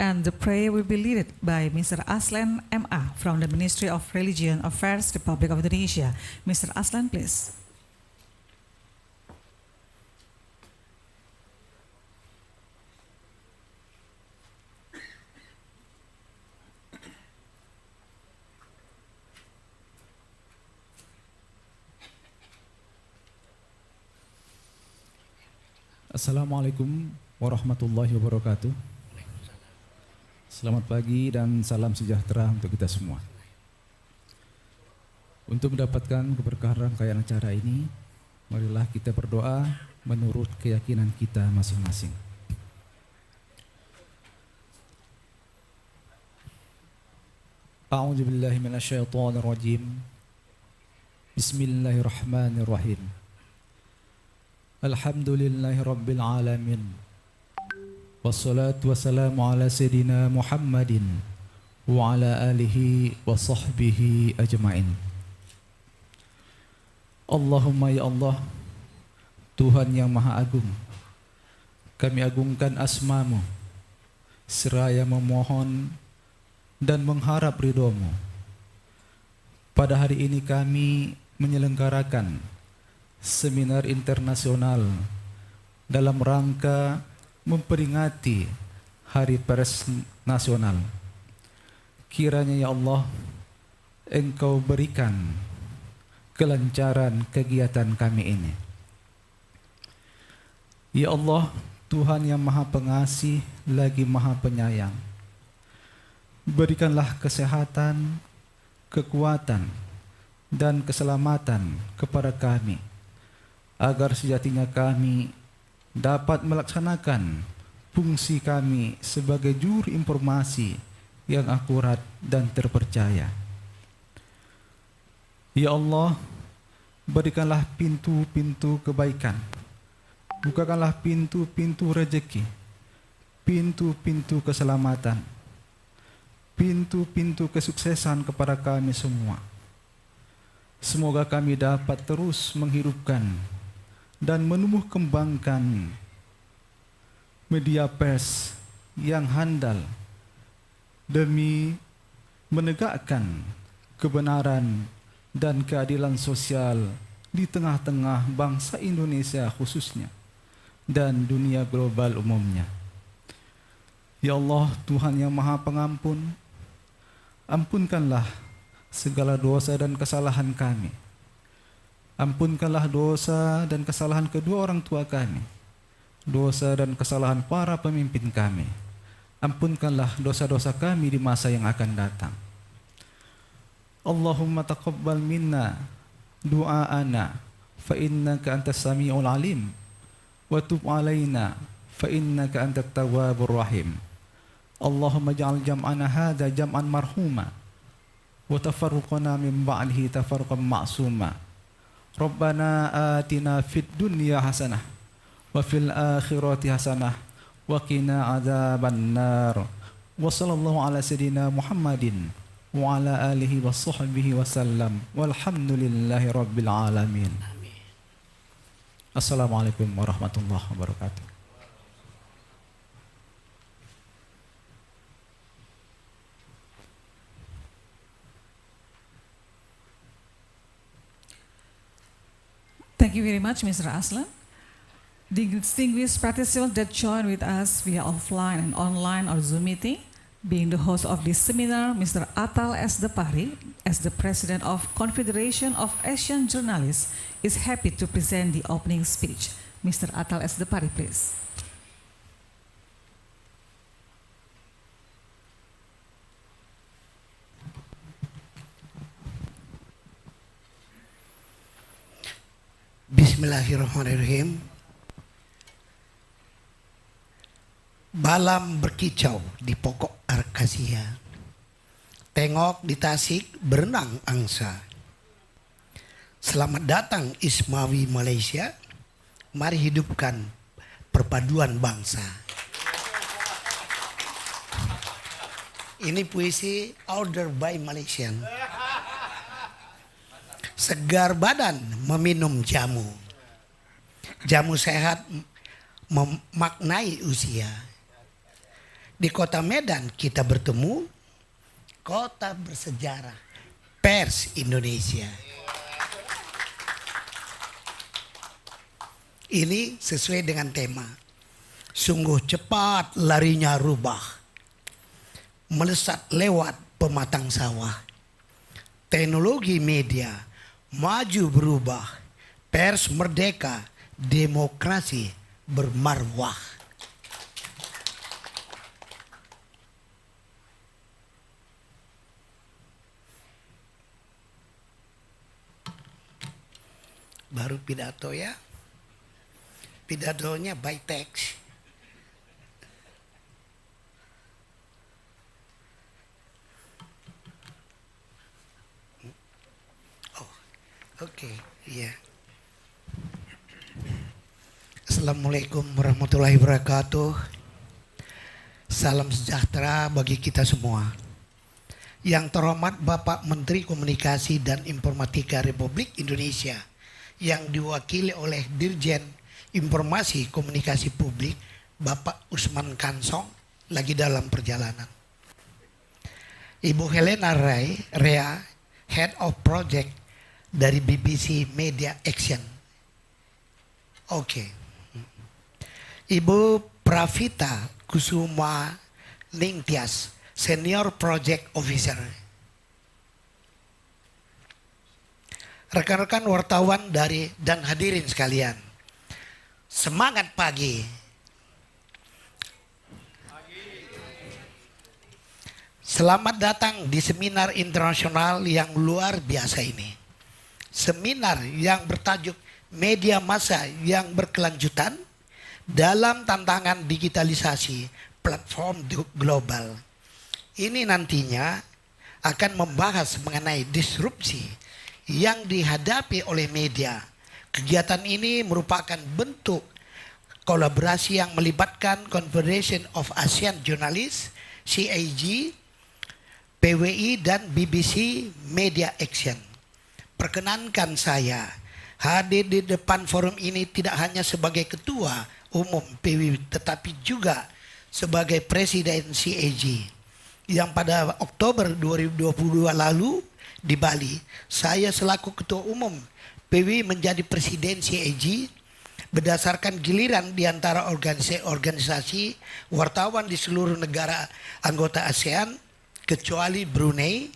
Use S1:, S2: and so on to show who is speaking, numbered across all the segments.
S1: And the prayer will be led by Mr. Aslan MA from the Ministry of Religion Affairs, Republic of Indonesia. Mr. Aslan, please.
S2: Assalamualaikum warahmatullahi wabarakatuh. Selamat pagi dan salam sejahtera untuk kita semua. Untuk mendapatkan keberkahan rangkaian acara ini, marilah kita berdoa menurut keyakinan kita masing-masing. A'udzubillahi minasyaitonirrajim. Bismillahirrahmanirrahim. Alhamdulillahi Rabbil Alamin. Wassalatu wassalamu ala Sayyidina Muhammadin wa ala alihi wa sahbihi ajma'in. Allahumma ya Allah, Tuhan yang Maha Agung, kami agungkan asma-Mu seraya memohon dan mengharap ridho-Mu. Pada hari ini kami menyelenggarakan seminar internasional dalam rangka memperingati Hari Pers Nasional. Kiranya ya Allah, Engkau berikan kelancaran kegiatan kami ini. Ya Allah, Tuhan yang Maha Pengasih lagi Maha Penyayang, berikanlah kesehatan, kekuatan, dan keselamatan kepada kami, agar sejatinya kami dapat melaksanakan fungsi kami sebagai juru informasi yang akurat dan terpercaya. Ya Allah, berikanlah pintu-pintu kebaikan, bukakanlah pintu-pintu rezeki, pintu-pintu keselamatan, pintu-pintu kesuksesan kepada kami semua. Semoga kami dapat terus menghidupkan dan menumbuh kembangkan media pers yang handal demi menegakkan kebenaran dan keadilan sosial di tengah-tengah bangsa Indonesia khususnya dan dunia global umumnya. Ya Allah, Tuhan yang Maha Pengampun, ampunkanlah segala dosa dan kesalahan kami. Ampunkanlah dosa dan kesalahan kedua orang tua kami, dosa dan kesalahan para pemimpin kami. Ampunkanlah dosa-dosa kami di masa yang akan datang. Allahumma taqabbal minna du'aana fa innaka antas sami'ul alim wa tub alaina fa innaka antat tawwabur rahim. Allahumma ja'al jam'ana hadza jam'an marhuma wa tafarruqana min ba'dihi tafarruqan ma'suma. Rabbana atina fid dunya hasanah wa fil akhirati hasanah wa qina adzaban nar. Wa sallallahu ala sayyidina Muhammadin wa ala alihi wa sahbihi wasallam walhamdulillahi rabbil alamin. Assalamualaikum warahmatullahi wabarakatuh.
S1: Thank you very much, Mr. Aslan. The distinguished participants that join with us via offline and online or Zoom meeting, being the host of this seminar, Mr. Atal S. Depari, as the President of Confederation of Asian Journalists, is happy to present the opening speech. Mr. Atal S. Depari, please.
S3: Bismillahirrahmanirrahim. Balam berkicau di pokok akasia, tengok di Tasik berenang angsa. Selamat datang Ismawi Malaysia, mari hidupkan perpaduan bangsa. Ini puisi order by Malaysian. Segar badan meminum jamu, jamu sehat memaknai usia. Di kota Medan kita bertemu, kota bersejarah, pers Indonesia. Ini sesuai dengan tema. Sungguh cepat larinya rubah, melesat lewat pematang sawah. Teknologi media maju berubah, pers merdeka, demokrasi bermarwah. Baru pidato ya. Pidatonya by text. Oke, iya. Assalamualaikum warahmatullahi wabarakatuh. Salam sejahtera bagi kita semua. Yang terhormat Bapak Menteri Komunikasi dan Informatika Republik Indonesia, yang diwakili oleh Dirjen Informasi Komunikasi Publik Bapak Usman Kansong lagi dalam perjalanan. Ibu Helena Rea, Head of Project dari BBC Media Action. Oke. Ibu Pravita Kusuma Ningtyas, Senior Project Officer. Rekan-rekan wartawan dan hadirin sekalian. Semangat pagi. Selamat datang di seminar internasional yang luar biasa ini. Seminar yang bertajuk Media Massa yang Berkelanjutan dalam Tantangan Digitalisasi Platform Global. Ini nantinya akan membahas mengenai disrupsi yang dihadapi oleh media. Kegiatan ini merupakan bentuk kolaborasi yang melibatkan Confederation of Asian Journalists, CAG, PWI, dan BBC Media Action. Perkenankan saya hadir di depan forum ini tidak hanya sebagai Ketua Umum PWI, tetapi juga sebagai Presiden CAG. Yang pada Oktober 2022 lalu di Bali, saya selaku Ketua Umum PWI menjadi Presiden CAG berdasarkan giliran di antara organisasi wartawan di seluruh negara anggota ASEAN kecuali Brunei.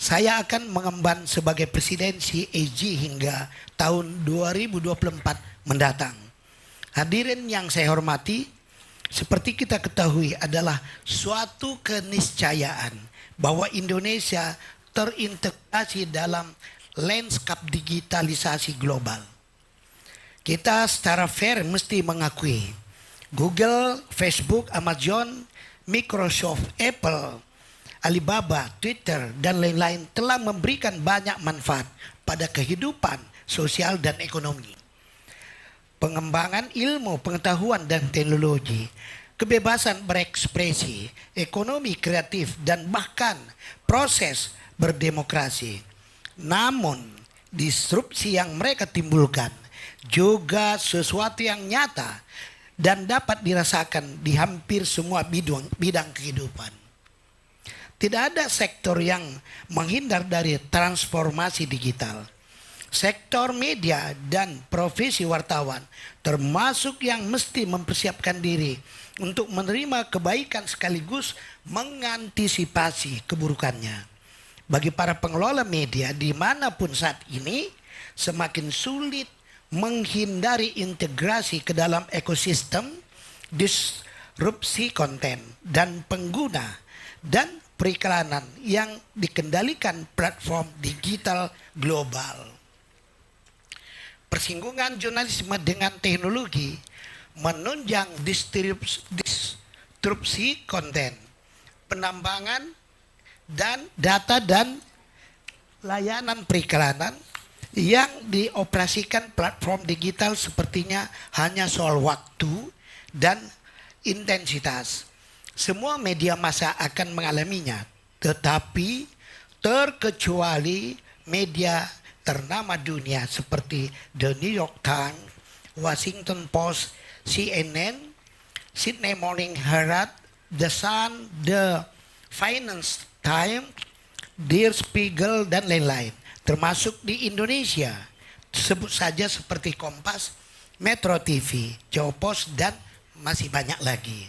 S3: Saya akan mengemban sebagai Presiden CAG hingga tahun 2024 mendatang. Hadirin yang saya hormati, seperti kita ketahui adalah suatu keniscayaan bahwa Indonesia terintegrasi dalam lanskap digitalisasi global. Kita secara fair mesti mengakui Google, Facebook, Amazon, Microsoft, Apple, Alibaba, Twitter, dan lain-lain telah memberikan banyak manfaat pada kehidupan sosial dan ekonomi. Pengembangan ilmu, pengetahuan, dan teknologi, kebebasan berekspresi, ekonomi kreatif, dan bahkan proses berdemokrasi. Namun, disrupsi yang mereka timbulkan juga sesuatu yang nyata dan dapat dirasakan di hampir semua bidang kehidupan. Tidak ada sektor yang menghindar dari transformasi digital. Sektor media dan profesi wartawan termasuk yang mesti mempersiapkan diri untuk menerima kebaikan sekaligus mengantisipasi keburukannya. Bagi para pengelola media dimanapun saat ini, semakin sulit menghindari integrasi ke dalam ekosistem, disrupsi konten dan pengguna, dan periklanan yang dikendalikan platform digital global. Persinggungan jurnalisme dengan teknologi menunjang disrupsi konten, penambangan, dan data dan layanan periklanan yang dioperasikan platform digital sepertinya hanya soal waktu dan intensitas. Semua media massa akan mengalaminya, tetapi terkecuali media ternama dunia seperti The New York Times, Washington Post, CNN, Sydney Morning Herald, The Sun, The Finance Time, Der Spiegel, dan lain-lain. Termasuk di Indonesia, sebut saja seperti Kompas, Metro TV, Jawa Post, dan masih banyak lagi.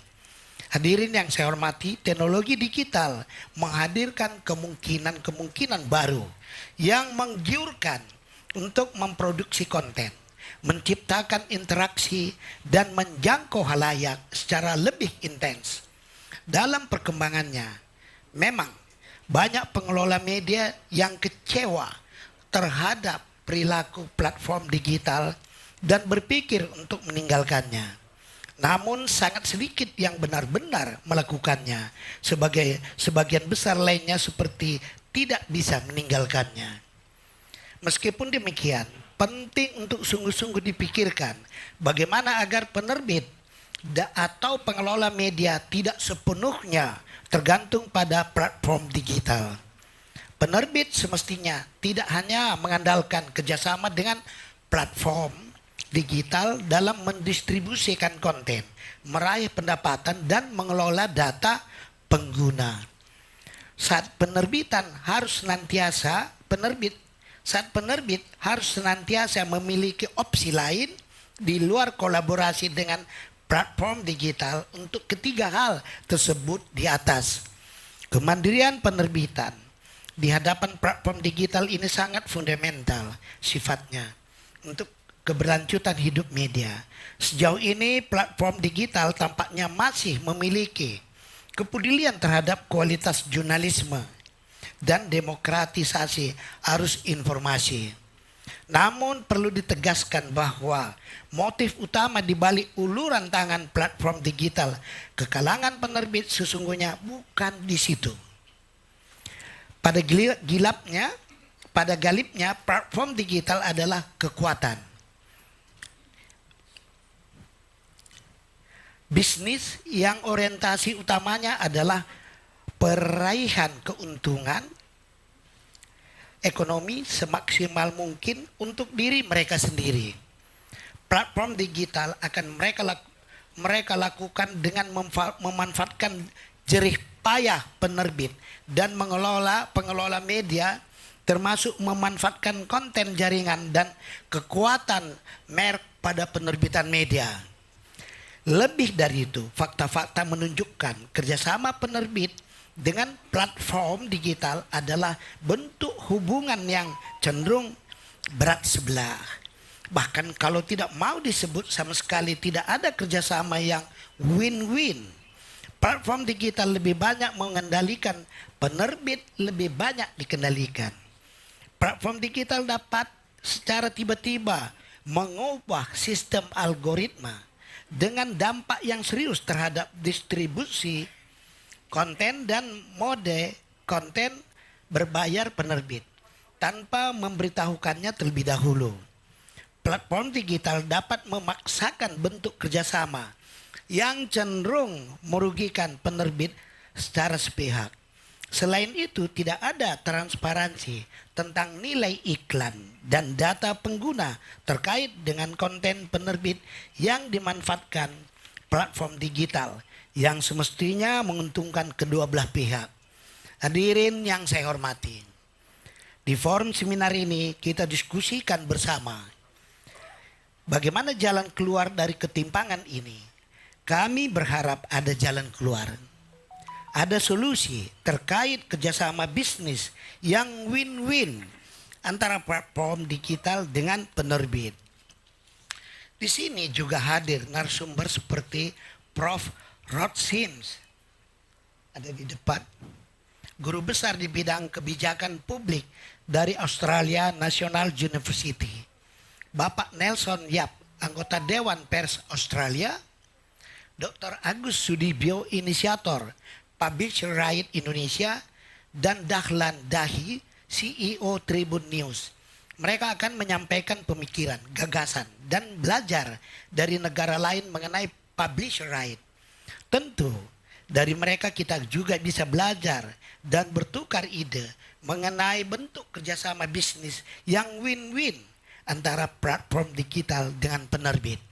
S3: Hadirin yang saya hormati, teknologi digital menghadirkan kemungkinan-kemungkinan baru yang menggiurkan untuk memproduksi konten, menciptakan interaksi, dan menjangkau halayak secara lebih intens. Dalam perkembangannya, memang banyak pengelola media yang kecewa terhadap perilaku platform digital dan berpikir untuk meninggalkannya. Namun sangat sedikit yang benar-benar melakukannya. Sebagian besar lainnya seperti tidak bisa meninggalkannya. Meskipun demikian, penting untuk sungguh-sungguh dipikirkan bagaimana agar penerbit atau pengelola media tidak sepenuhnya tergantung pada platform digital. Penerbit semestinya tidak hanya mengandalkan kerjasama dengan platform digital dalam mendistribusikan konten, meraih pendapatan, dan mengelola data pengguna. Saat penerbit harus senantiasa memiliki opsi lain di luar kolaborasi dengan platform digital untuk ketiga hal tersebut di atas. Kemandirian penerbitan di hadapan platform digital ini sangat fundamental sifatnya untuk keberlanjutan hidup media. Sejauh ini platform digital tampaknya masih memiliki kepedulian terhadap kualitas jurnalisme dan demokratisasi arus informasi. Namun perlu ditegaskan bahwa motif utama di balik uluran tangan platform digital ke kalangan penerbit sesungguhnya bukan di situ. Pada galibnya platform digital adalah kekuatan bisnis yang orientasi utamanya adalah peraihan keuntungan ekonomi semaksimal mungkin untuk diri mereka sendiri. Platform digital akan mereka lakukan dengan memanfaatkan jerih payah penerbit dan pengelola media, termasuk memanfaatkan konten jaringan dan kekuatan merek pada penerbitan media. Lebih dari itu, fakta-fakta menunjukkan kerjasama penerbit dengan platform digital adalah bentuk hubungan yang cenderung berat sebelah. Bahkan kalau tidak mau disebut sama sekali tidak ada kerjasama yang win-win. Platform digital lebih banyak mengendalikan, penerbit lebih banyak dikendalikan. Platform digital dapat secara tiba-tiba mengubah sistem algoritma dengan dampak yang serius terhadap distribusi konten dan mode konten berbayar penerbit tanpa memberitahukannya terlebih dahulu. Platform digital dapat memaksakan bentuk kerjasama yang cenderung merugikan penerbit secara sepihak. Selain itu, tidak ada transparansi tentang nilai iklan dan data pengguna terkait dengan konten penerbit yang dimanfaatkan platform digital yang semestinya menguntungkan kedua belah pihak. Hadirin yang saya hormati, di forum seminar ini kita diskusikan bersama bagaimana jalan keluar dari ketimpangan ini. Kami berharap ada jalan keluar. Ada solusi terkait kerjasama bisnis yang win-win antara platform digital dengan penerbit. Di sini juga hadir narasumber seperti Prof. Rod Sims, ada di depan, guru besar di bidang kebijakan publik dari Australia National University. Bapak Nelson Yap, anggota Dewan Pers Australia. Dr. Agus Sudibyo, inisiator Publisher Right Indonesia, dan Dahlan Dahi, CEO Tribun News. Mereka akan menyampaikan pemikiran, gagasan, dan belajar dari negara lain mengenai publisher right. Tentu dari mereka kita juga bisa belajar dan bertukar ide mengenai bentuk kerjasama bisnis yang win-win antara platform digital dengan penerbit.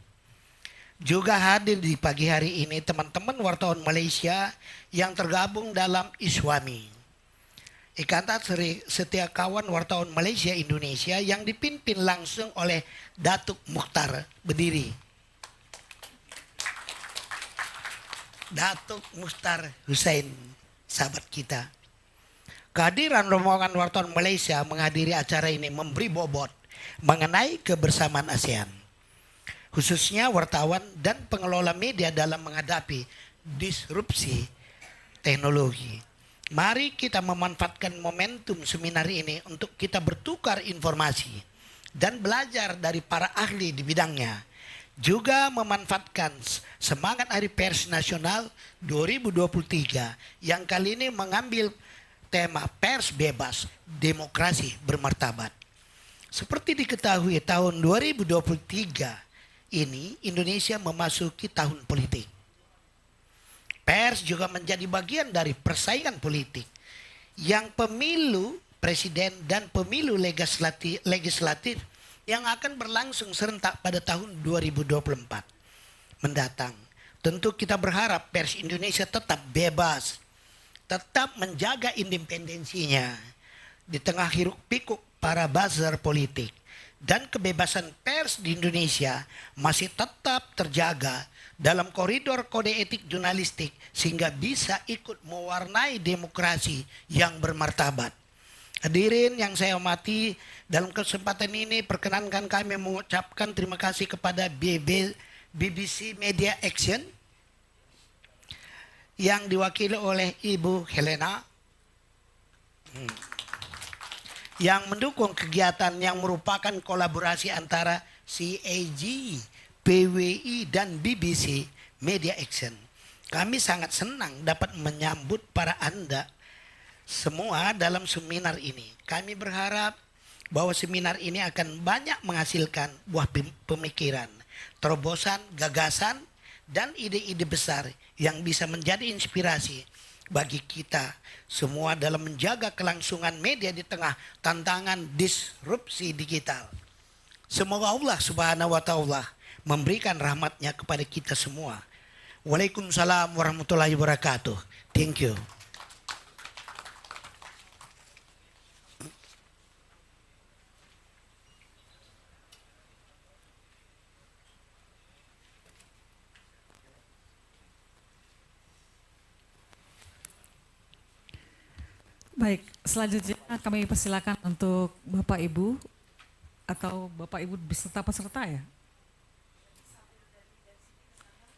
S3: Juga hadir di pagi hari ini teman-teman wartawan Malaysia yang tergabung dalam ISWAMI. Ikatan Setiakawan Wartawan Malaysia Indonesia yang dipimpin langsung oleh Datuk Mukhtar. Berdiri. Datuk Mukhtar Hussein, sahabat kita. Kehadiran rombongan wartawan Malaysia menghadiri acara ini memberi bobot mengenai kebersamaan ASEAN, khususnya wartawan dan pengelola media dalam menghadapi disrupsi teknologi. Mari kita memanfaatkan momentum seminar ini untuk kita bertukar informasi dan belajar dari para ahli di bidangnya. Juga memanfaatkan semangat Hari Pers Nasional 2023 yang kali ini mengambil tema pers bebas, demokrasi bermartabat. Seperti diketahui tahun 2023 ini Indonesia memasuki tahun politik. Pers juga menjadi bagian dari persaingan politik yang pemilu presiden dan pemilu legislatif yang akan berlangsung serentak pada tahun 2024 mendatang. Tentu kita berharap pers Indonesia tetap bebas, tetap menjaga independensinya di tengah hiruk pikuk para buzzer politik, dan kebebasan pers di Indonesia masih tetap terjaga dalam koridor kode etik jurnalistik sehingga bisa ikut mewarnai demokrasi yang bermartabat. Hadirin yang saya hormati, dalam kesempatan ini perkenankan kami mengucapkan terima kasih kepada BBC Media Action yang diwakili oleh Ibu Helena yang mendukung kegiatan yang merupakan kolaborasi antara CAG, PWI dan BBC Media Action. Kami sangat senang dapat menyambut para Anda semua dalam seminar ini. Kami berharap bahwa seminar ini akan banyak menghasilkan buah pemikiran, terobosan, gagasan, dan ide-ide besar yang bisa menjadi inspirasi bagi kita semua dalam menjaga kelangsungan media di tengah tantangan disrupsi digital. Semoga Allah Subhanahu wa Ta'ala memberikan rahmatnya kepada kita semua. Waalaikumsalam warahmatullahi wabarakatuh. Thank you.
S1: Baik, selanjutnya kami persilakan untuk Bapak Ibu atau Bapak Ibu beserta peserta ya.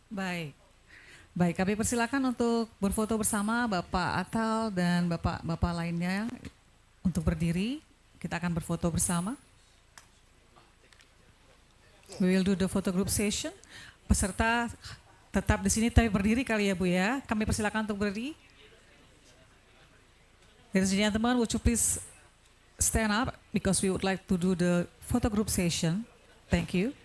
S1: Baik. Baik, kami persilakan untuk berfoto bersama Bapak Atal dan Bapak-bapak lainnya untuk berdiri. Kita akan berfoto bersama. We will do the photo group session. Peserta tetap di sini tapi berdiri kali ya Bu ya. Kami persilakan untuk berdiri. Ladies and gentlemen, would you please stand up because we would like to do the photo group session. Thank you.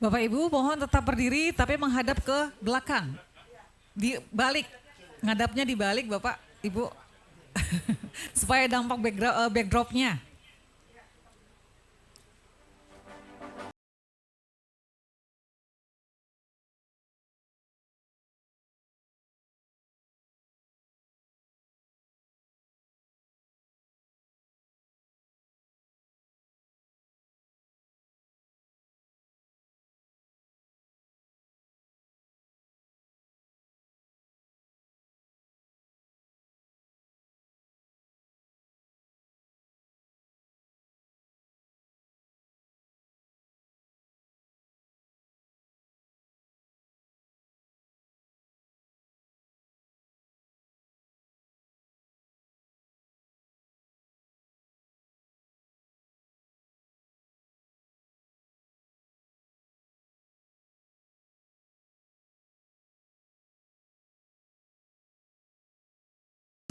S1: Bapak Ibu mohon tetap berdiri tapi menghadap ke belakang. Di balik, ngadapnya di balik Bapak Ibu. Supaya dampak backdropnya.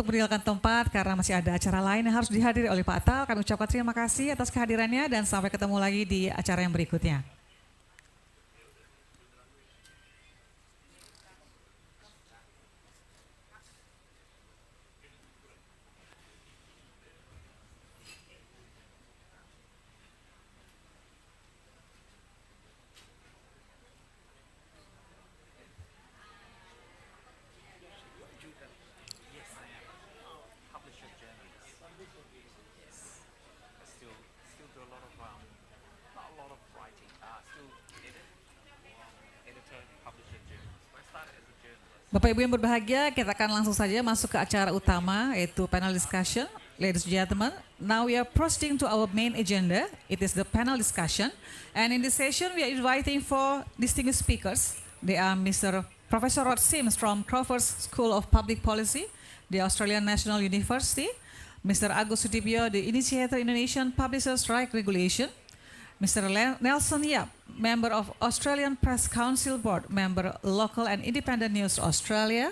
S1: untuk meninggalkan tempat karena masih ada acara lain yang harus dihadiri oleh Pak Atal. Kami ucapkan terima kasih atas kehadirannya dan sampai ketemu lagi di acara yang berikutnya. Bapak Ibu yang berbahagia, kita akan langsung saja masuk ke acara utama yaitu panel discussion. Ladies and gentlemen, now we are proceeding to our main agenda. It is the panel discussion. And in this session, we are inviting for distinguished speakers. They are Mr. Professor Rod Sims from Crawford School of Public Policy, the Australian National University. Mr. Agus Sudibyo, the initiator Indonesian Publishers' Right Regulation. Mr. Nelson Yap, member of Australian Press Council Board, member Local and Independent News Australia,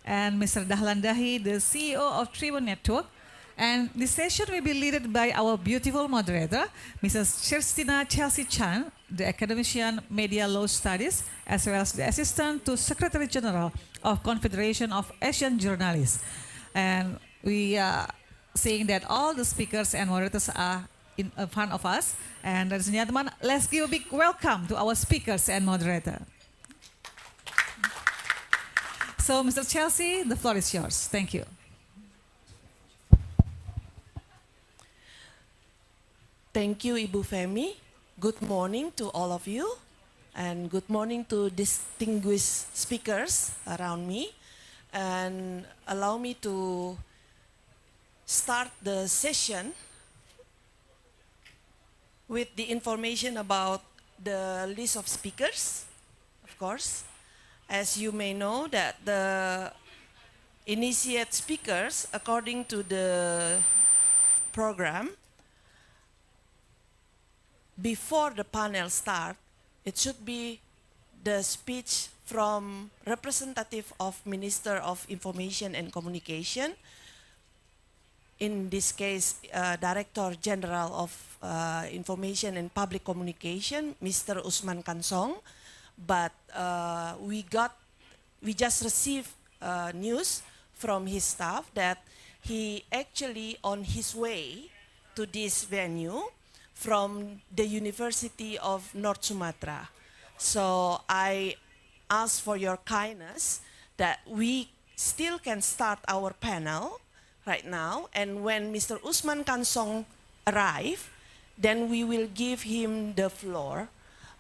S1: and Mr. Dahlan Dahi, the CEO of Tribune Network. And this session will be led by our beautiful moderator, Mrs. Kirstina Chelsea Chan, the academician Media Law Studies, as well as the assistant to Secretary General of Confederation of Asian Journalists. And we are seeing that all the speakers and moderators are in front of us. And ladies and gentlemen, let's give a big welcome to our speakers and moderator. So, Mr. Chelsea, the floor is yours. Thank you.
S4: Thank you, Ibu Femi. Good morning to all of you, and good morning to distinguished speakers around me. And allow me to start the session with the information about the list of speakers, of course. As you may know that the initiate speakers, according to the program, before the panel start, it should be the speech from representative of Minister of Information and Communication, in this case, Director General of Information and Public Communication, Mr. Usman Kansong. But we just received news from his staff that he actually on his way to this venue from the University of North Sumatra. So I ask for your kindness that we still can start our panel right now, and when Mr. Usman Kansong arrive, then we will give him the floor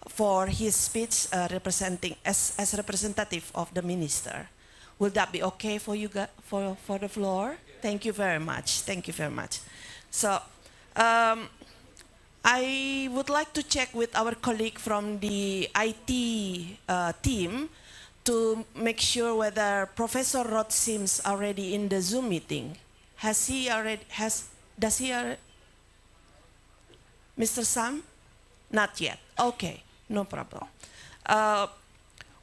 S4: for his speech representing as representative of the minister. Will that be okay for you for the floor? Thank you very much. Thank you very much. So I would like to check with our colleague from the IT team to make sure whether Professor Rod Sims already in the Zoom meeting. Has he already, does he already, Mr. Sam? Not yet. Okay, no problem.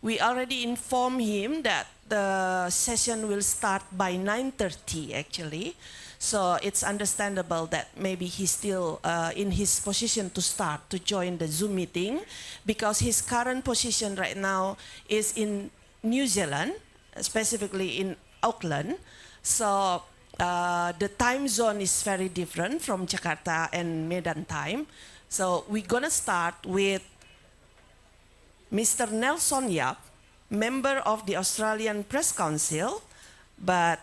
S4: We already informed him that the session will start by 9:30 actually. So it's understandable that maybe he's still in his position to start to join the Zoom meeting, because his current position right now is in New Zealand, specifically in Auckland. So the time zone is very different from Jakarta and Medan time. So we're gonna start with Mr. Nelson Yap, member of the Australian Press Council, but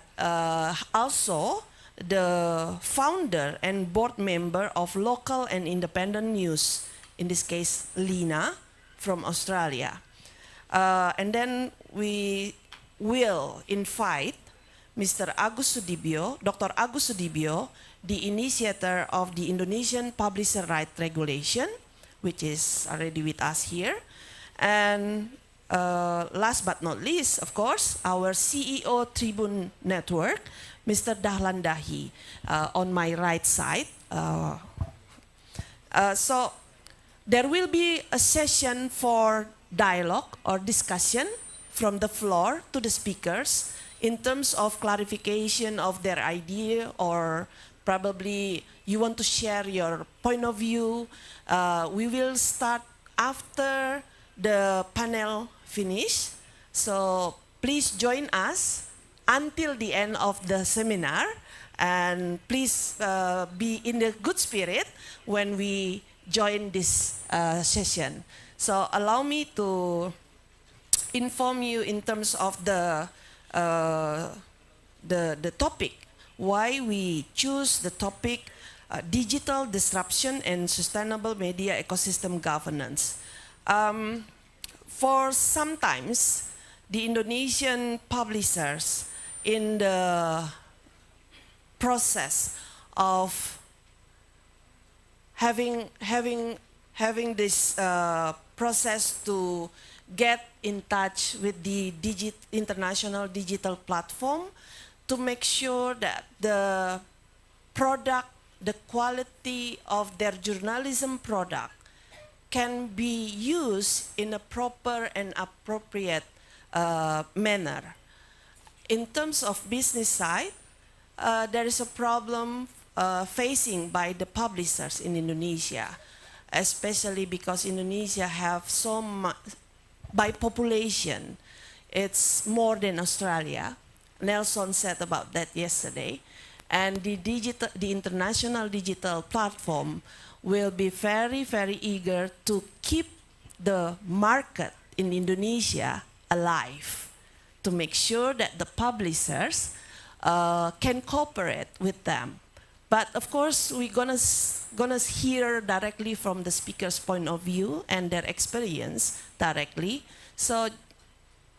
S4: also the founder and board member of Local and Independent News, in this case, Lina, from Australia. And then we will invite Mr. Agus Sudibyo, Dr. Agus Sudibyo, the initiator of the Indonesian Publisher Right Regulation, which is already with us here. And last but not least, of course, our CEO Tribune Network, Mr. Dahlan Dahi, on my right side. So there will be a session for dialogue or discussion from the floor to the speakers in terms of clarification of their idea, or probably you want to share your point of view. We will start after the panel finish. So please join us until the end of the seminar, and please be in the good spirit when we join this session. So allow me to inform you in terms of the topic, why we choose the topic digital disruption and sustainable media ecosystem governance. For sometimes the Indonesian publishers in the process of having this process to get in touch with the international digital platform to make sure that the product, the quality of their journalism product can be used in a proper and appropriate manner. In terms of business side, there is a problem facing by the publishers in Indonesia, especially because Indonesia have so much, by population, it's more than Australia. Nelson said about that yesterday. And the international digital platform will be very, very eager to keep the market in Indonesia alive, to make sure that the publishers can cooperate with them. But of course, we're gonna hear directly from the speaker's point of view and their experience directly. So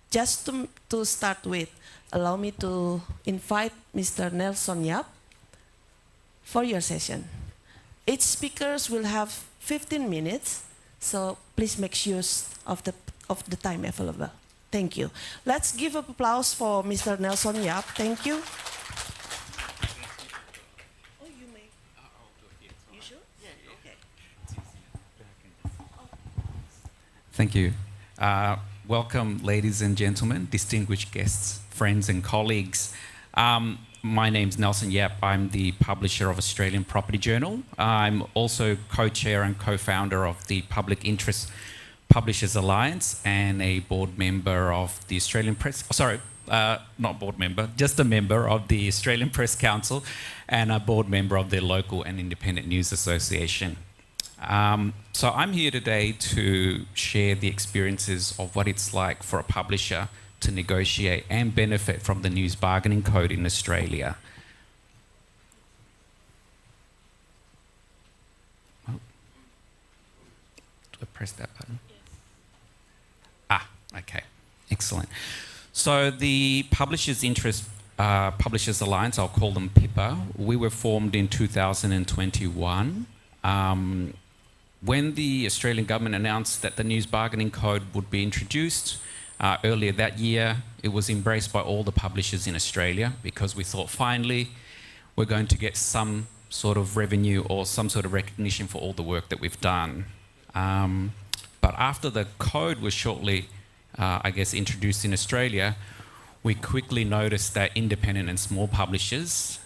S4: just to start with, allow me to invite Mr. Nelson Yap for your session. Each speakers will have 15 minutes, so please make use of the time available. Thank you. Let's give an applause for Mr. Nelson Yap. Thank you.
S5: Thank you. Welcome, ladies and gentlemen, distinguished guests, friends and colleagues. My name's Nelson Yap. I'm the publisher of Australian Property Journal. I'm also co-chair and co-founder of the Public Interest Publishers Alliance and a board member of the Australian Press... not board member, just a member of the Australian Press Council and a board member of the Local and Independent News Association. So I'm here today to share the experiences of what it's like for a publisher to negotiate and benefit from the news bargaining code in Australia. Oh. Do I press that button? Yes. Okay, excellent. So the Publishers Alliance, I'll call them PIPA, we were formed in 2021. When the Australian government announced that the news bargaining code would be introduced earlier that year, it was embraced by all the publishers in Australia because we thought finally we're going to get some sort of revenue or some sort of recognition for all the work that we've done. But after the code was shortly, introduced in Australia, we quickly noticed that independent and small publishers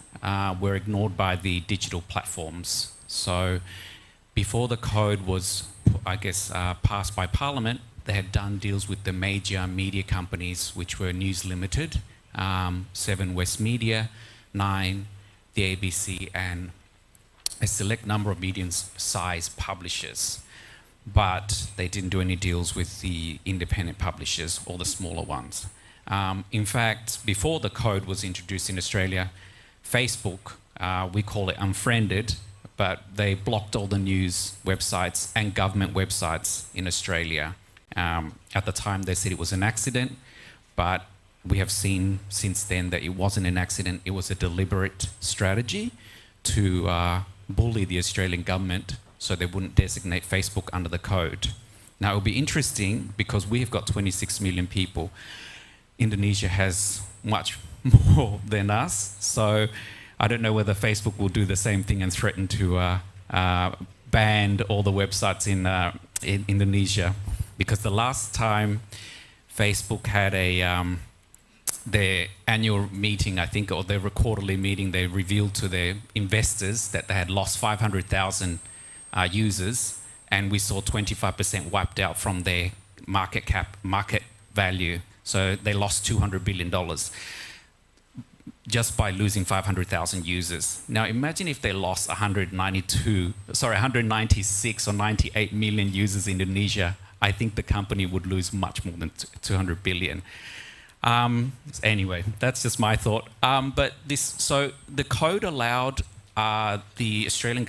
S5: were ignored by the digital platforms. So before the code was, passed by Parliament, they had done deals with the major media companies, which were News Limited, 7 West Media, 9, the ABC, and a select number of medium-sized publishers. But they didn't do any deals with the independent publishers or the smaller ones. In fact, before the code was introduced in Australia, Facebook, we call it unfriended, but they blocked all the news websites and government websites in Australia. At the time, they said it was an accident, but we have seen since then that it wasn't an accident. It was a deliberate strategy to bully the Australian government so they wouldn't designate Facebook under the code. Now, it'll be interesting because we've got 26 million people. Indonesia has much more than us, so I don't know whether Facebook will do the same thing and threaten to ban all the websites in Indonesia, because the last time Facebook had their annual meeting, I think, or their quarterly meeting, they revealed to their investors that they had lost 500,000 users, and we saw 25% wiped out from their market value. So they lost $200 billion just by losing 500,000 users. Now imagine if they lost 196 or 98 million users in Indonesia. I think the company would lose much more than 200 billion. Anyway, that's just my thought. So the code allowed the Australian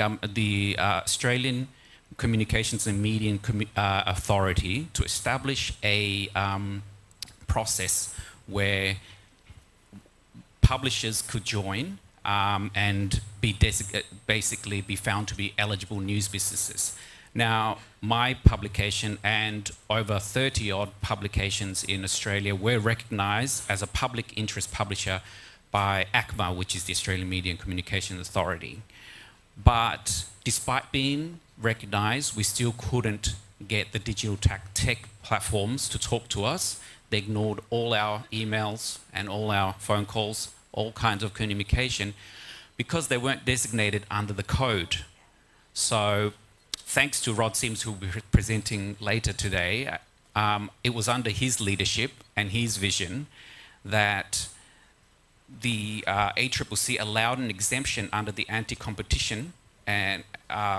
S5: Communications and Media Authority to establish a process where publishers could join and basically be found to be eligible news businesses. Now, my publication and over 30 odd publications in Australia were recognised as a public interest publisher by ACMA, which is the Australian Media and Communications Authority. But despite being recognised, we still couldn't get the digital tech platforms to talk to us. They ignored all our emails and all our phone calls, all kinds of communication, because they weren't designated under the code. So thanks to Rod Sims, who will be presenting later today, it was under his leadership and his vision that the ACCC allowed an exemption under the anti-competition and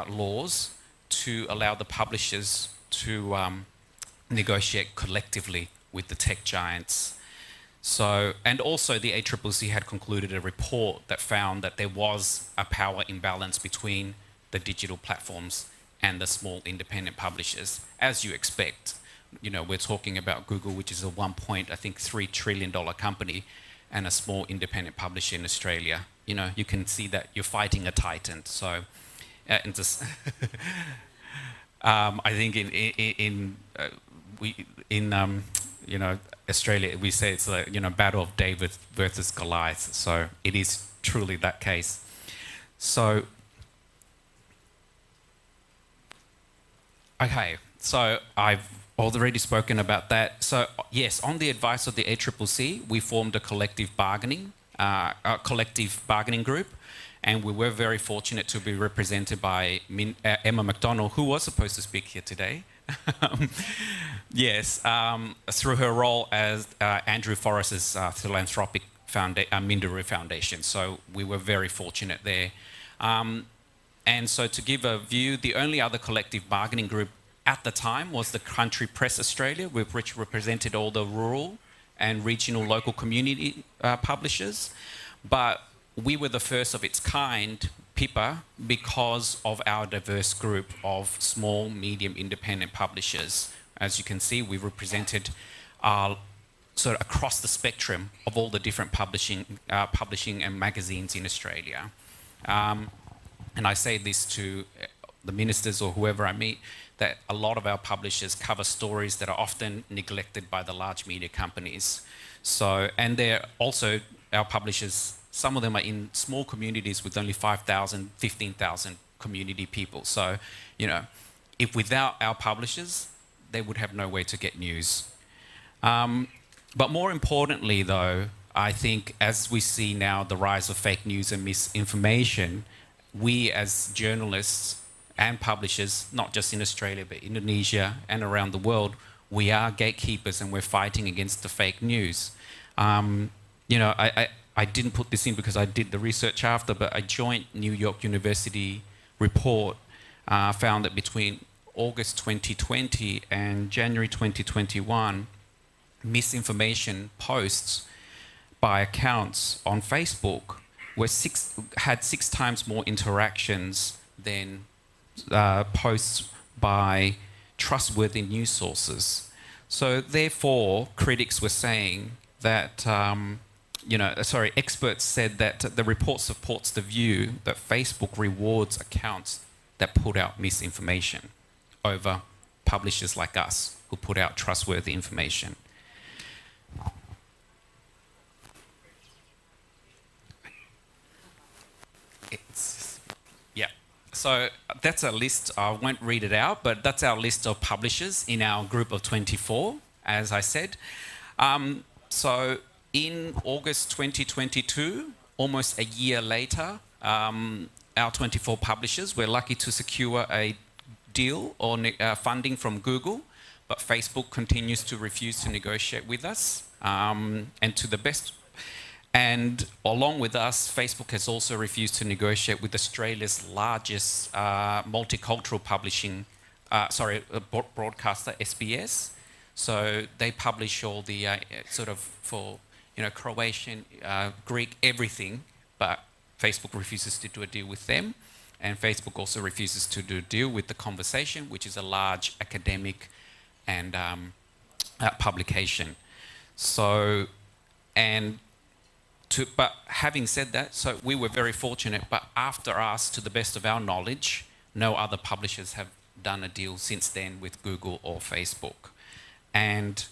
S5: laws to allow the publishers to negotiate collectively with the tech giants. So, and also the ACCC had concluded a report that found that there was a power imbalance between the digital platforms and the small independent publishers, as you expect. You know, we're talking about Google, which is a $1.3 trillion company, and a small independent publisher in Australia. You know, you can see that you're fighting a titan. So, I think in Australia, we say it's a battle of David versus Goliath. So it is truly that case. So, okay, so I've already spoken about that. So yes, on the advice of the ACCC, we formed a collective bargaining group, and we were very fortunate to be represented by Emma McDonald, who was supposed to speak here today. Yes, through her role as Andrew Forrest's philanthropic Minderoo Foundation. So we were very fortunate there. And so to give a view, the only other collective bargaining group at the time was the Country Press Australia, which represented all the rural and regional local community publishers. But we were the first of its kind, PIPA, because of our diverse group of small, medium, independent publishers. As you can see, we represented sort of across the spectrum of all the different publishing and magazines in Australia. And I say this to the ministers or whoever I meet, that a lot of our publishers cover stories that are often neglected by the large media companies. So, and they're also, our publishers, some of them are in small communities with only 5,000, 15,000 community people. So, if without our publishers, they would have no way to get news. But more importantly, though, I think as we see now the rise of fake news and misinformation, we as journalists and publishers, not just in Australia, but Indonesia and around the world, we are gatekeepers and we're fighting against the fake news. I didn't put this in because I did the research after, but a joint New York University report found that between August 2020 and January 2021, misinformation posts by accounts on Facebook had 6 times more interactions than posts by trustworthy news sources. So therefore, critics were saying that, experts said that the report supports the view that Facebook rewards accounts that put out misinformation over publishers like us who put out trustworthy information. So that's a list. I won't read it out, but that's our list of publishers in our group of 24, as I said. So in August 2022, almost a year later, our 24 publishers were lucky to secure a deal or funding from Google, but Facebook continues to refuse to negotiate with us. And along with us, Facebook has also refused to negotiate with Australia's largest multicultural broadcaster, SBS. So they publish all the Croatian, Greek, everything, but Facebook refuses to do a deal with them. And Facebook also refuses to do a deal with The Conversation, which is a large academic and publication. But having said that, so we were very fortunate, but after us, to the best of our knowledge, no other publishers have done a deal since then with Google or Facebook. And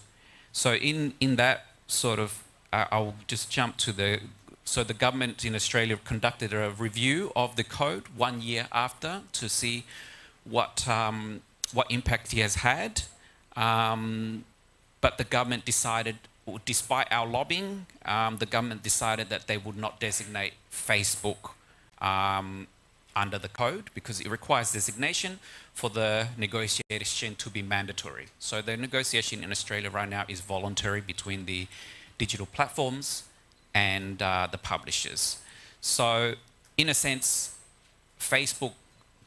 S5: so in that sort of, I'll just jump to the government in Australia conducted a review of the code 1 year after to see what impact he has had. But the government decided, despite our lobbying, the government decided that they would not designate Facebook under the code because it requires designation for the negotiation to be mandatory. So the negotiation in Australia right now is voluntary between the digital platforms and the publishers. So in a sense, Facebook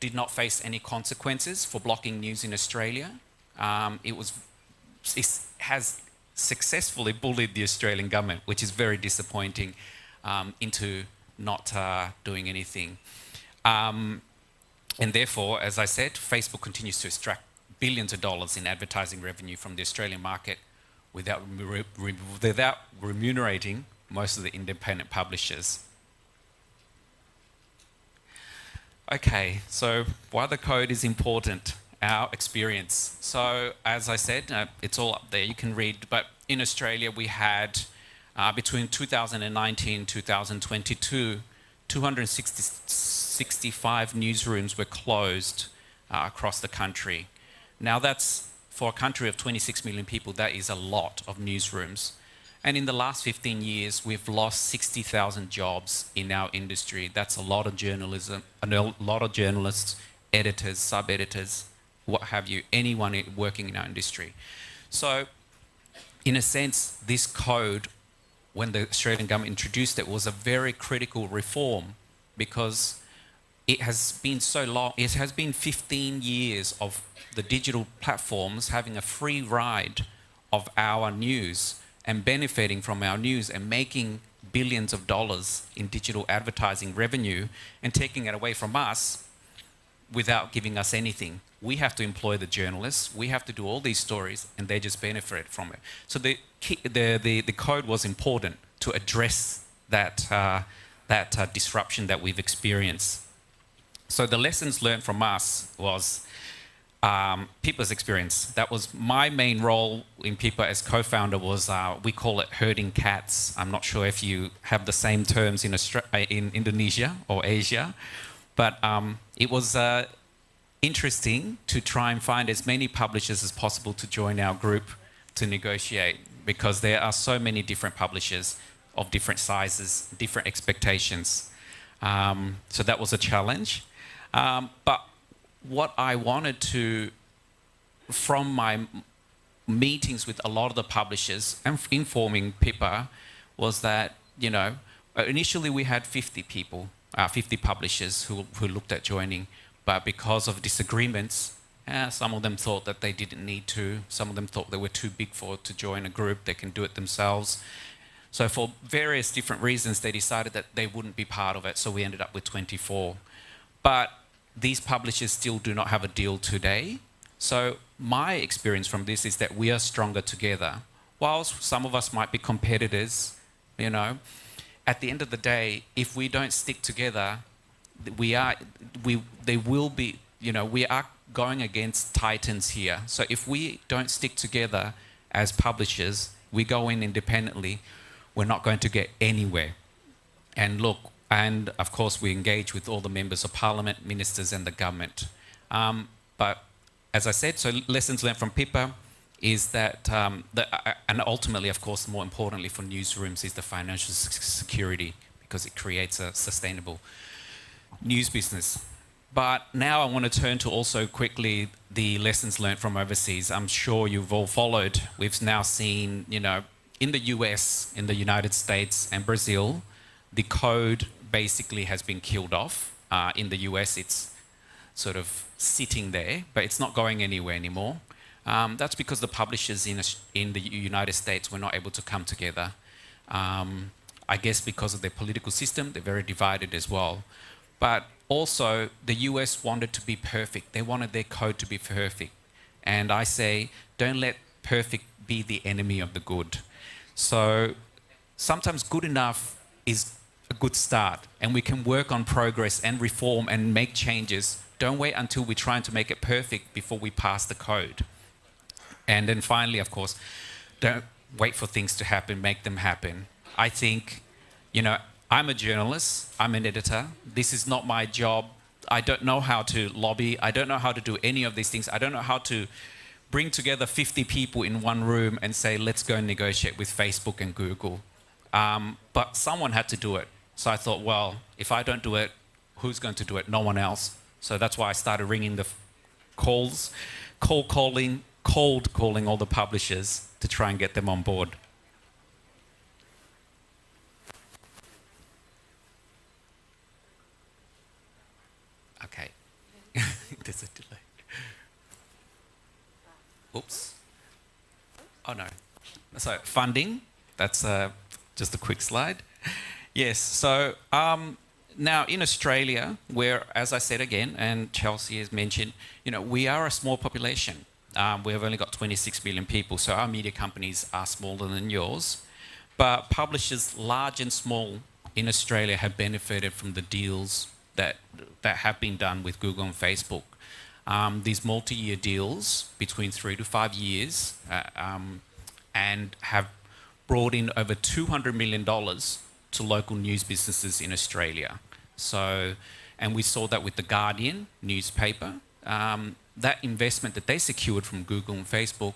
S5: did not face any consequences for blocking news in Australia. It has successfully bullied the Australian government, which is very disappointing, into not doing anything. And therefore, as I said, Facebook continues to extract billions of dollars in advertising revenue from the Australian market without remunerating most of the independent publishers. Okay, so why the code is important, our experience. So as I said, it's all up there, you can read, but in Australia we had between 2019 and 2022, 265 newsrooms were closed across the country. Now that's, for a country of 26 million people, that is a lot of newsrooms. And in the last 15 years, we've lost 60,000 jobs in our industry. That's a lot of journalism, a lot of journalists, editors, sub-editors, what have you, anyone working in our industry. So, in a sense, this code, when the Australian government introduced it, was a very critical reform because it has been so long, it has been 15 years of the digital platforms having a free ride of our news and benefiting from our news and making billions of dollars in digital advertising revenue and taking it away from us without giving us anything. We have to employ the journalists, we have to do all these stories, and they just benefit from it. So the code was important to address that, disruption that we've experienced. So the lessons learned from us was Pippa's experience. That was my main role in Pippa as co-founder was, we call it herding cats. I'm not sure if you have the same terms in Indonesia or Asia, but it was interesting to try and find as many publishers as possible to join our group to negotiate because there are so many different publishers of different sizes, different expectations. So that was a challenge. But what I wanted to, from my meetings with a lot of the publishers and informing Pippa, was that, you know, initially we had 50 people, 50 publishers who looked at joining, but because of disagreements, some of them thought that they didn't need to, some of them thought they were too big to join a group, they can do it themselves. So for various different reasons, they decided that they wouldn't be part of it, so we ended up with 24. But these publishers still do not have a deal today. So my experience from this is that we are stronger together. Whilst some of us might be competitors, you know, at the end of the day, if we don't stick together, we are going against titans here. So if we don't stick together as publishers, we go in independently, we're not going to get anywhere. And look, and of course we engage with all the members of parliament, ministers and the government. But as I said, so lessons learned from Pippa, is that, and ultimately, of course, more importantly for newsrooms, is the financial security, because it creates a sustainable news business. But now I want to turn to also quickly the lessons learned from overseas. I'm sure you've all followed. We've now seen, you know, in the US, in the United States and Brazil, the code basically has been killed off. In the US, it's sort of sitting there, but it's not going anywhere anymore. That's because the publishers in the United States were not able to come together. I guess because of their political system, they're very divided as well. But also, the US wanted to be perfect. They wanted their code to be perfect. And I say, don't let perfect be the enemy of the good. So sometimes good enough is a good start, and we can work on progress and reform and make changes. Don't wait until we're trying to make it perfect before we pass the code. And then finally, of course, don't wait for things to happen, make them happen. I think, you know, I'm a journalist, I'm an editor. This is not my job. I don't know how to lobby. I don't know how to do any of these things. I don't know how to bring together 50 people in one room and say, let's go and negotiate with Facebook and Google. But someone had to do it. So I thought, well, if I don't do it, who's going to do it? No one else. So that's why I started ringing the calls, cold calling all the publishers to try and get them on board. Okay. There's a delay. Oops. Oh no. So funding, that's just a quick slide. Yes, so now in Australia, where, as I said again, and Chelsea has mentioned, you know, we are a small population. We've only got 26 million people, so our media companies are smaller than yours. But publishers large and small in Australia have benefited from the deals that have been done with Google and Facebook. These multi-year deals between 3 to 5 years and have brought in over $200 million to local news businesses in Australia. So, and we saw that with the Guardian newspaper. That investment that they secured from Google and Facebook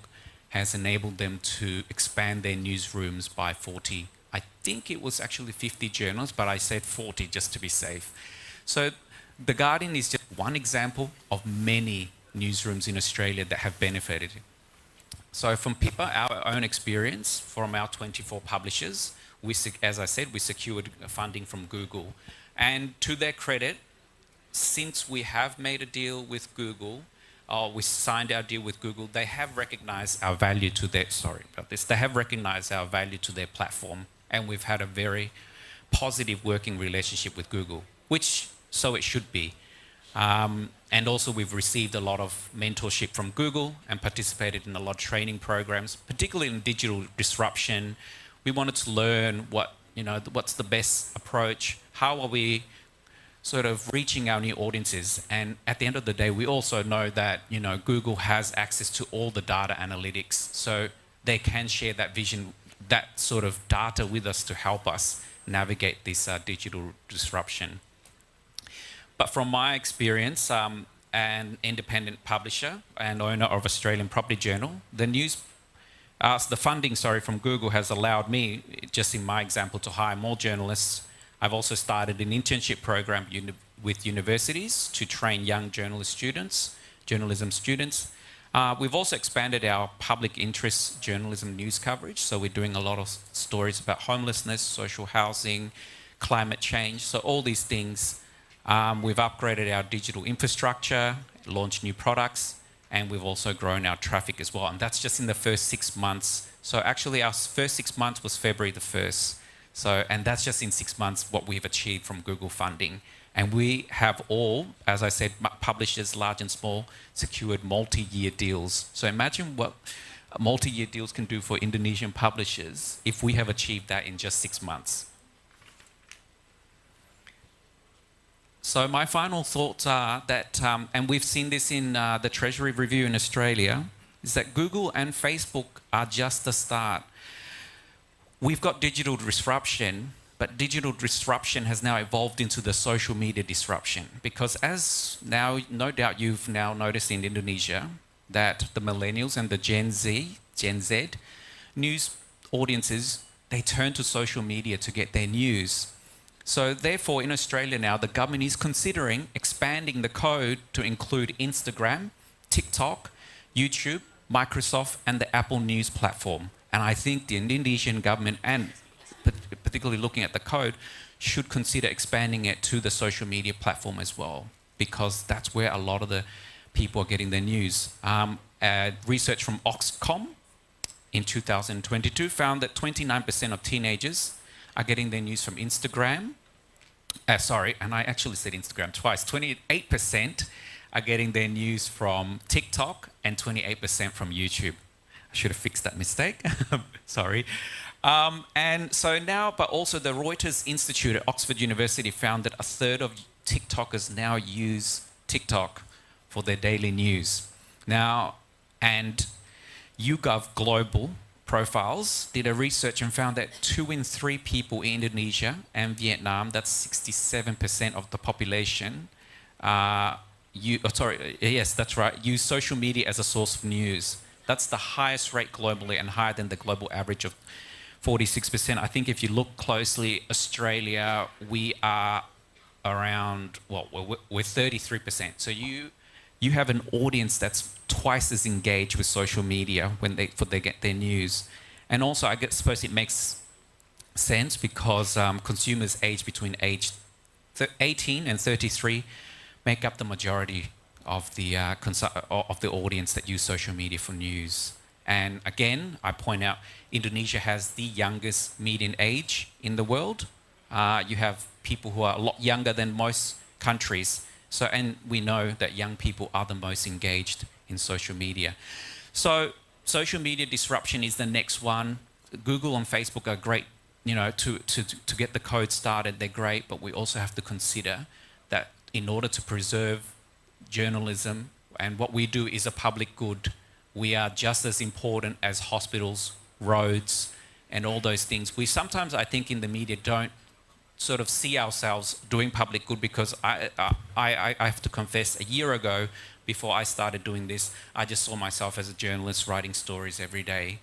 S5: has enabled them to expand their newsrooms by 40. I think it was actually 50 journals, but I said 40 just to be safe. So the Guardian is just one example of many newsrooms in Australia that have benefited. So from Pippa, our own experience from our 24 publishers, as I said, we secured funding from Google. And to their credit, since we have made a deal with Google, we signed our deal with Google, they have recognized our value to their, they have recognized our value to their platform. And we've had a very positive working relationship with Google, which so it should be. And also we've received a lot of mentorship from Google and participated in a lot of training programs, particularly in digital disruption. We wanted to learn what's the best approach, how are we sort of reaching our new audiences. And at the end of the day, we also know that, you know, Google has access to all the data analytics, so they can share that vision, that sort of data with us to help us navigate this digital disruption. But from my experience, an independent publisher and owner of Australian Property Journal, the funding from Google has allowed me, just in my example, to hire more journalists. I've also started an internship program with universities to train young journalism students. We've also expanded our public interest journalism news coverage. So we're doing a lot of stories about homelessness, social housing, climate change. So all these things. We've upgraded our digital infrastructure, launched new products, and we've also grown our traffic as well. And that's just in the first 6 months. So actually our first 6 months was February the 1st. So, and that's just in 6 months what we've achieved from Google funding. And we have all, as I said, publishers, large and small, secured multi-year deals. So imagine what multi-year deals can do for Indonesian publishers if we have achieved that in just 6 months. So my final thoughts are that, and we've seen this in the Treasury Review in Australia, is that Google and Facebook are just the start. We've got digital disruption, but digital disruption has now evolved into the social media disruption, because as now, no doubt you've now noticed in Indonesia, that the millennials and the Gen Z news audiences, they turn to social media to get their news. So therefore, in Australia now, the government is considering expanding the code to include Instagram, TikTok, YouTube, Microsoft, and the Apple News platform. And I think the Indonesian government, and particularly looking at the code, should consider expanding it to the social media platform as well, because that's where a lot of the people are getting their news. Research from Oxcom in 2022 found that 29% of teenagers are getting their news from Instagram. And I actually said Instagram twice. 28% are getting their news from TikTok and 28% from YouTube. I should have fixed that mistake. Sorry. And so now, but also the Reuters Institute at Oxford University found that a third of TikTokers now use TikTok for their daily news. Now, and YouGov Global Profiles did a research and found that 2 in 3 people in Indonesia and Vietnam, that's 67% of the population, yes, that's right, use social media as a source of news. That's the highest rate globally and higher than the global average of 46%. I think if you look closely, Australia, we are around, well, we're 33%. So you have an audience that's twice as engaged with social media when they get their news. And also, I suppose it makes sense because consumers aged between age 18 and 33 make up the majority of the audience that use social media for news. And again, I point out, Indonesia has the youngest median age in the world. You have people who are a lot younger than most countries. So, and we know that young people are the most engaged in social media. So, social media disruption is the next one. Google and Facebook are great, you know, to get the code started. They're great, but we also have to consider that in order to preserve journalism, and what we do is a public good, we are just as important as hospitals, roads, and all those things. We sometimes, I think, in the media don't sort of see ourselves doing public good, because I have to confess, a year ago, before I started doing this, I just saw myself as a journalist writing stories every day,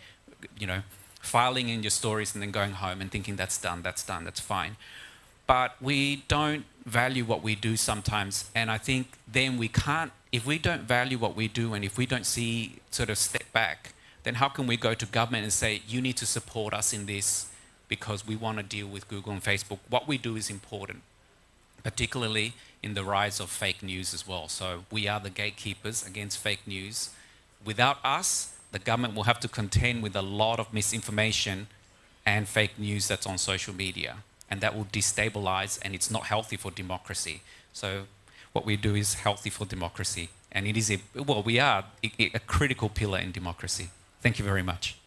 S5: you know, filing in your stories and then going home and thinking that's done, that's fine. But we don't value what we do sometimes, and I think then we can't, if we don't value what we do and if we don't see, sort of step back, then how can we go to government and say, you need to support us in this because we want to deal with Google and Facebook? What we do is important, particularly in the rise of fake news as well. So we are the gatekeepers against fake news. Without us, the government will have to contend with a lot of misinformation and fake news that's on social media. And that will destabilize, and it's not healthy for democracy. So what we do is healthy for democracy. And it is we are a critical pillar in democracy. Thank you very much.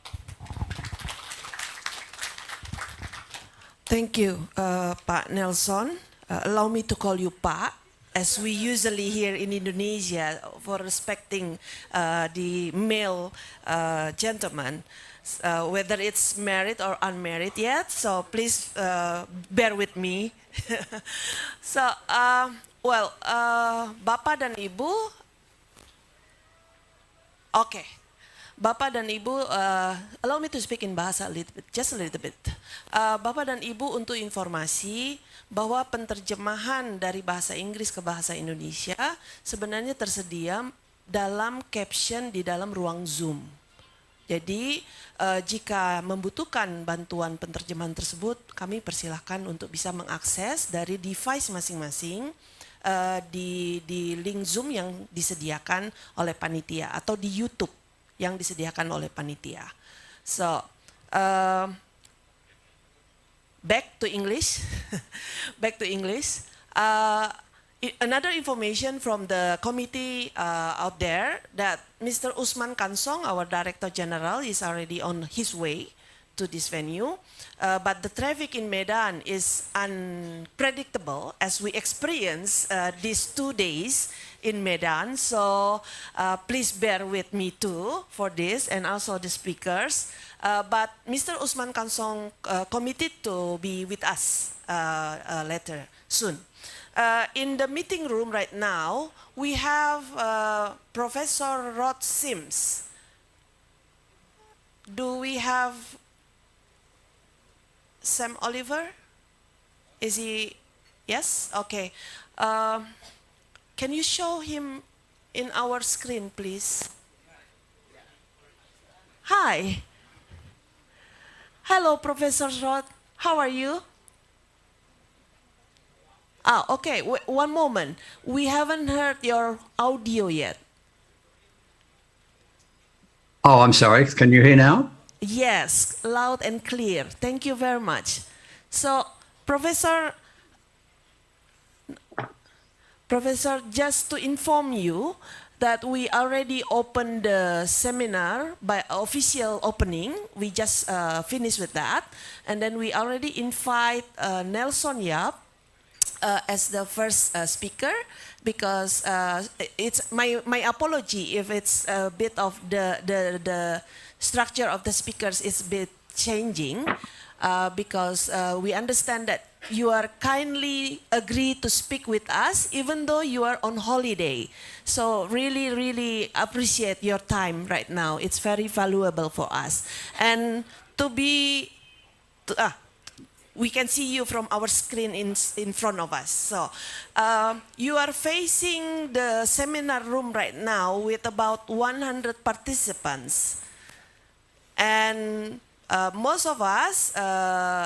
S4: Thank you, Pak Nelson. Allow me to call you Pak, as we usually here in Indonesia, for respecting the male gentleman, whether it's married or unmarried yet. So please bear with me. So, Bapak dan Ibu, okay. Bapak dan Ibu, allow me to speak in bahasa a little bit, just a little bit. Bapak dan Ibu, untuk informasi bahwa penterjemahan dari bahasa Inggris ke bahasa Indonesia sebenarnya tersedia dalam caption di dalam ruang Zoom. Jadi jika membutuhkan bantuan penterjemahan tersebut, kami persilahkan untuk bisa mengakses dari device masing-masing di link Zoom yang disediakan oleh panitia atau di YouTube yang disediakan oleh panitia. So, back to English. Back to English. Another information from the committee out there that Mr. Usman Kansong, our Director General, is already on his way to this venue. But the traffic in Medan is unpredictable, as we experience these 2 days in Medan. So please bear with me too for this, and also the speakers. But Mr. Usman Kansong committed to be with us later soon. In the meeting room right now, we have Professor Rod Sims. Do we have Sam Oliver? Is he? Yes? Okay. Can you show him in our screen, please? Hi. Hello, Professor Rod. How are you? Okay. One moment. We haven't heard your audio yet.
S6: Oh, I'm sorry. Can you hear now?
S4: Yes, loud and clear. Thank you very much. So, Professor, just to inform you that we already opened the seminar by official opening. We just finished with that. And then we already invite Nelson Yap as the first speaker, because it's my apology if it's a bit of the structure of the speakers is a bit changing, because we understand that you are kindly agree to speak with us even though you are on holiday. So really appreciate your time right now. It's very valuable for us. And we can see you from our screen in front of us. So you are facing the seminar room right now with about 100 participants. And most of us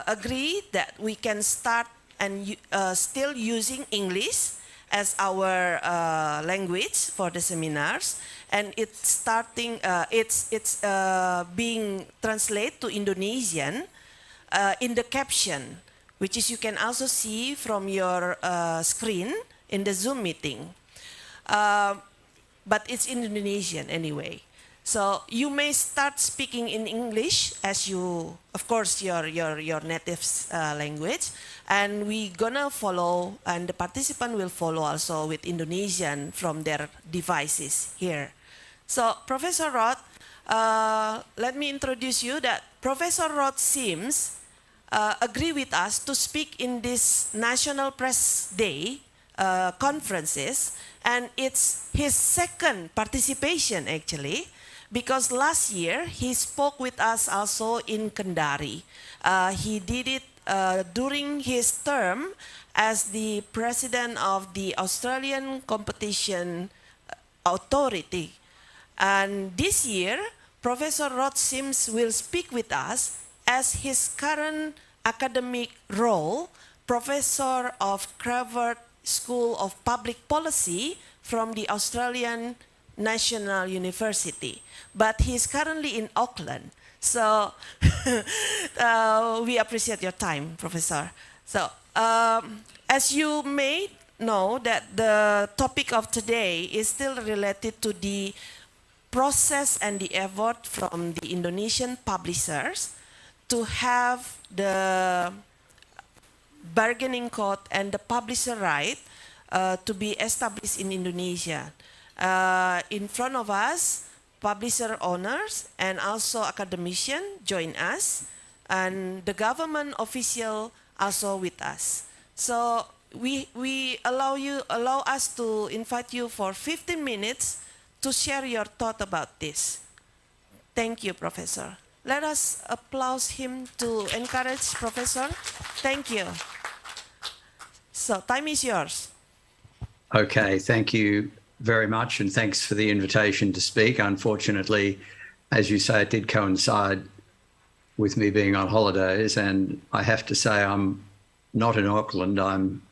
S4: agree that we can start and still using English as our language for the seminars. And it's being translated to Indonesian in the caption, which is you can also see from your screen in the Zoom meeting. But it's in Indonesian anyway. So you may start speaking in English as you, of course, your native language, and we gonna follow, and the participant will follow also with Indonesian from their devices here. So Professor Rod, let me introduce you that Professor Rod Sims agree with us to speak in this National Press Day conferences, and it's his second participation actually, because last year he spoke with us also in Kendari. He did it during his term as the president of the Australian Competition Authority. And this year, Professor Rod Sims will speak with us as his current academic role, Professor of Harvard School of Public Policy from the Australian National University. But he's currently in Auckland. So we appreciate your time, Professor. So as you may know that the topic of today is still related to the process and the effort from the Indonesian publishers to have the bargaining code and the publisher right to be established in Indonesia. In front of us, publisher owners and also academicians join us, and the government official also with us. So we allow us to invite you for 15 minutes to share your thought about this. Thank you, Professor. Let us applaud him to encourage Professor. Thank you. So time is yours.
S6: Okay, thank you very much, and thanks for the invitation to speak. Unfortunately, as you say, it did coincide with me being on holidays, and I have to say I'm not in Auckland. I'm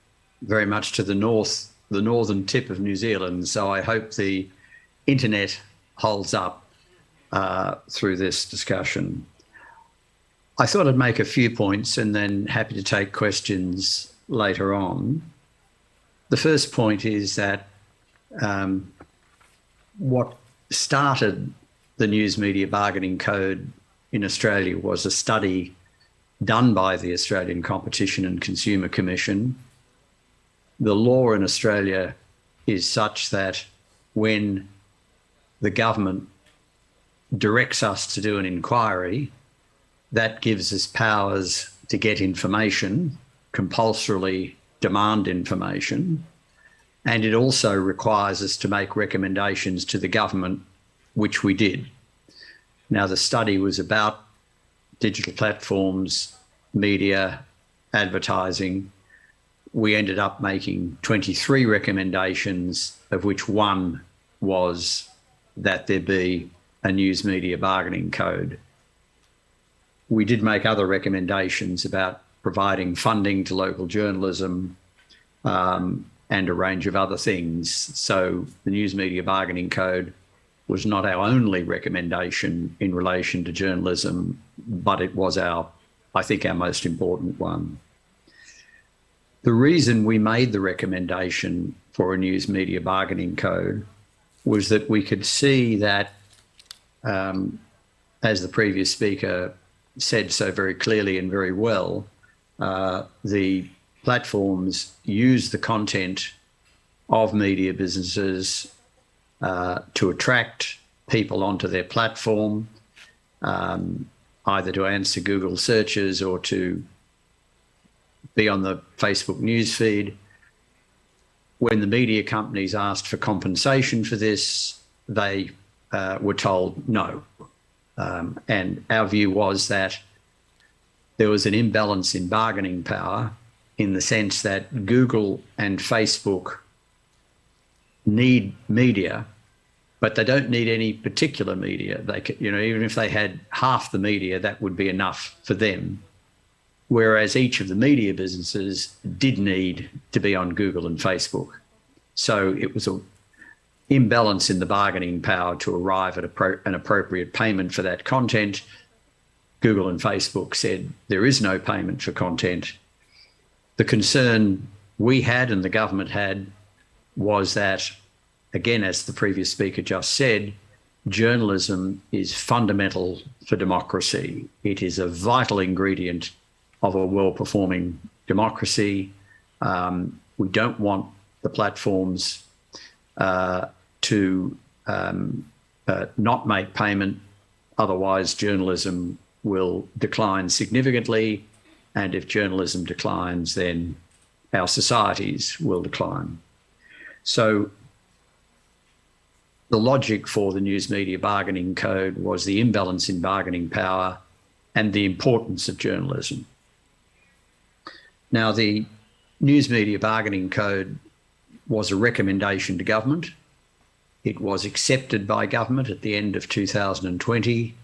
S6: very much to the north, the northern tip of New Zealand, so I hope the internet holds up through this discussion. I thought I'd make a few points and then happy to take questions later on. The first point is that what started the News Media Bargaining Code in Australia was a study done by the Australian Competition and Consumer Commission. The law in Australia is such that when the government directs us to do an inquiry, that gives us powers to get information compulsorily demand information, and it also requires us to make recommendations to the government, which we did. Now, the study was about digital platforms, media, advertising. We ended up making 23 recommendations, of which one was that there be a news media bargaining code. We did make other recommendations about providing funding to local journalism and a range of other things. So the news media bargaining code was not our only recommendation in relation to journalism, but it was I think, our most important one. The reason we made the recommendation for a news media bargaining code was that we could see that, as the previous speaker said so very clearly and very well, the platforms use the content of media businesses to attract people onto their platform, either to answer Google searches or to be on the Facebook newsfeed. When the media companies asked for compensation for this, they were told no. And our view was that there was an imbalance in bargaining power, in the sense that Google and Facebook need media, but they don't need any particular media. They could, even if they had half the media, that would be enough for them. Whereas each of the media businesses did need to be on Google and Facebook. So it was an imbalance in the bargaining power to arrive at an appropriate payment for that content. Google and Facebook said there is no payment for content. The concern we had and the government had was that, again, as the previous speaker just said, journalism is fundamental for democracy. It is a vital ingredient of a well-performing democracy. We don't want the platforms to not make payment, otherwise journalism will decline significantly, and if journalism declines, then our societies will decline. So the logic for the News Media Bargaining Code was the imbalance in bargaining power and the importance of journalism. Now, the News Media Bargaining Code was a recommendation to government. It was accepted by government at the end of 2020.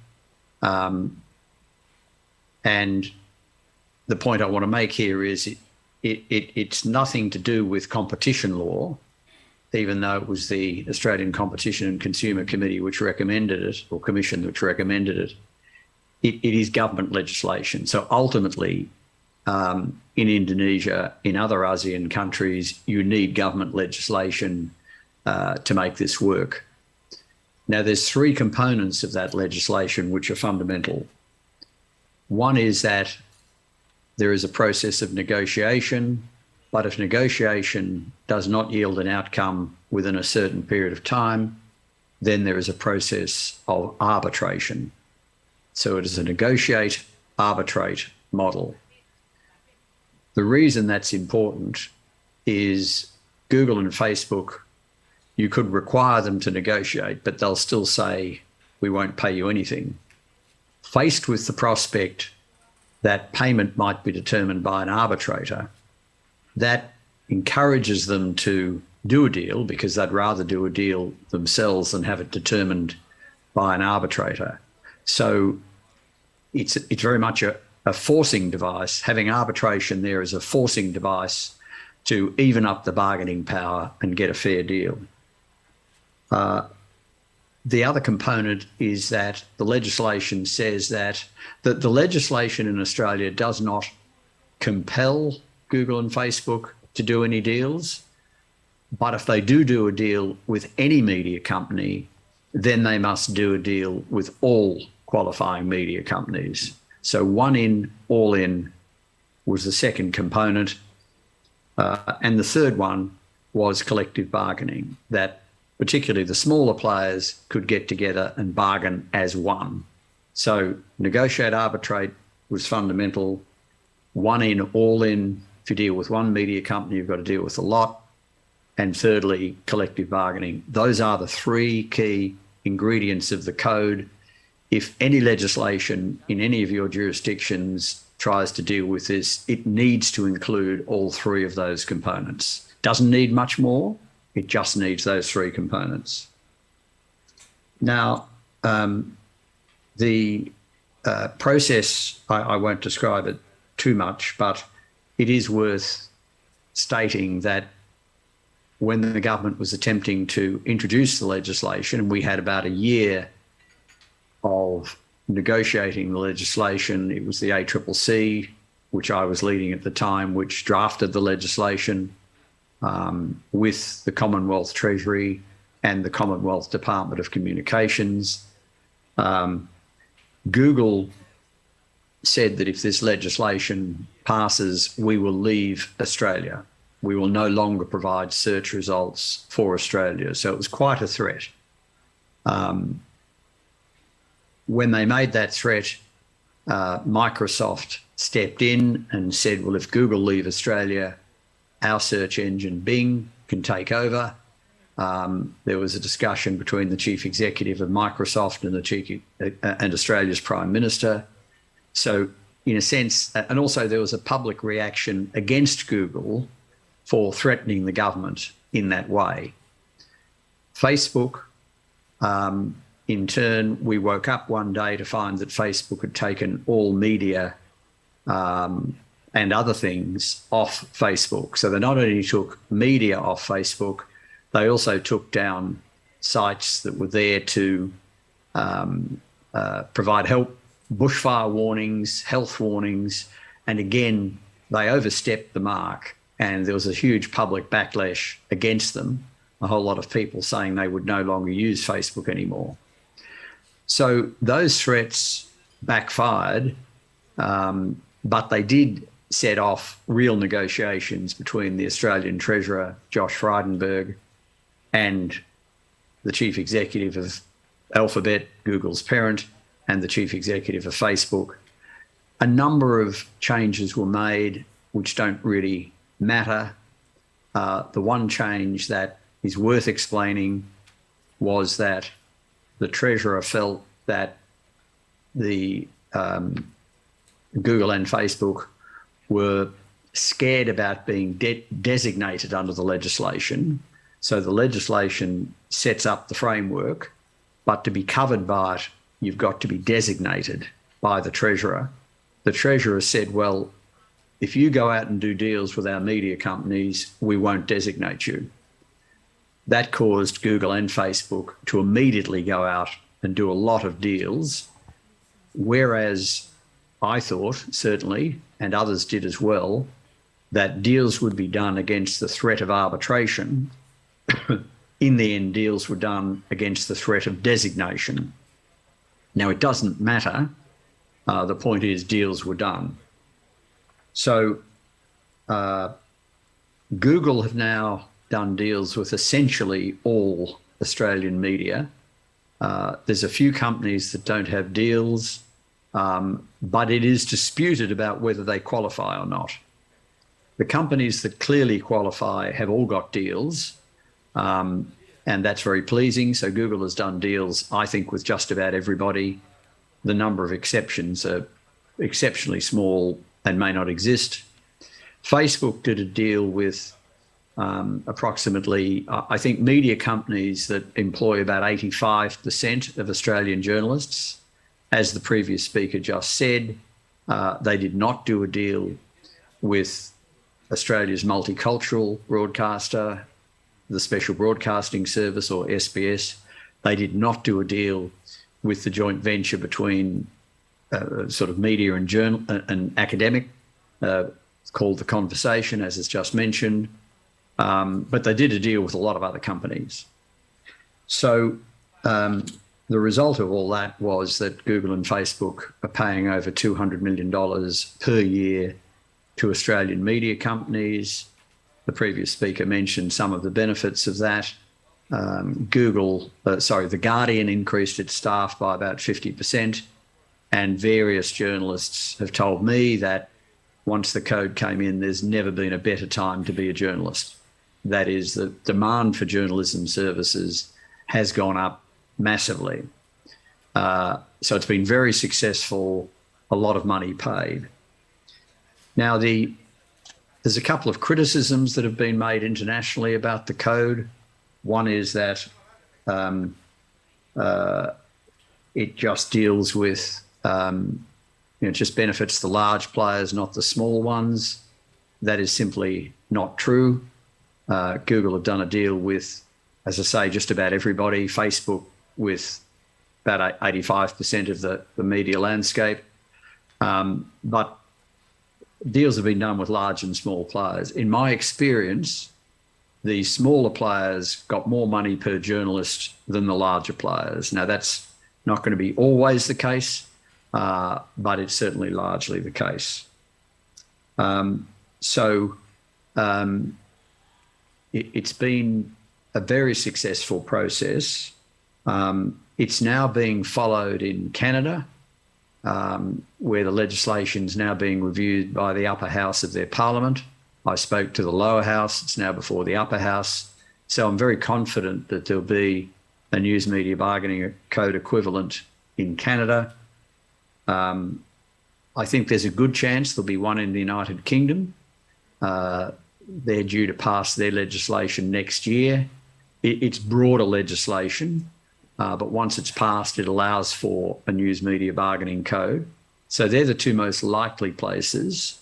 S6: And the point I want to make here is it's nothing to do with competition law, even though it was the Australian Competition and Consumer Committee which recommended it, or Commission which recommended it. It is government legislation. So ultimately, in Indonesia, in other ASEAN countries, you need government legislation to make this work. Now, there's three components of that legislation which are fundamental. One is that there is a process of negotiation, but if negotiation does not yield an outcome within a certain period of time, then there is a process of arbitration. So it is a negotiate, arbitrate model. The reason that's important is Google and Facebook, you could require them to negotiate, but they'll still say, we won't pay you anything. Faced with the prospect that payment might be determined by an arbitrator, that encourages them to do a deal because they'd rather do a deal themselves than have it determined by an arbitrator. So it's very much a forcing device. Having arbitration there is a forcing device to even up the bargaining power and get a fair deal. The other component is that the legislation says that the legislation in Australia does not compel Google and Facebook to do any deals, but if they do a deal with any media company, then they must do a deal with all qualifying media companies. So one in, all in was the second component. And the third one was collective bargaining, that particularly the smaller players could get together and bargain as one. So negotiate, arbitrate was fundamental. One in, all in, If you deal with one media company, you've got to deal with a lot. And thirdly, collective bargaining. Those are the three key ingredients of the code. If any legislation in any of your jurisdictions tries to deal with this, it needs to include all three of those components. Doesn't need much more, it just needs those three components. Now, the process, I won't describe it too much, but it is worth stating that when the government was attempting to introduce the legislation, we had about a year of negotiating the legislation. It was the ACCC, which I was leading at the time, which drafted the legislation with the Commonwealth Treasury and the Commonwealth Department of Communications. Google said that if this legislation passes, we will leave Australia. We will no longer provide search results for Australia. So it was quite a threat. When they made that threat, Microsoft stepped in and said, well, if Google leave Australia, our search engine Bing can take over. There was a discussion between the chief executive of Microsoft and Australia's Prime Minister. So in a sense, and also there was a public reaction against Google for threatening the government in that way. Facebook, in turn, we woke up one day to find that Facebook had taken all media and other things off Facebook. So they not only took media off Facebook, they also took down sites that were there to provide help, bushfire warnings, health warnings, and again, they overstepped the mark and there was a huge public backlash against them, a whole lot of people saying they would no longer use Facebook anymore. So those threats backfired, but they did set off real negotiations between the Australian Treasurer, Josh Frydenberg, and the chief executive of Alphabet, Google's parent, and the chief executive of Facebook. A number of changes were made which don't really matter. The one change that is worth explaining was that the Treasurer felt that the Google and Facebook were scared about being designated under the legislation. So the legislation sets up the framework, but to be covered by it, you've got to be designated by the Treasurer. The Treasurer said, well, if you go out and do deals with our media companies, we won't designate you. That caused Google and Facebook to immediately go out and do a lot of deals, whereas I thought, certainly, and others did as well, that deals would be done against the threat of arbitration. In the end, deals were done against the threat of designation. Now, it doesn't matter. The point is deals were done. So Google have now done deals with essentially all Australian media. There's a few companies that don't have deals, but it is disputed about whether they qualify or not. The companies that clearly qualify have all got deals, and that's very pleasing. So Google has done deals, I think, with just about everybody. The number of exceptions are exceptionally small and may not exist. Facebook did a deal with approximately, I think, media companies that employ about 85% of Australian journalists. As the previous speaker just said, they did not do a deal with Australia's multicultural broadcaster, the Special Broadcasting Service, or SBS. They did not do a deal with the joint venture between sort of media and journal and academic, called The Conversation, as is just mentioned. But they did a deal with a lot of other companies. So the result of all that was that Google and Facebook are paying over $200 million per year to Australian media companies. The previous speaker mentioned some of the benefits of that. The Guardian increased its staff by about 50%, and various journalists have told me that once the code came in, there's never been a better time to be a journalist. That is, the demand for journalism services has gone up massively. So it's been very successful, a lot of money paid. Now, there's a couple of criticisms that have been made internationally about the code. One is that it just deals with, it just benefits the large players, not the small ones. That is simply not true. Google have done a deal with, as I say, just about everybody. Facebook with about 85% of the media landscape. But deals have been done with large and small players. In my experience, the smaller players got more money per journalist than the larger players. Now, that's not going to be always the case, but it's certainly largely the case. It's been a very successful process. It's now being followed in Canada, where the legislation is now being reviewed by the upper house of their parliament. I spoke to the lower house. It's now before the upper house. So I'm very confident that there'll be a news media bargaining code equivalent in Canada. I think there's a good chance there'll be one in the United Kingdom. They're due to pass their legislation next year. It's broader legislation, but once it's passed, it allows for a news media bargaining code. So they're the two most likely places.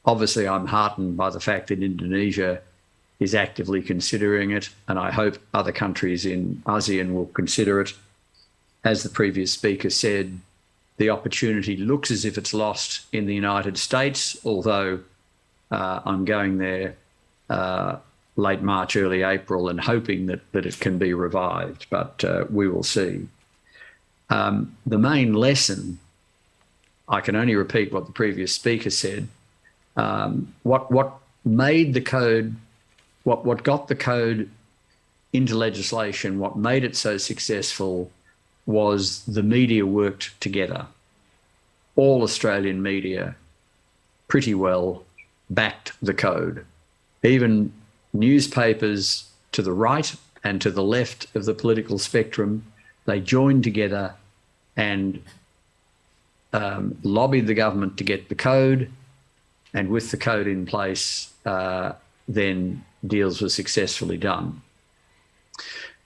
S6: Obviously, I'm heartened by the fact that Indonesia is actively considering it, and I hope other countries in ASEAN will consider it. As the previous speaker said, the opportunity looks as if it's lost in the United States, although I'm going there late March, early April, and hoping that it can be revived, but we will see. The main lesson, I can only repeat what the previous speaker said, what made the code, what got the code into legislation, what made it so successful was the media worked together. All Australian media pretty well backed the code. Even newspapers to the right and to the left of the political spectrum, they joined together and lobbied the government to get the code, and with the code in place, then deals were successfully done.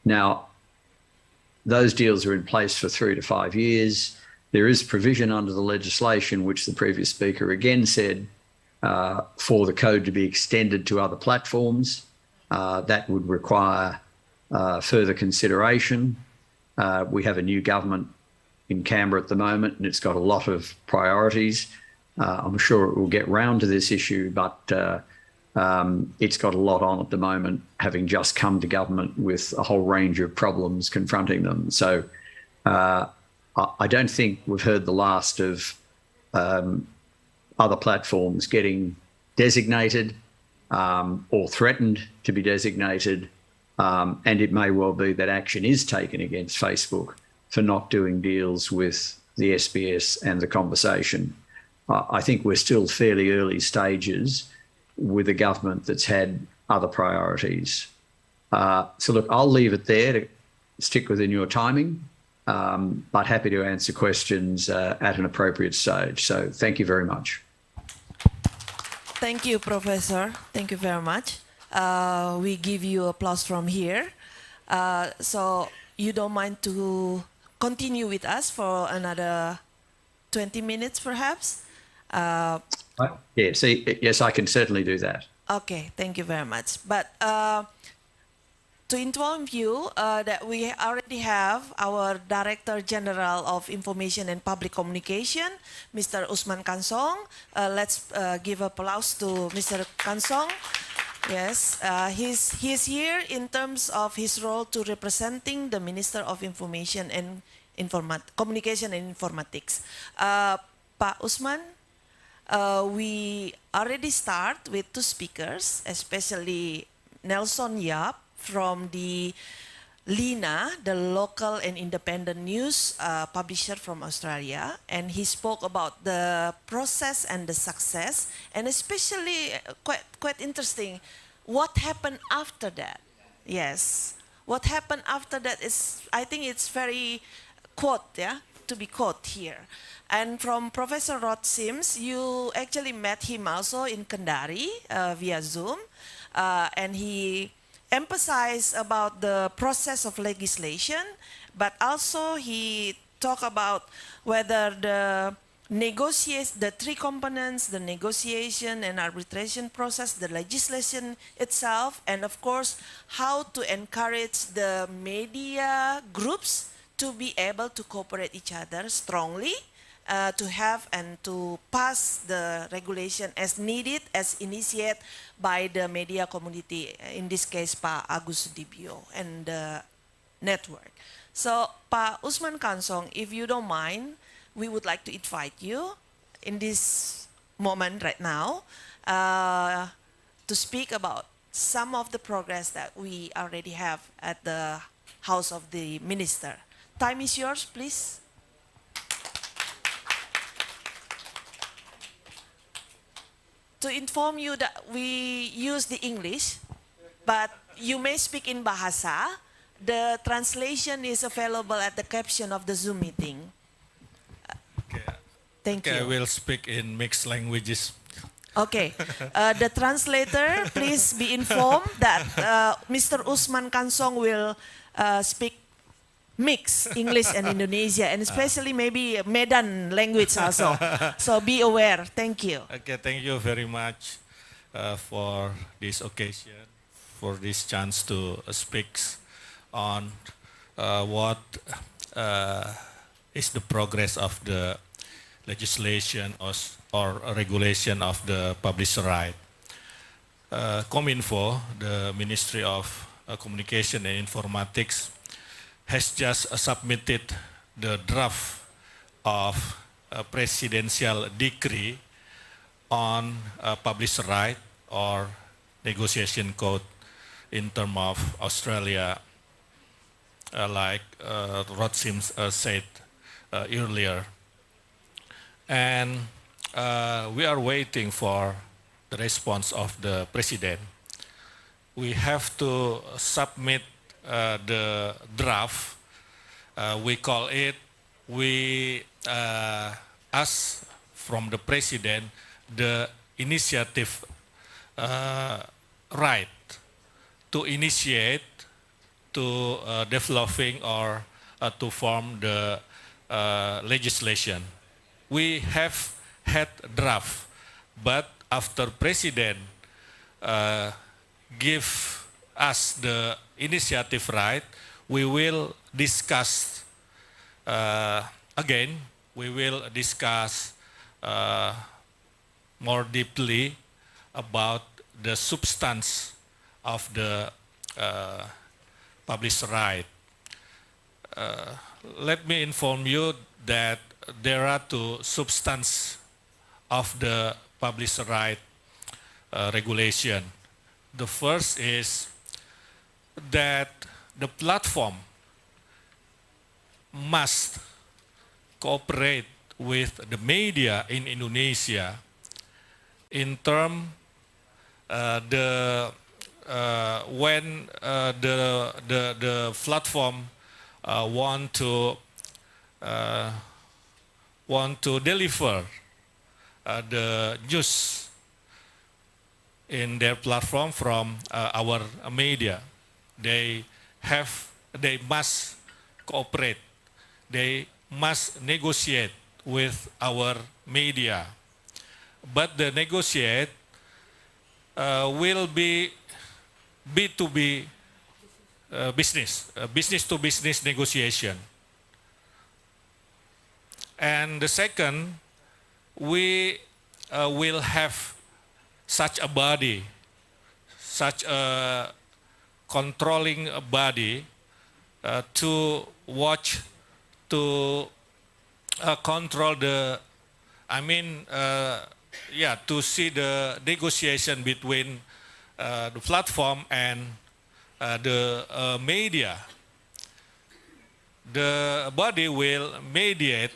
S6: Now, those deals are in place for 3 to 5 years. There is provision under the legislation, which the previous speaker again said, for the code to be extended to other platforms. That would require further consideration. We have a new government in Canberra at the moment, and it's got a lot of priorities. I'm sure it will get round to this issue, but it's got a lot on at the moment, having just come to government with a whole range of problems confronting them. So I don't think we've heard the last of other platforms getting designated or threatened to be designated, and it may well be that action is taken against Facebook for not doing deals with the SBS and The Conversation. I think we're still fairly early stages with a government that's had other priorities. So look, I'll leave it there to stick within your timing, but happy to answer questions at an appropriate stage. So thank you very much.
S4: Thank you, Professor. Thank you very much. We give you applause from here. So you don't mind to continue with us for another 20 minutes, perhaps?
S6: Yes, I can certainly do that.
S4: Okay, thank you very much. But to inform you that we already have our Director General of Information and Public Communication, Mr. Usman Kansong. Let's give applause to Mr. Kansong. Yes, he's here in terms of his role to representing the Minister of Information and Communication and Informatics. Pak Usman, we already start with 2 speakers, especially Nelson Yap from the Lina, the local and independent news publisher from Australia, and he spoke about the process and the success, and especially quite interesting, what happened after that. Yes, what happened after that is, I think it's very quote, yeah, to be quote here. And from Professor Rod Sims, you actually met him also in Kendari via Zoom, and he emphasized about the process of legislation, but also he talked about whether the three components, the negotiation and arbitration process, the legislation itself, and of course, how to encourage the media groups to be able to cooperate each other strongly, to have and to pass the regulation as needed, as initiated by the media community, in this case Pak Agus Sudibyo and the network. So Pak Usman Kansong, if you don't mind, we would like to invite you in this moment right now to speak about some of the progress that we already have at the House of the Minister. Time is yours, please. To inform you that we use the English, but you may speak in Bahasa. The translation is available at the caption of the Zoom meeting. Thank you.
S7: I will speak in mixed languages.
S4: Okay. The translator, please be informed that Mr. Usman Kansong will speak mix English and Indonesia, and especially maybe Medan language also. So be aware. Thank you.
S7: Okay, thank you very much for this occasion, for this chance to speak on what is the progress of the legislation or regulation of the publisher right. Kominfo, the Ministry of Communication and Informatics, has just submitted the draft of a presidential decree on publisher right or negotiation code in terms of Australia, like Rod Sims said earlier. And we are waiting for the response of the president. We have to submit the draft. We call it, we ask from the president the initiative right to initiate to developing or to form the legislation. We have had draft, but after president give us the initiative right, we will discuss again. We will discuss more deeply about the substance of the publisher right. Let me inform you that there are two substance of the publisher right regulation. The first is that the platform must cooperate with the media in Indonesia in terms when the platform want to deliver the news in their platform from our media. They must cooperate. They must negotiate with our media. But the negotiate will be B2B business, business to business negotiation. And the second, we will have such a body, such a controlling body to watch, to control the, to see the negotiation between the platform and the media the body will mediate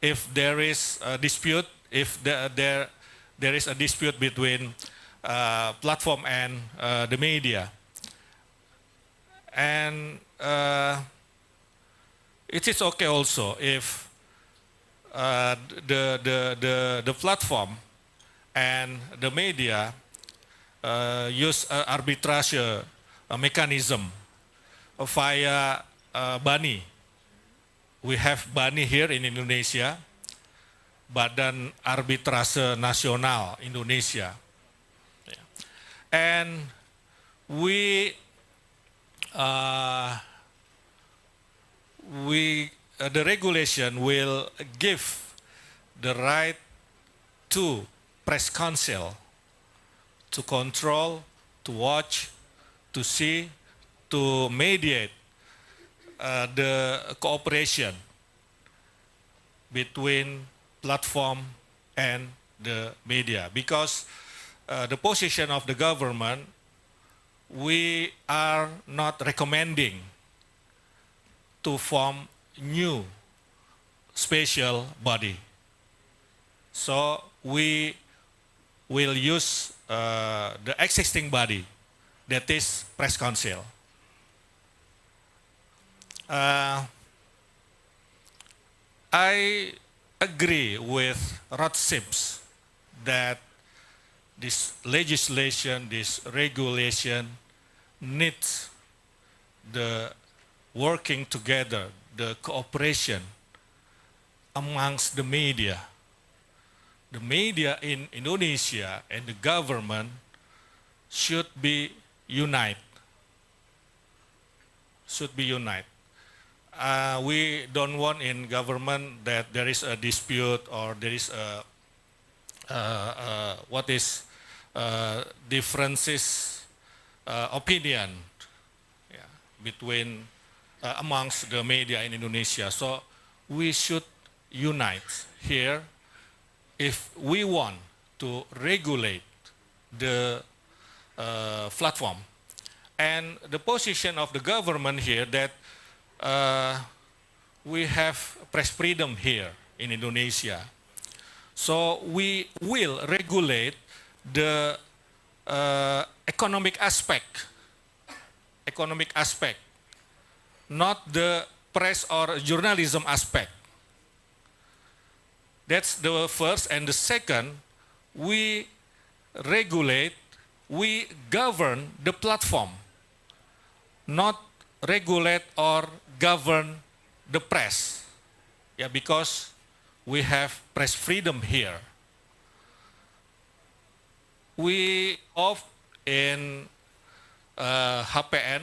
S7: if there is a dispute, if there is a dispute between platform and the media. And it is okay also if the platform and the media use arbitrage mechanism via BANI. We have BANI here in Indonesia, Badan Arbitrase Nasional Indonesia. And we the regulation will give the right to press council to control, to watch, to see, to mediate the cooperation between platform and the media. Because the position of the government, we are not recommending to form new special body. So we will use the existing body, that is press council. I agree with Rod Sims that this legislation, this regulation needs the working together, the cooperation amongst the media. The media in Indonesia and the government should be united. Should be united. We don't want in government that there is a dispute or there is differences opinion between amongst the media in Indonesia. So we should unite here if we want to regulate the platform. And the position of the government here that we have press freedom here in Indonesia. So we will regulate the economic aspect, not the press or journalism aspect. That's the first. And the second, we regulate, we govern the platform, not regulate or govern the press. Yeah, because we have press freedom here. We off in HPN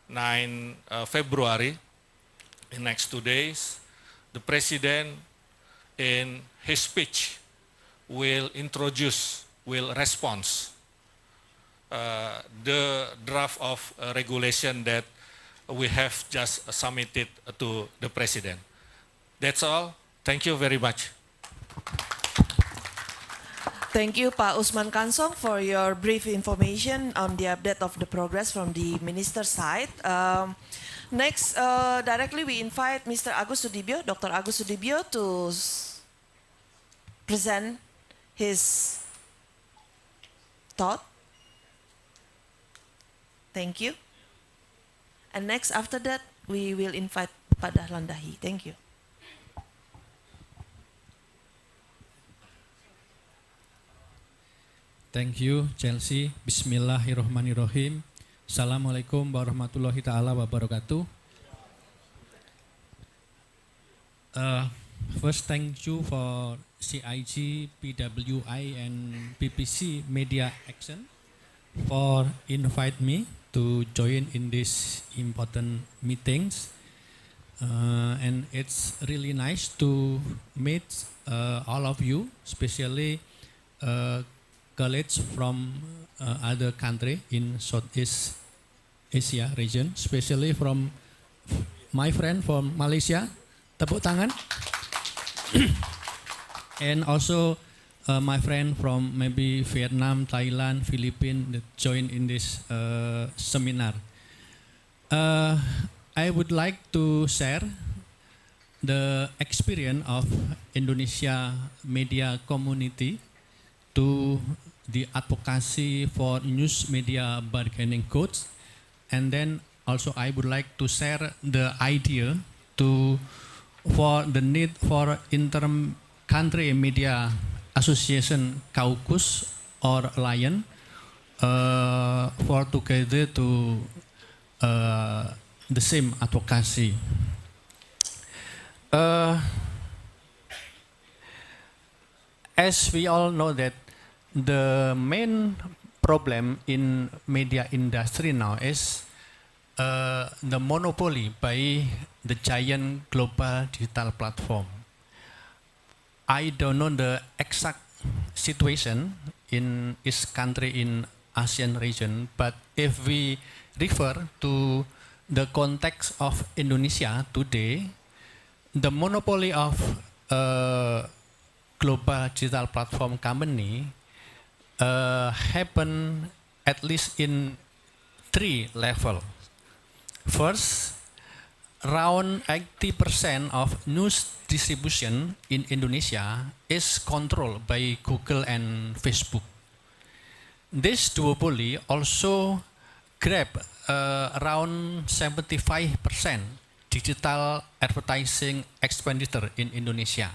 S7: 9 February, in next 2 days, the president in his speech will respond the draft of regulation that we have just submitted to the president. That's all. Thank you very much.
S4: Thank you, Pak Usman Kansong, for your brief information on the update of the progress from the minister's side. Next, directly we invite Mr. Agus Sudibyo, Dr. Agus Sudibyo, to present his thought. Thank you. And next, after that, we will invite Pak Dahlan Dahi. Thank you.
S8: Thank you, Chelsea. Bismillahirrahmanirrahim. Assalamualaikum warahmatullahi ta'ala wabarakatuh. First, thank you for CIG, PWI, and PPC Media Action for invite me to join in these important meetings. And it's really nice to meet all of you, especially colleagues from other country in Southeast Asia region, especially from my friend from Malaysia, tepuk tangan. And also my friend from maybe Vietnam, Thailand, Philippines that join in this seminar. I would like to share the experience of Indonesia media community to the advocacy for news media bargaining codes, and then also I would like to share the idea for the need for inter-country media association caucus or alliance for together to the same advocacy. As we all know that the main problem in media industry now is the monopoly by the giant global digital platform. I don't know the exact situation in each country in ASEAN region, but if we refer to the context of Indonesia today, the monopoly of global digital platform company happen at least in 3 levels. First, around 80% of news distribution in Indonesia is controlled by Google and Facebook. This duopoly also grab around 75% digital advertising expenditure in Indonesia.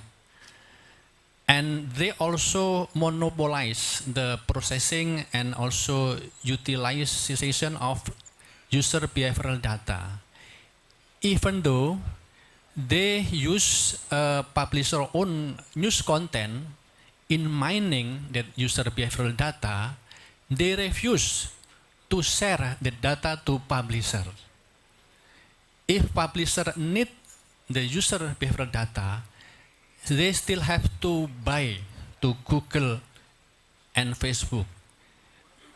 S8: And they also monopolize the processing and also utilization of user behavioral data. Even though they use publisher own news content in mining that user behavioral data, they refuse to share the data to publisher. If publisher need the user behavioral data, they still have to buy to Google and Facebook.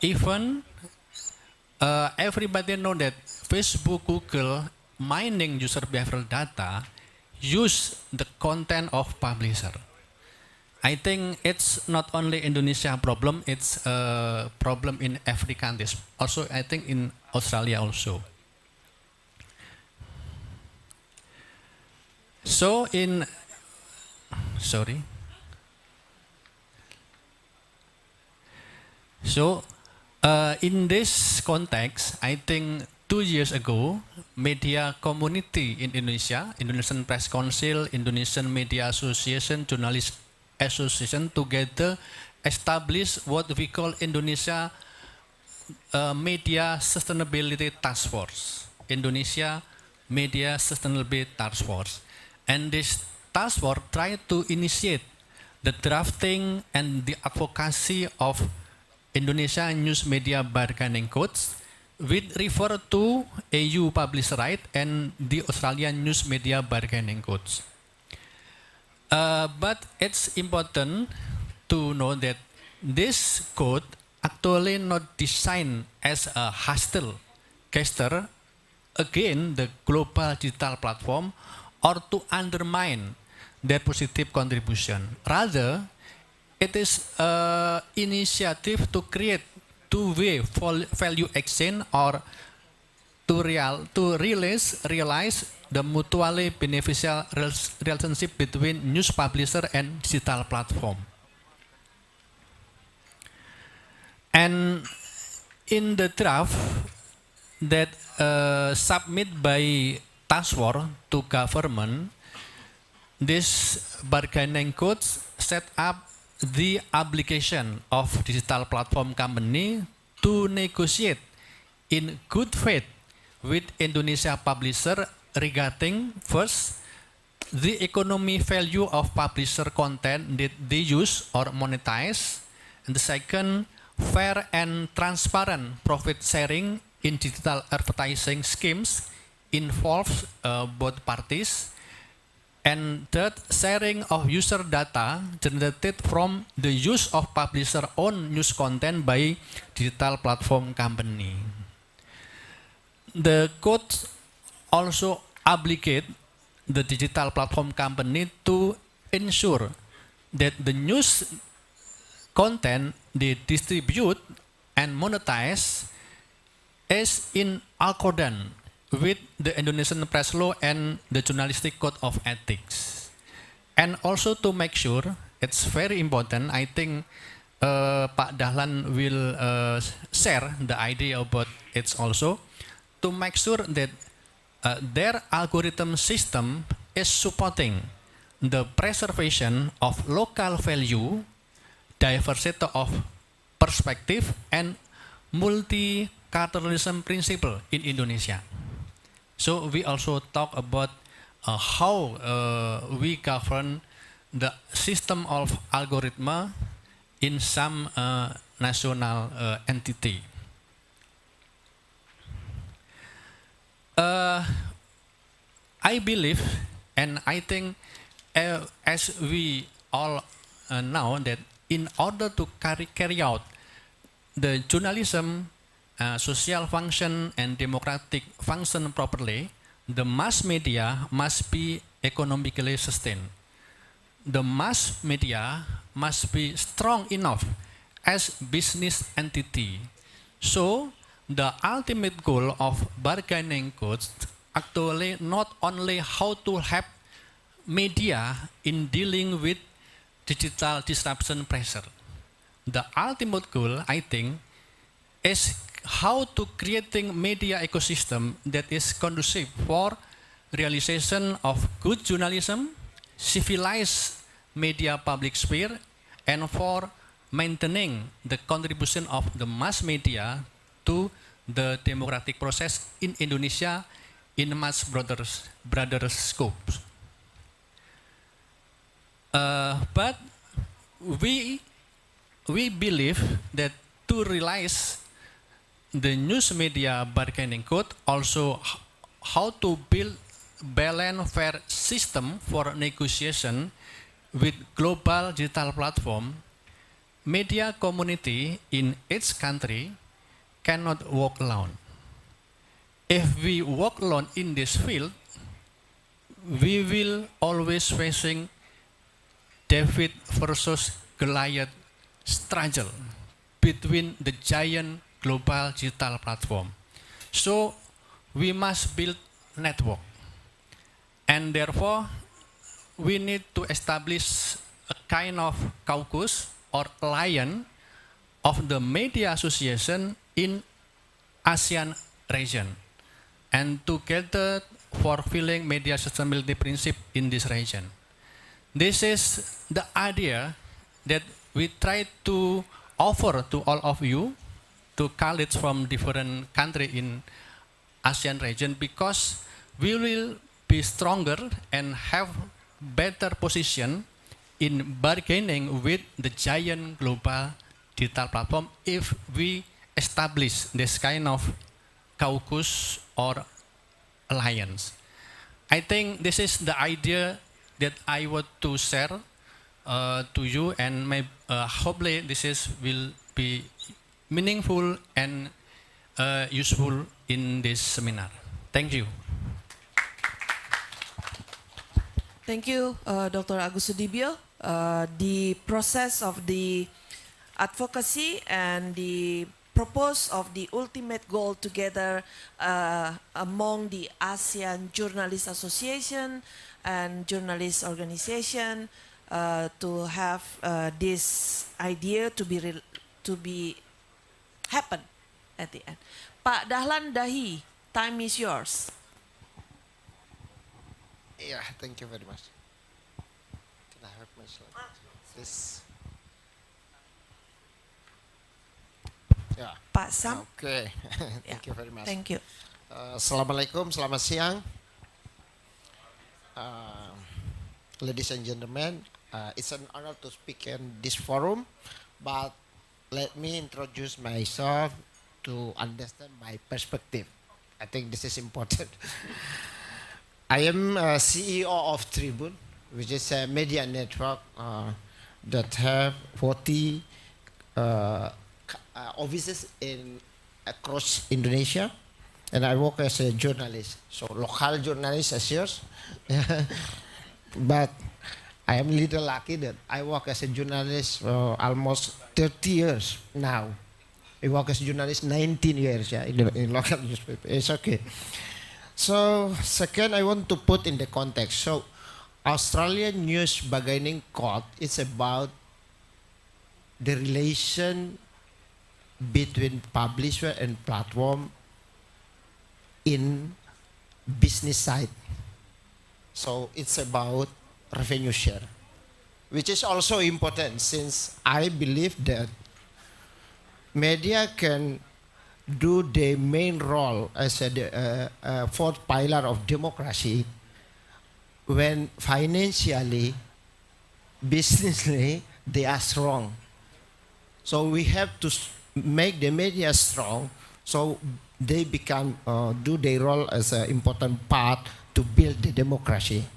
S8: Even everybody know that Facebook, Google mining user behavioral data use the content of publisher. I think it's not only Indonesia problem, it's a problem in every country. Also, I think in Australia also. So in in this context, I think 2 years ago, media community in Indonesia, Indonesian Press Council, Indonesian Media Association, Journalist Association together established what we call Indonesia Media Sustainability Task Force. Indonesia Media Sustainability Task Force. And this task force tried to initiate the drafting and the advocacy of Indonesia News Media Bargaining Codes, which refer to EU Publisher Right and the Australian News Media Bargaining Codes. But it's important to know that this code actually not designed as a hostile gesture against the global digital platform or to undermine their positive contribution. Rather, it is an initiative to create two-way value exchange or to realize the mutually beneficial relationship between news publisher and digital platform. And in the draft that submitted by task force to government, this bargaining codes set up the obligation of digital platform company to negotiate in good faith with Indonesia publisher regarding first, the economy value of publisher content that they use or monetize, and the second, fair and transparent profit sharing in digital advertising schemes involves both parties, and third, sharing of user data generated from the use of publisher own news content by digital platform company. The code also obligate the digital platform company to ensure that the news content they distribute and monetize is in accordance with the Indonesian press law and the journalistic code of ethics. And also to make sure, it's very important, I think Pak Dahlan will share the idea about it also, to make sure that their algorithm system is supporting the preservation of local value, diversity of perspective, and multiculturalism principle in Indonesia. So we also talk about how we govern the system of algorithm in some national entity. I believe, and I think, as we all know, that in order to carry out the journalism, social function, and democratic function properly, the mass media must be economically sustained. The mass media must be strong enough as business entity. So the ultimate goal of bargaining codes actually not only how to help media in dealing with digital disruption pressure. The ultimate goal, I think, is how to creating media ecosystem that is conducive for realization of good journalism, civilized media public sphere, and for maintaining the contribution of the mass media to the democratic process in Indonesia in much broader scope. But we believe that to realize the news media bargaining code, also how to build balanced fair system for negotiation with global digital platform, media community in each country cannot walk alone. If we walk alone in this field, we will always facing David versus Goliath struggle between the giant global digital platform. So we must build network, and therefore we need to establish a kind of caucus or alliance of the media association in ASEAN region, and together fulfilling media sustainability principle in this region. This is the idea that we try to offer to all of you, to colleagues from different countries in ASEAN region, because we will be stronger and have better position in bargaining with the giant global digital platform if we establish this kind of caucus or alliance. I think this is the idea that I want to share to you, and hopefully this will be meaningful and useful in this seminar. Thank you.
S4: Thank you, Dr. Agus Sudibyo. The process of the advocacy and the purpose of the ultimate goal together among the ASEAN Journalist Association and Journalist Organization to have this idea to be happen at the end. Pak Dahlan Dahi, time is yours.
S9: Yeah, thank you very much. Can I have my slide? This. Yeah.
S4: Pak Sam.
S9: Okay. Thank
S4: Yeah.
S9: you very much.
S4: Thank you.
S9: Assalamualaikum, selamat siang. Ladies and gentlemen, it's an honor to speak in this forum, but let me introduce myself to understand my perspective. I think this is important. I am CEO of Tribune, which is a media network that have 40 offices across Indonesia, and I work as a journalist, so local journalist as yours. But I am a little lucky that I work as a journalist for almost 30 years now. I work as a journalist 19 years in local newspaper. It's okay. So second, I want to put in the context. So Australian News Bargaining Code is about the relation between publisher and platform in business side. So it's about revenue share, which is also important since I believe that media can do the main role as a fourth pillar of democracy when financially, businessly, they are strong. So we have to make the media strong so they become do their role as an important part to build the democracy.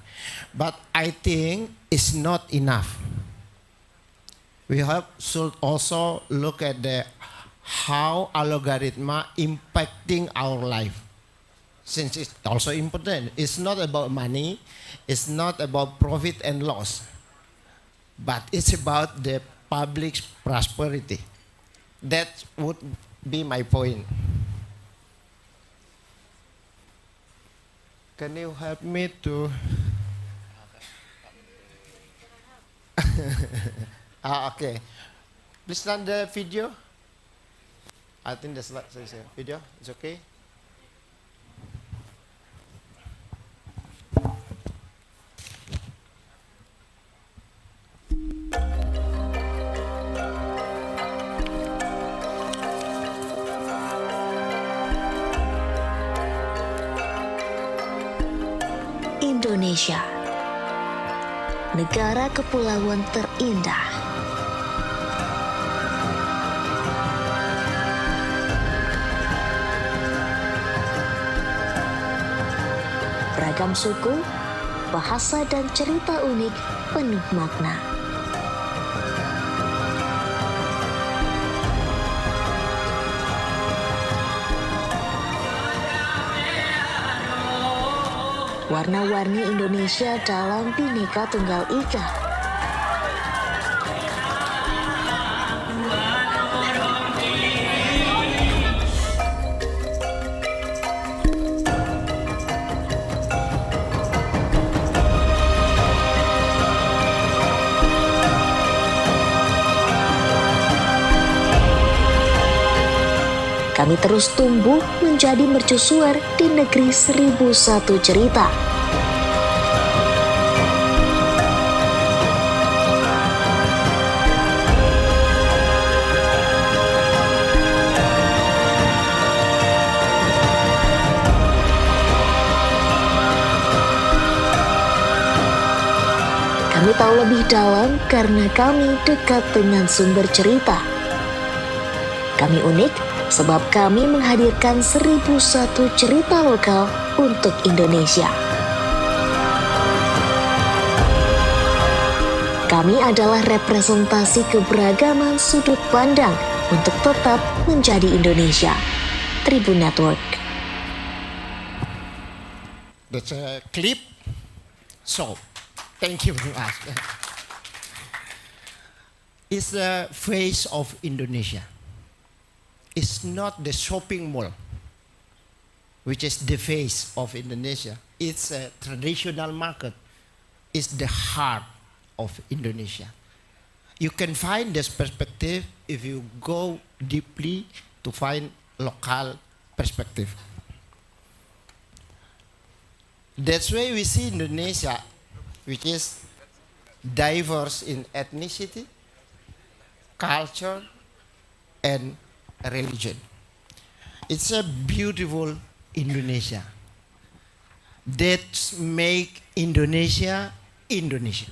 S9: But I think it's not enough. We should also look at the how algorithm are impacting our life. Since it's also important. It's not about money, it's not about profit and loss, but it's about the public's prosperity. That would be my point. Can you help me to... okay. Please run the video. I think the slide says video. It's okay.
S10: Indonesia, negara kepulauan terindah. Beragam suku, bahasa dan cerita unik penuh makna. Warna-warni Indonesia dalam Bhinneka Tunggal Ika. Kami terus tumbuh menjadi mercusuar di negeri 1001 cerita. Kami tahu lebih dalam karena kami dekat dengan sumber cerita. Kami unik sebab kami menghadirkan 1001 cerita lokal untuk Indonesia. Kami adalah representasi keberagaman sudut pandang untuk tetap menjadi Indonesia. Tribun Network.
S9: That's a clip. So, thank you very much. It's the face of Indonesia. It's not the shopping mall, which is the face of Indonesia. It's a traditional market. It's the heart of Indonesia. You can find this perspective if you go deeply to find local perspective. That's why we see Indonesia, which is diverse in ethnicity, culture, and religion. It's a beautiful Indonesia that make Indonesia Indonesia.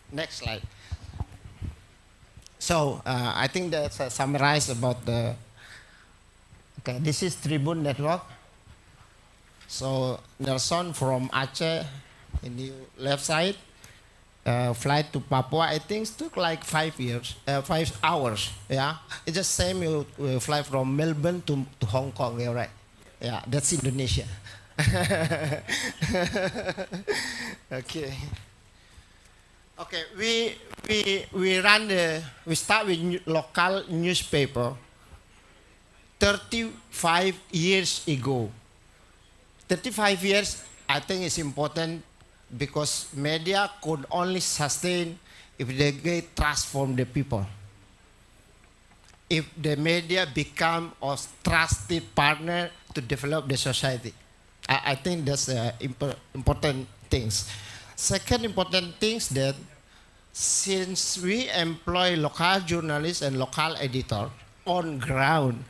S9: Next slide. So I think that's summarized about the. Okay, this is Tribun Network. So Nelson from Aceh in the left side. Flight to Papua, I think took like 5 hours. Yeah, it's the same. You fly from Melbourne to Hong Kong. Yeah, right. Yeah, that's Indonesia. Okay. Okay. We start with local newspaper. 35 years ago. 35 years, I think it's important because media could only sustain if they get trust from the people. If the media become a trusted partner to develop the society. I think that's important things. Second important things that since we employ local journalists and local editor on ground,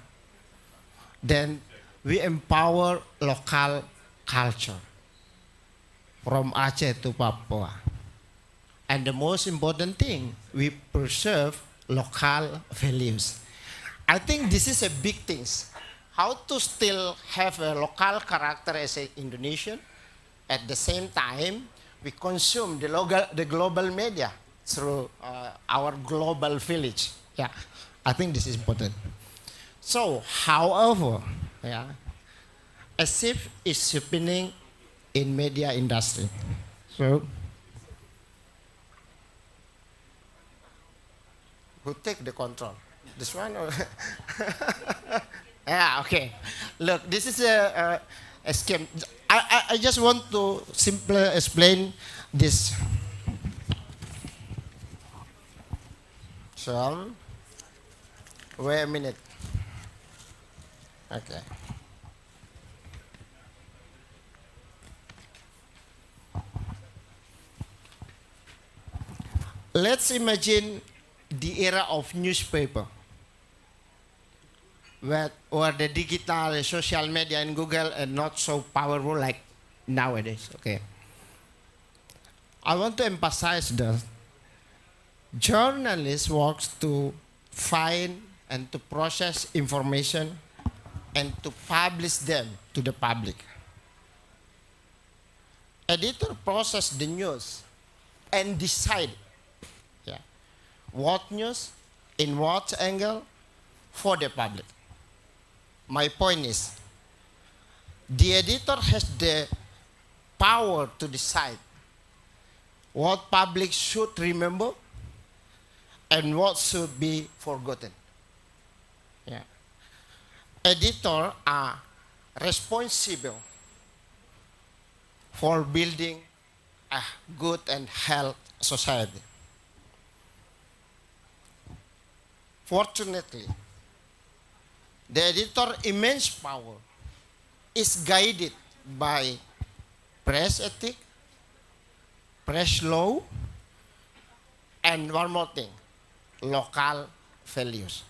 S9: then we empower local culture from Aceh to Papua. And the most important thing, we preserve local values. I think this is a big thing. How to still have a local character as an Indonesian, at the same time, we consume the global media through our global village. Yeah, I think this is important. So, however, yeah, as if it's happening in media industry. So, who take the control? This one or? Yeah, okay. Look, this is a scheme. I just want to simply explain this. So, wait a minute. Okay. Let's imagine the era of newspaper, where the digital social media and Google are not so powerful like nowadays. Okay. I want to emphasize that journalists works to find and to process information and to publish them to the public. Editor process the news and decide what news, in what angle, for the public. My point is, the editor has the power to decide what public should remember and what should be forgotten. Yeah. Editors are responsible for building a good and healthy society. Fortunately, the editor's immense power is guided by press ethics, press law, and one more thing, local values.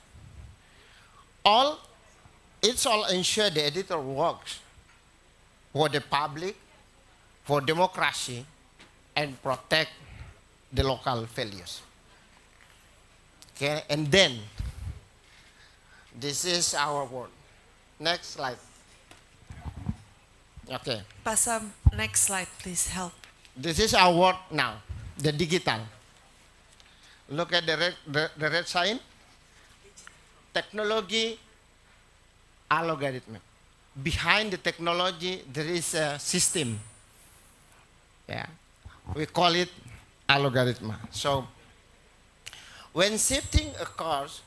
S9: It's all ensure the editor works for the public, for democracy, and protect the local values. Okay, and then, this is our work. Next slide. Okay.
S4: Baca, next slide, please help.
S9: This is our work now, the digital. Look at the red sign. Technology, algorithm. Behind the technology, there is a system. Yeah, we call it algorithm. So, when shifting occurs,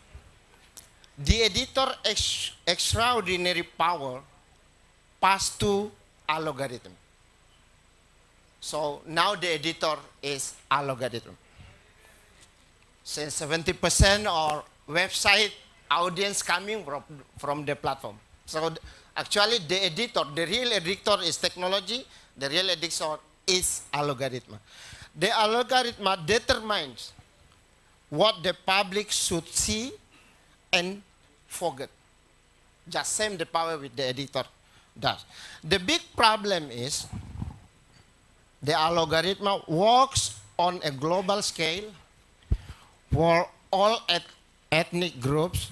S9: the editor extraordinary power pass to algorithm. So now the editor is algorithm. Since 70% of website audience coming from the platform. So actually the editor, the real editor is technology, the real editor is algorithm. The algorithm determines what the public should see and forget. Just same the power with the editor does. The big problem is the algorithm works on a global scale for all ethnic groups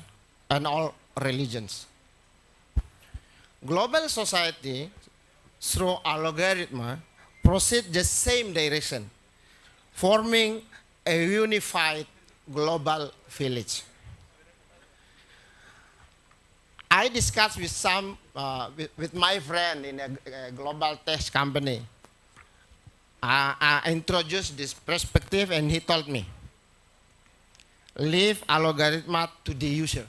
S9: and all religions. Global society through algorithm proceed the same direction, forming a unified global village. I discussed with with my friend in a global tech company. I introduced this perspective and he told me, leave algorithm to the user.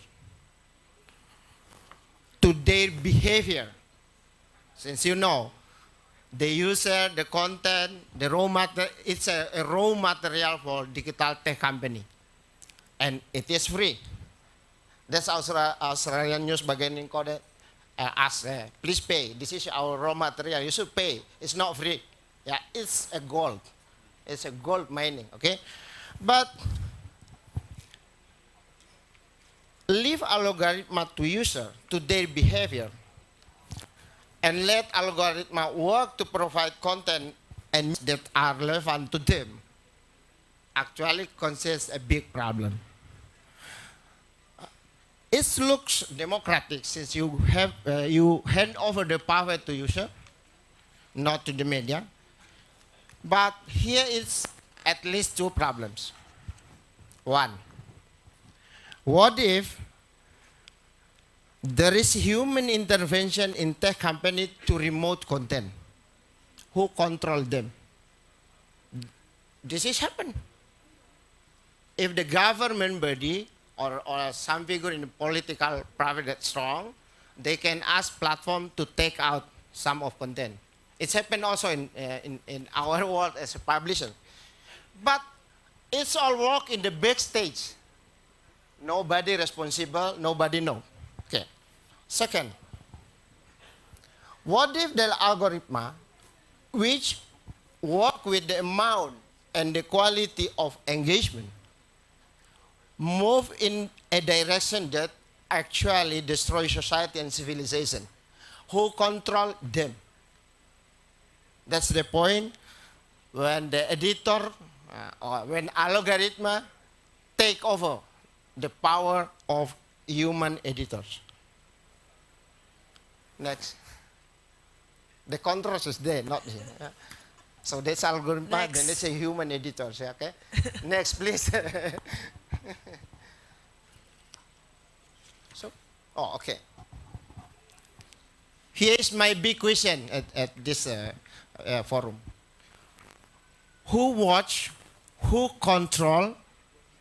S9: to their behavior. Since you know, the user, the content, the raw material, it's a raw material for digital tech company. And it is free. That's Australian news bargaining code ask, please pay. This is our raw material. You should pay. It's not free. Yeah, it's a gold. It's a gold mining, okay? But leave algorithm to user, to their behavior, and let algorithm work to provide content and that are relevant to them, actually causes a big problem. It looks democratic since you have you hand over the power to user, not to the media. But here is at least two problems. One, what if there is human intervention in tech company to remote content? Who control them? This is happen. If the government body or some figure in the political private that's strong, they can ask platform to take out some of content. It's happened also in our world as a publisher. But it's all work in the backstage. Nobody responsible, nobody know. Okay. Second, what if the algorithm which work with the amount and the quality of engagement move in a direction that actually destroys society and civilization? Who control them? That's the point when the editor or when algorithm take over the power of human editors. Next. The contrast is there, not here. So that's algorithm, then it's a human editors, okay? Next, please. So, okay. Here is my big question at this forum. Who watch, who control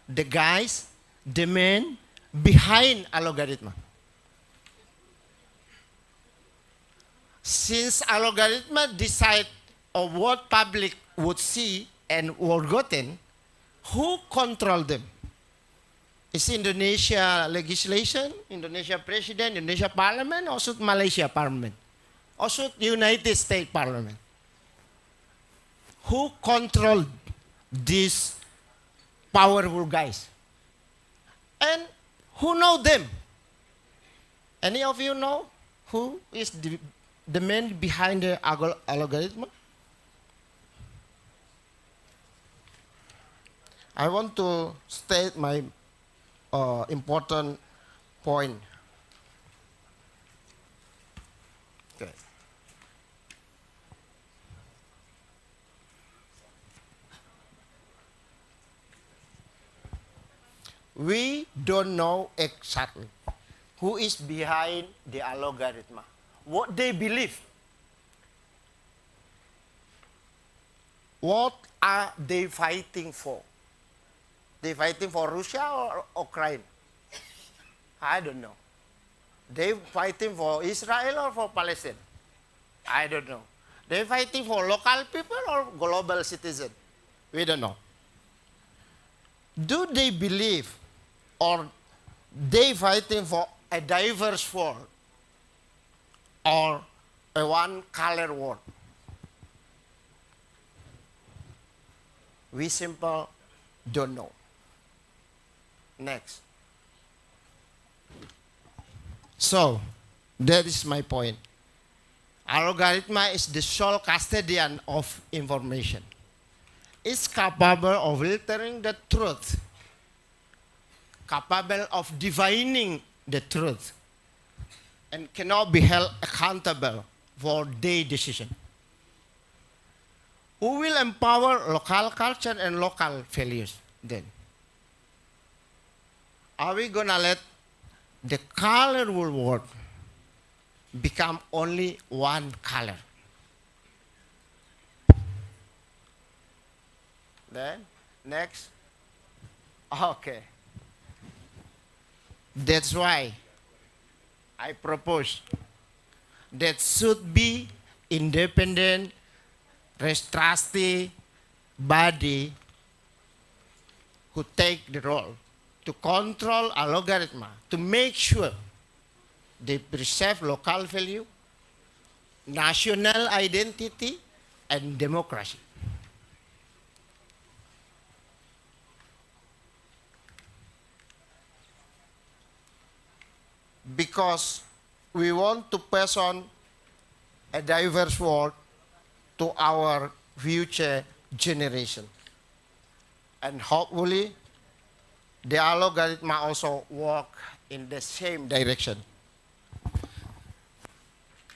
S9: the guys, the men behind algorithm? Since algorithm decide of what public would see and would gotten, who control them? Is Indonesia legislation, Indonesia president, Indonesia parliament, or should Malaysia parliament? Or should United States parliament? Who control these powerful guys? And who know them? Any of you know who is the man behind the algorithm? I want to state my important point. Okay. We don't know exactly who is behind the algorithm, what they believe. What are they fighting for? They fighting for Russia or Ukraine? I don't know. They fighting for Israel or for Palestine? I don't know. They fighting for local people or global citizen? We don't know. Do they believe or they fighting for a diverse world or a one color world? We simply don't know. Next. So, that is my point. Algorithm is the sole custodian of information. It's capable of filtering the truth, capable of divining the truth, and cannot be held accountable for their decision. Who will empower local culture and local values then? Are we going to let the colorful world become only one color? Then, next. Okay. That's why I propose that should be independent, trustee body who take the role to control a logarithm, to make sure they preserve local value, national identity, and democracy. Because we want to pass on a diverse world to our future generation. And hopefully, the algorithm also work in the same direction.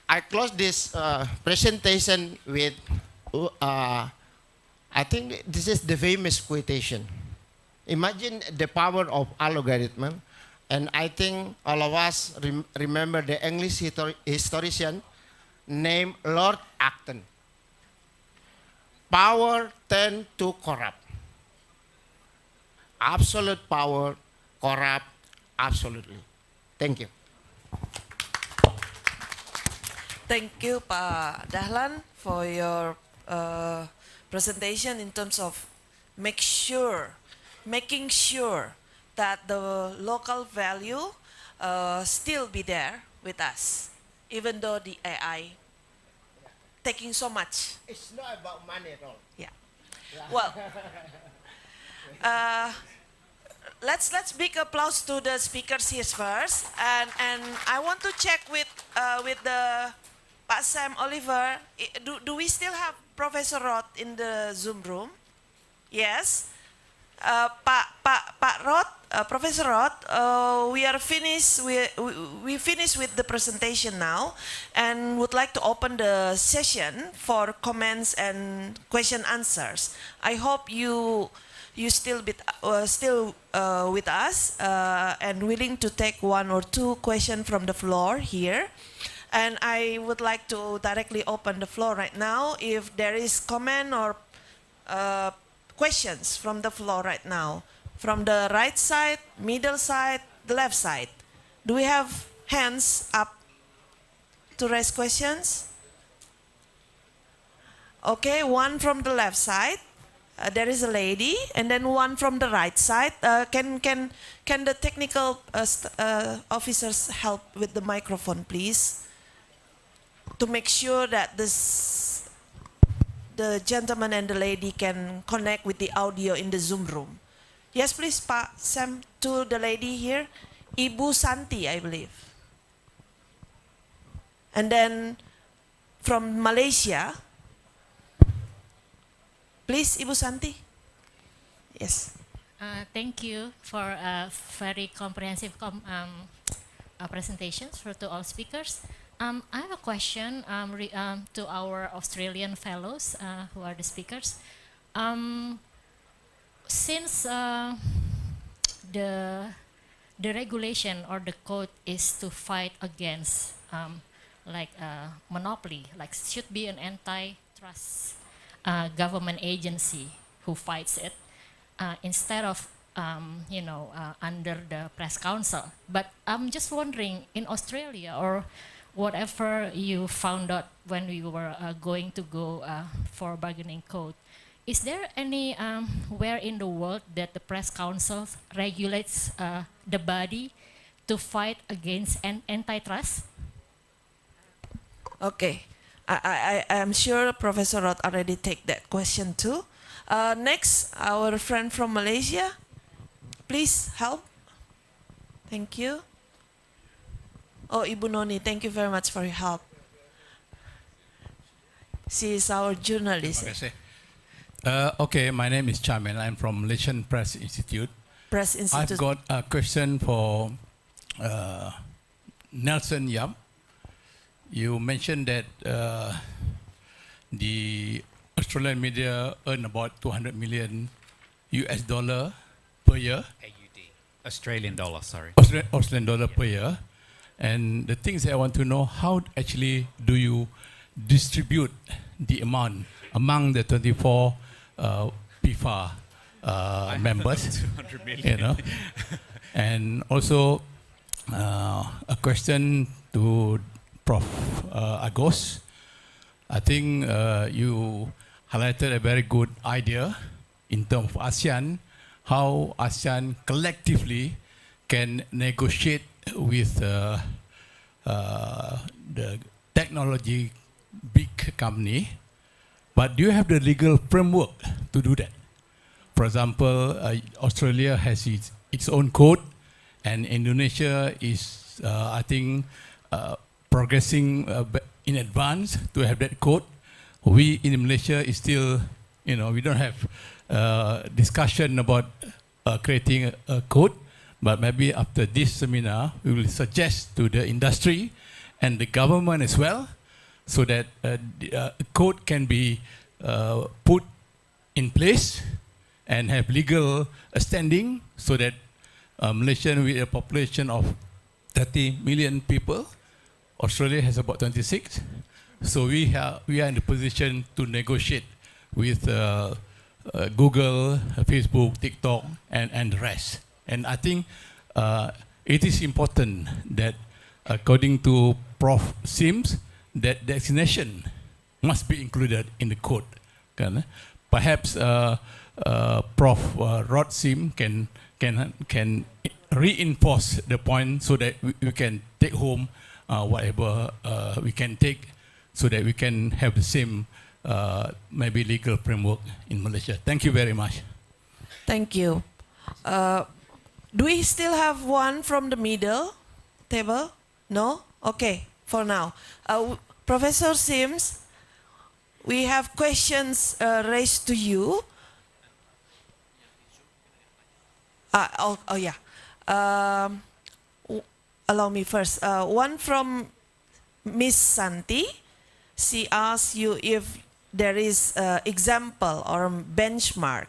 S9: I close this presentation with, I think this is the famous quotation. Imagine the power of algorithm. And I think all of us remember the English historian named Lord Acton. Power tends to corrupt. Absolute power corrupt absolutely. Thank you.
S4: Thank you, Pak Dahlan, for your presentation in terms of making sure that the local value still be there with us, even though the AI taking so much.
S9: It's not about money at all.
S4: Yeah. Well, let's big applause to the speakers here first, and I want to check with the Pak Sam Oliver. Do we still have Professor Roth in the Zoom room? Yes. Pak Roth, Professor Roth, we are finished. We finished with the presentation now, and would like to open the session for comments and question answers. I hope you still with us and willing to take one or two questions from the floor here. And I would like to directly open the floor right now. If there is comment or questions from the floor right now, from the right side, middle side, the left side. Do we have hands up to raise questions? Okay, one from the left side. There is a lady, and then one from the right side. Can the technical officers help with the microphone, please, to make sure that the gentleman and the lady can connect with the audio in the Zoom room? Yes, please, Pak Sam, to the lady here, Ibu Santi, I believe. And then from Malaysia, please, Ibu Santi. Yes.
S11: Thank you for a very comprehensive presentations to all speakers. I have a question to our Australian fellows who are the speakers. Since the regulation or the code is to fight against monopoly, like should be an antitrust government agency who fights it instead of under the press council. But I'm just wondering, in Australia or whatever you found out when we were going to go for bargaining code, is there any where in the world that the press council regulates the body to fight against antitrust?
S4: Okay, I am sure Professor Roth already take that question too. Next, our friend from Malaysia, please help. Thank you. Oh, Ibu Noni, thank you very much for your help. She is our journalist.
S12: Okay, my name is Chamel. I'm from Malaysian Press Institute.
S4: Press Institute.
S12: I've got a question for Nelson Yap. You mentioned that the Australian media earn about 200 million US dollar per year.
S5: AUD, Australian dollar, sorry.
S12: Australian dollar per year. And the things I want to know, how actually do you distribute the amount among the 24 PIFA members?
S5: 200 million.
S12: And also, a question to Prof. Agos. I think you highlighted a very good idea in terms of ASEAN, how ASEAN collectively can negotiate with the technology big company. But do you have the legal framework to do that? For example, Australia has its own code, and Indonesia is, I think, progressing in advance to have that code. We in Malaysia is still, we don't have discussion about creating a code, but maybe after this seminar, we will suggest to the industry and the government as well, so that the code can be put in place and have legal standing, so that Malaysia with a population of 30 million people, Australia has about 26. So we are in the position to negotiate with Google, Facebook, TikTok, and the rest. And I think it is important that, according to Prof. Sims, that designation must be included in the code. Perhaps Prof. Rod Sim can reinforce the point so that we can take home whatever we can take, so that we can have the same maybe legal framework in Malaysia. Thank you very much.
S4: Thank you. Do we still have one from the middle table? No? Okay, for now. Professor Sims, we have questions raised to you. Yeah. Allow me first. One from Miss Santi. She asks you if there is an example or a benchmark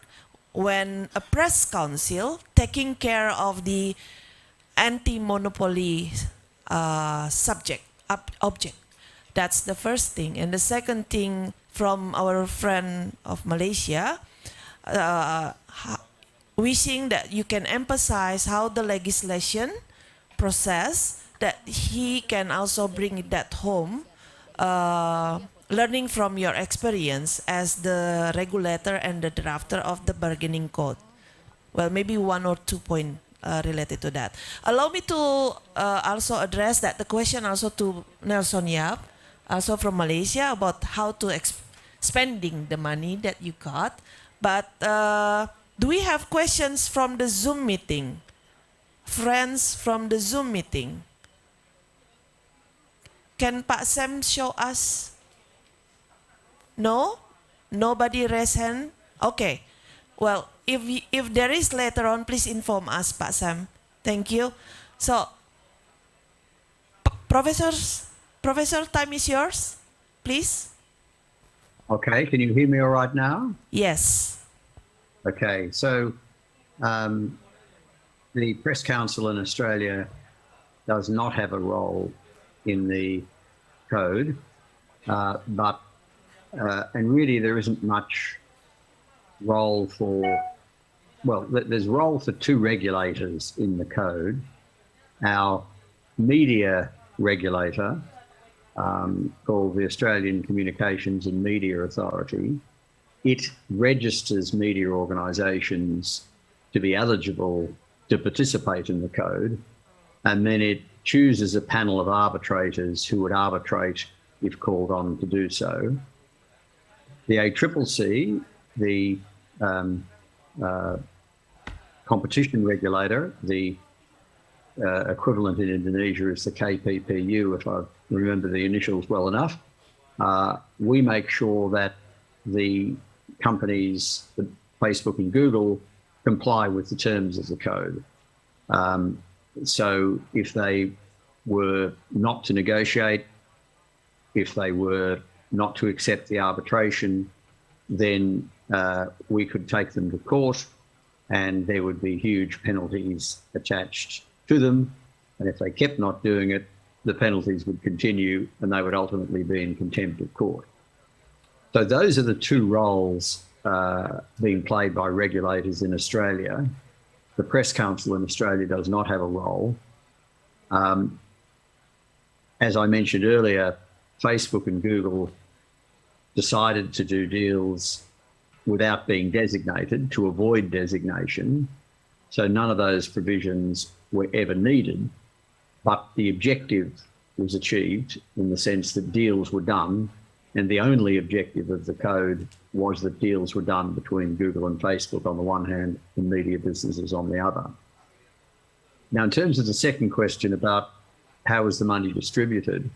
S4: when a press council taking care of the anti-monopoly object. That's the first thing. And the second thing from our friend of Malaysia, wishing that you can emphasize how the legislation process, that he can also bring that home, learning from your experience as the regulator and the drafter of the bargaining code. Well, maybe 1 or 2 points related to that. Allow me to also address the question also to Nelson Yap, also from Malaysia, about how to spending the money that you got. But do we have questions from the Zoom meeting? Friends from the Zoom meeting? Can Pak Sam show us? No? Nobody raise hand? Okay. Well, if there is later on, please inform us, Pak Sam. Thank you. So, Professor, time is yours, please.
S6: Okay, can you hear me all right now?
S4: Yes.
S6: Okay, so the Press Council in Australia does not have a role in the code, but and really there isn't much role for, well, there's role for two regulators in the code. Our media regulator, called the Australian Communications and Media Authority, it registers media organisations to be eligible to participate in the code, and then it chooses a panel of arbitrators who would arbitrate if called on to do so. The ACCC, the competition regulator, the equivalent in Indonesia is the KPPU, if I remember the initials well enough. We make sure that the companies, the Facebook and Google, comply with the terms of the code. So if they were not to negotiate, if they were not to accept the arbitration, then we could take them to court and there would be huge penalties attached to them. And if they kept not doing it, the penalties would continue and they would ultimately be in contempt of court. So those are the two roles being played by regulators in Australia. The Press Council in Australia does not have a role. As I mentioned earlier, Facebook and Google decided to do deals without being designated to avoid designation. So none of those provisions were ever needed, but the objective was achieved in the sense that deals were done, and the only objective of the code was that deals were done between Google and Facebook on the one hand and media businesses on the other. Now, in terms of the second question about how was the money distributed,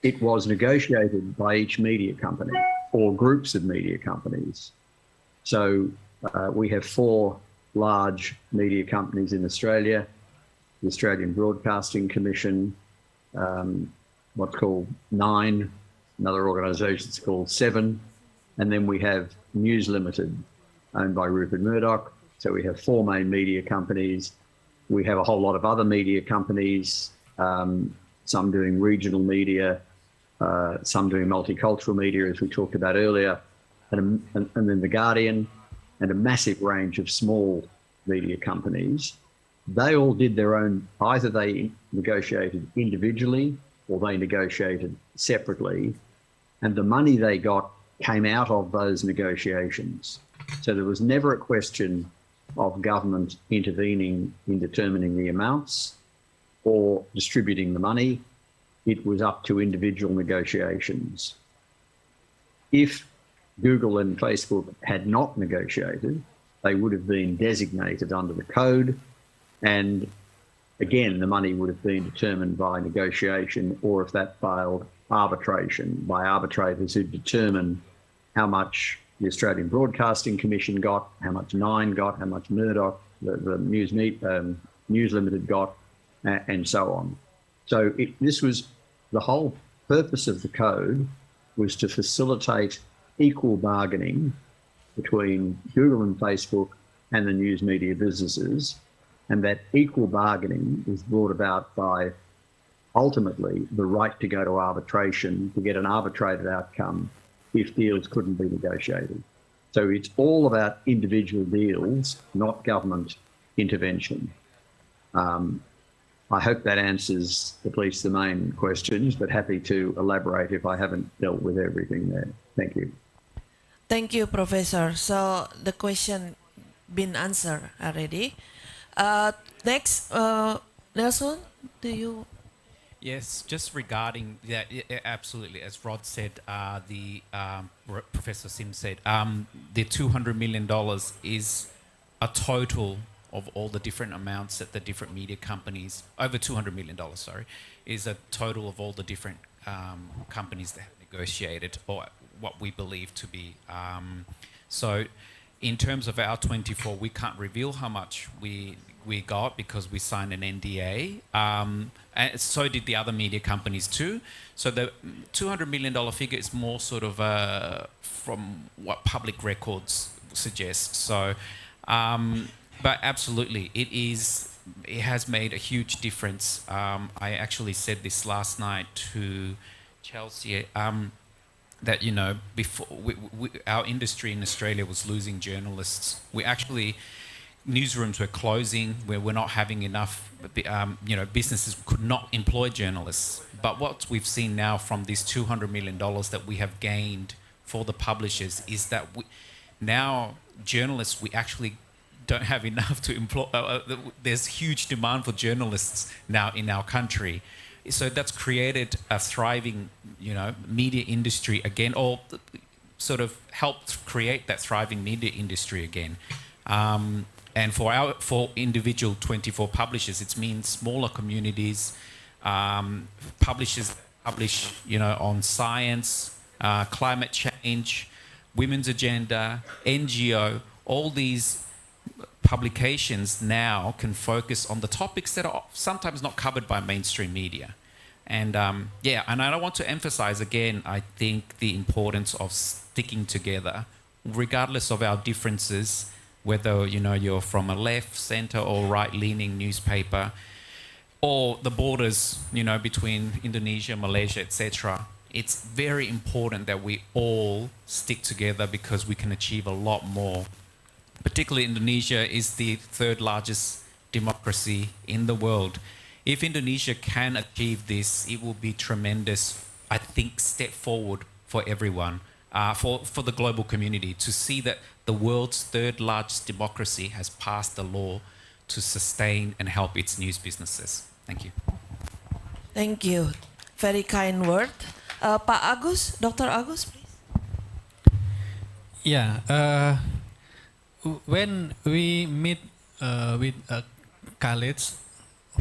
S6: it was negotiated by each media company or groups of media companies. So we have 4 large media companies in Australia: the Australian Broadcasting Commission, what's called Nine, another organisation is called Seven, and then we have News Limited, owned by Rupert Murdoch. So we have 4 main media companies. We have a whole lot of other media companies, some doing regional media, some doing multicultural media, as we talked about earlier, and then The Guardian, and a massive range of small media companies. They all did their own, either they negotiated individually or they negotiated separately, and the money they got came out of those negotiations. So there was never a question of government intervening in determining the amounts or distributing the money. It was up to individual negotiations. If Google and Facebook had not negotiated, they would have been designated under the code, and again, the money would have been determined by negotiation, or if that failed, arbitration by arbitrators who determine how much the Australian Broadcasting Commission got, how much Nine got, how much Murdoch, the News Limited got, and so on. So this was the whole purpose of the code, was to facilitate equal bargaining between Google and Facebook and the news media businesses, and that equal bargaining was brought about by ultimately the right to go to arbitration to get an arbitrated outcome if deals couldn't be negotiated. So it's all about individual deals, not government intervention. I hope that answers at least the main questions, but happy to elaborate if I haven't dealt with everything there. Thank you.
S4: Thank you, Professor. So the question been answered already. Next, Nelson, do you?
S5: Yes, just regarding that, absolutely, as Rod said, Professor Sim said, the $200 million is a total of all the different amounts that the different media companies, over $200 million, sorry, is a total of all the different companies that have negotiated, or what we believe to be. So in terms of our 24, we can't reveal how much we got because we signed an NDA, and so did the other media companies too. So the $200 million figure is more sort of from what public records suggest. So, but absolutely, it has made a huge difference. I actually said this last night to Chelsea, that, you know, before our industry in Australia was losing journalists. Newsrooms were closing, where we're not having enough, businesses could not employ journalists. But what we've seen now from this $200 million that we have gained for the publishers is that now journalists, we actually don't have enough to employ. There's huge demand for journalists now in our country. So that's created a thriving, media industry again, or sort of helped create that thriving media industry again. And for individual 24 publishers, it means smaller communities, publishers publish, on science, climate change, women's agenda, NGO, all these publications now can focus on the topics that are sometimes not covered by mainstream media. And and I want to emphasize again, I think the importance of sticking together, regardless of our differences, whether you're from a left, center, or right-leaning newspaper, or the borders between Indonesia, Malaysia, etc. It's very important that we all stick together because we can achieve a lot more. Particularly Indonesia is the third largest democracy in the world. if Indonesia can achieve this, it will be tremendous, I think, step forward for everyone, for the global community, to see that the world's third largest democracy has passed a law to sustain and help its news businesses. Thank you.
S4: Thank you. Very kind word. Pak Agus, Dr. Agus, please.
S8: Yeah, when we meet with colleagues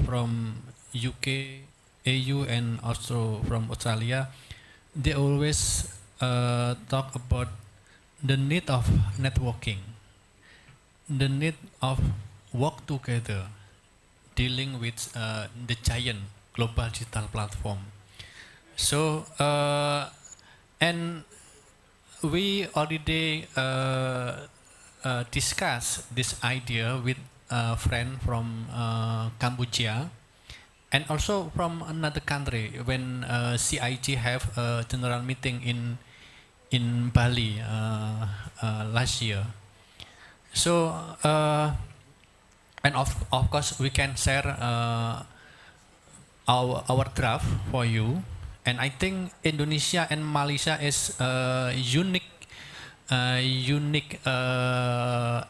S8: from UK, AU, and also from Australia, they always talk about the need of networking, the need of work together, dealing with the giant global digital platform. So, and we already discussed this idea with a friend from Cambodia and also from another country when CIG have a general meeting in Bali last year. So, and of course we can share our draft for you. And I think Indonesia and Malaysia is a unique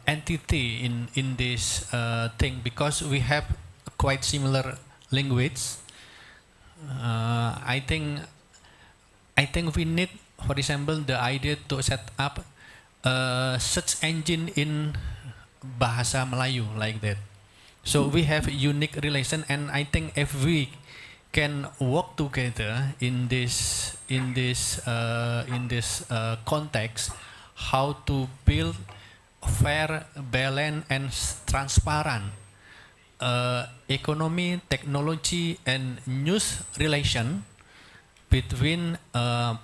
S8: entity in this thing, because we have quite similar language. I think we need, for example, the idea to set up a search engine in Bahasa Melayu like that. So we have unique relation, and I think if we can work together in this context, how to build fair, balanced, and transparent economy, technology, and news relation between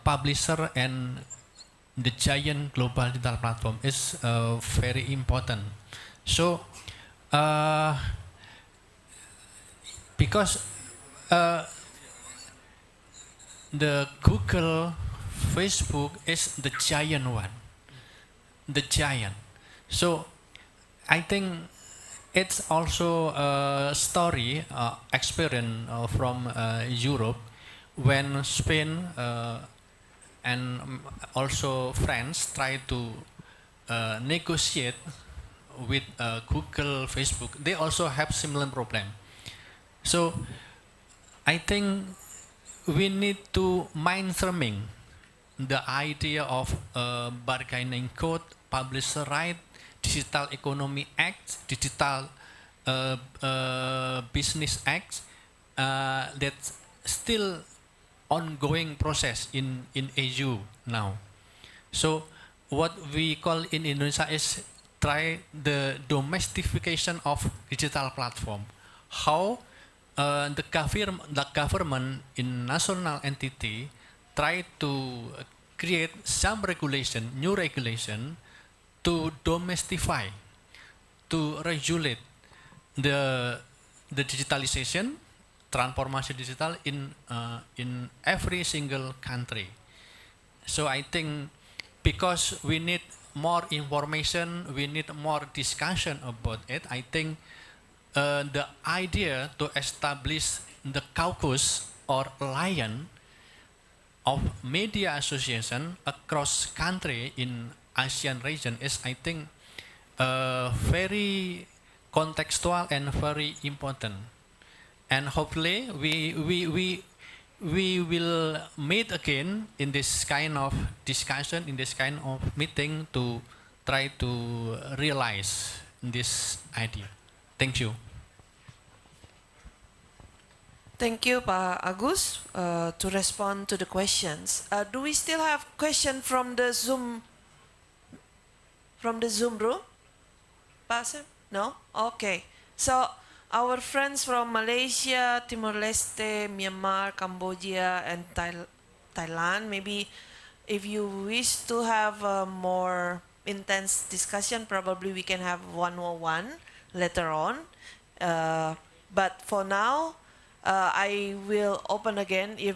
S8: publisher and the giant global digital platform is very important. So, because the Google, Facebook is the giant one, the giant. So I think it's also a story, experience from Europe, when Spain and also France try to negotiate with Google, Facebook. They also have similar problem. So I think we need to mainstreaming the idea of bargaining code, publisher right, Digital Economy Act, Digital Business Act, that's still ongoing process in EU now. So what we call in Indonesia is try the domestication of digital platform. How the government in national entity try to create some regulation, new regulation, to domestify, to regulate the digitalization, transformation digital in every single country. So I think because we need more information, we need more discussion about it. I think the idea to establish the caucus or alliance of media association across country in ASEAN region is, I think, very contextual and very important. And hopefully we will meet again in this kind of discussion, in this kind of meeting, to try to realize this idea. Thank you.
S4: Thank you, Pak Agus, to respond to the questions. Do we still have question from the Zoom room? Pak Sam? No? Okay. So our friends from Malaysia, Timor-Leste, Myanmar, Cambodia, and Thailand, maybe if you wish to have a more intense discussion, probably we can have one-on-one later on. But for now, I will open again if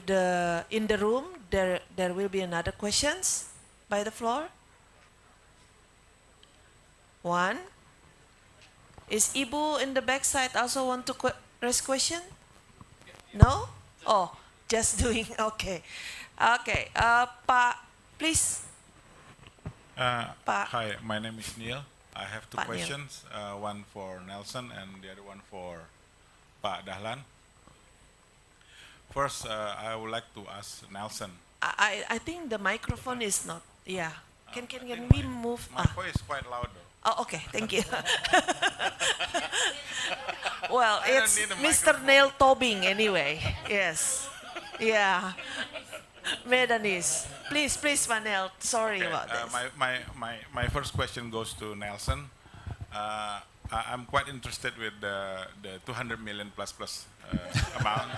S4: in the room there will be another questions by the floor. One. Is Ibu in the back side also want to raise question? No? Oh, just doing, okay. Okay, Pak, please. Pak.
S13: Hi, my name is Neil. I have two
S4: Pak Neil.
S13: questions, one for Nelson and the other one for Pak Dahlan. First, I would like to ask Nelson.
S4: I think the microphone is not, yeah. Can we move?
S13: My voice is quite loud though.
S4: Oh, okay, thank you. Well,
S13: I don't
S4: it's
S13: need a
S4: Mr.
S13: microphone.
S4: Neil Tobing anyway. Yes. Yeah. Medanis. Please, Vanel. Sorry
S13: Okay,
S4: about this.
S13: my first question goes to Nelson. I'm quite interested with the 200 million plus amount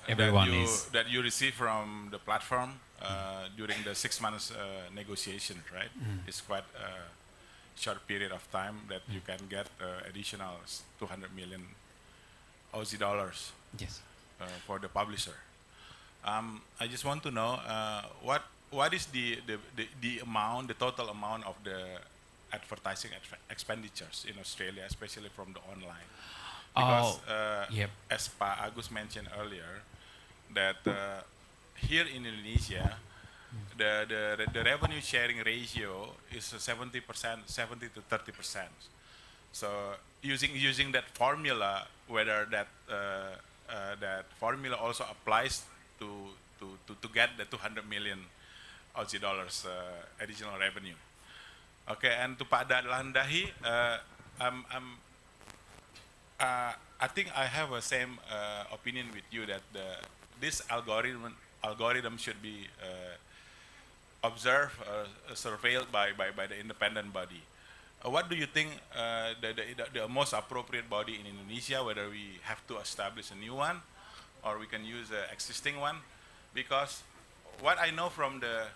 S5: Everyone is.
S13: that you receive from the platform during the 6 months negotiation, right? It's quite a short period of time that you can get additional 200 million Aussie dollars.
S5: Yes.
S13: For the publisher. I just want to know what is the amount, the total amount of the advertising expenditures in Australia, especially from the online. Because as Pak Agus mentioned earlier, that here in Indonesia, the revenue sharing ratio is 70%, 70 to 30%. So using that formula, whether that that formula also applies to get the 200 million Aussie dollars additional revenue. Okay, and to Pak Dahlan Dahi, I think I have the same opinion with you that this algorithm should be observed, surveilled by the independent body. What do you think the most appropriate body in Indonesia, whether we have to establish a new one or we can use the existing one? Because what I know from the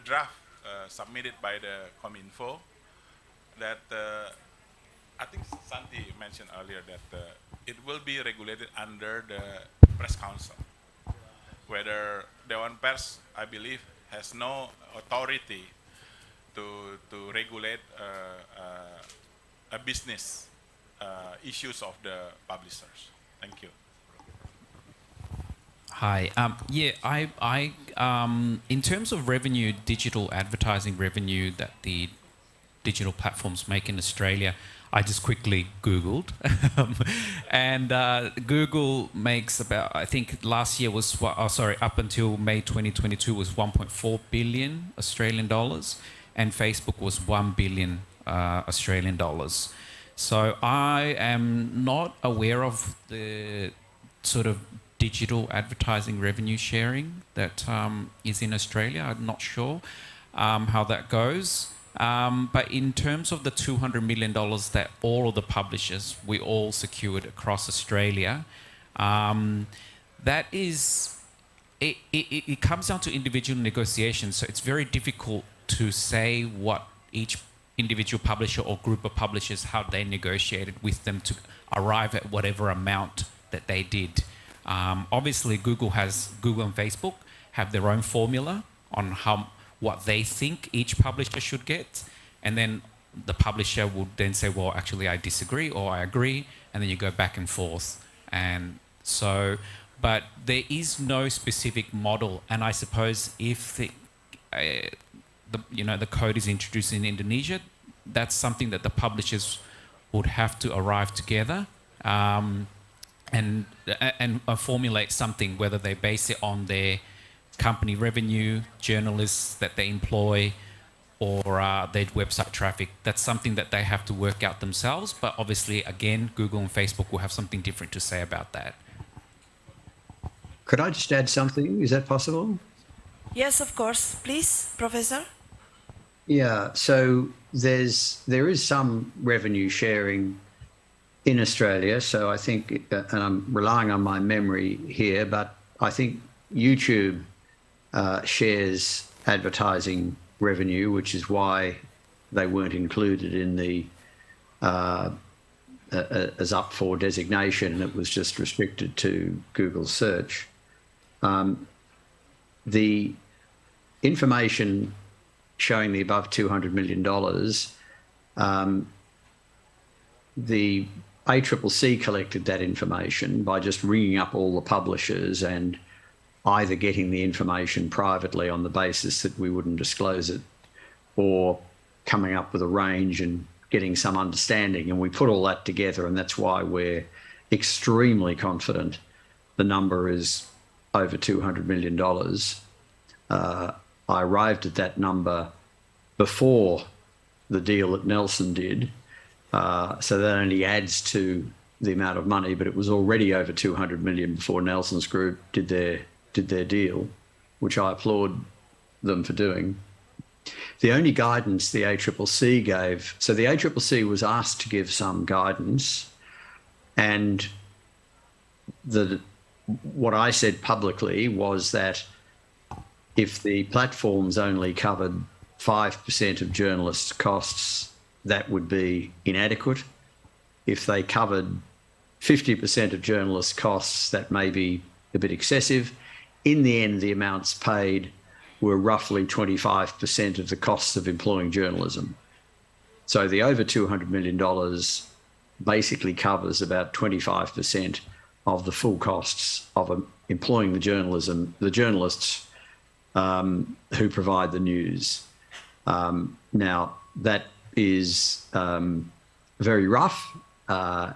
S13: draft submitted by the Cominfo, that I think Santi mentioned earlier that it will be regulated under the Press Council, whether Dewan Pers, I believe, has no authority to regulate a business issues of the publishers. Thank you.
S5: Hi. I in terms of revenue, digital advertising revenue that the digital platforms make in Australia, I just quickly Googled, and Google makes about, I think last year was, up until May 2022 was 1.4 billion Australian dollars, and Facebook was 1 billion Australian dollars. So I am not aware of the sort of digital advertising revenue sharing that is in Australia. I'm not sure how that goes. But in terms of the $200 million that all of the publishers, we all secured across Australia, that is, it comes down to individual negotiations. So it's very difficult to say what each individual publisher or group of publishers, how they negotiated with them to arrive at whatever amount that they did. Obviously, Google and Facebook have their own formula on what they think each publisher should get, and then the publisher will then say, well, actually I disagree or I agree, and then you go back and forth. And so, but there is no specific model, and I suppose if the code is introduced in Indonesia, that's something that the publishers would have to arrive together and formulate something, whether they base it on their company revenue, journalists that they employ, or their website traffic. That's something that they have to work out themselves. But obviously, again, Google and Facebook will have something different to say about that.
S6: Could I just add something? Is that possible?
S4: Yes, of course. Please, Professor.
S6: Yeah, so there is some revenue sharing in Australia. So I think, and I'm relying on my memory here, but I think YouTube shares advertising revenue, which is why they weren't included in the as up for designation. It was just restricted to Google search. The information showing the above $200 million, the ACCC collected that information by just ringing up all the publishers and either getting the information privately on the basis that we wouldn't disclose it, or coming up with a range and getting some understanding. And we put all that together, and that's why we're extremely confident the number is over $200 million. I arrived at that number before the deal that Nelson did, so that only adds to the amount of money, but it was already over 200 million before Nelson's group did their deal, which I applaud them for doing. The only guidance the ACCC gave, so the ACCC was asked to give some guidance, and what I said publicly was that if the platforms only covered 5% of journalists' costs, that would be inadequate. If they covered 50% of journalists' costs, that may be a bit excessive. In the end, the amounts paid were roughly 25% of the costs of employing journalism. So the over $200 million basically covers about 25% of the full costs of employing the journalists who provide the news. Now, that is very rough.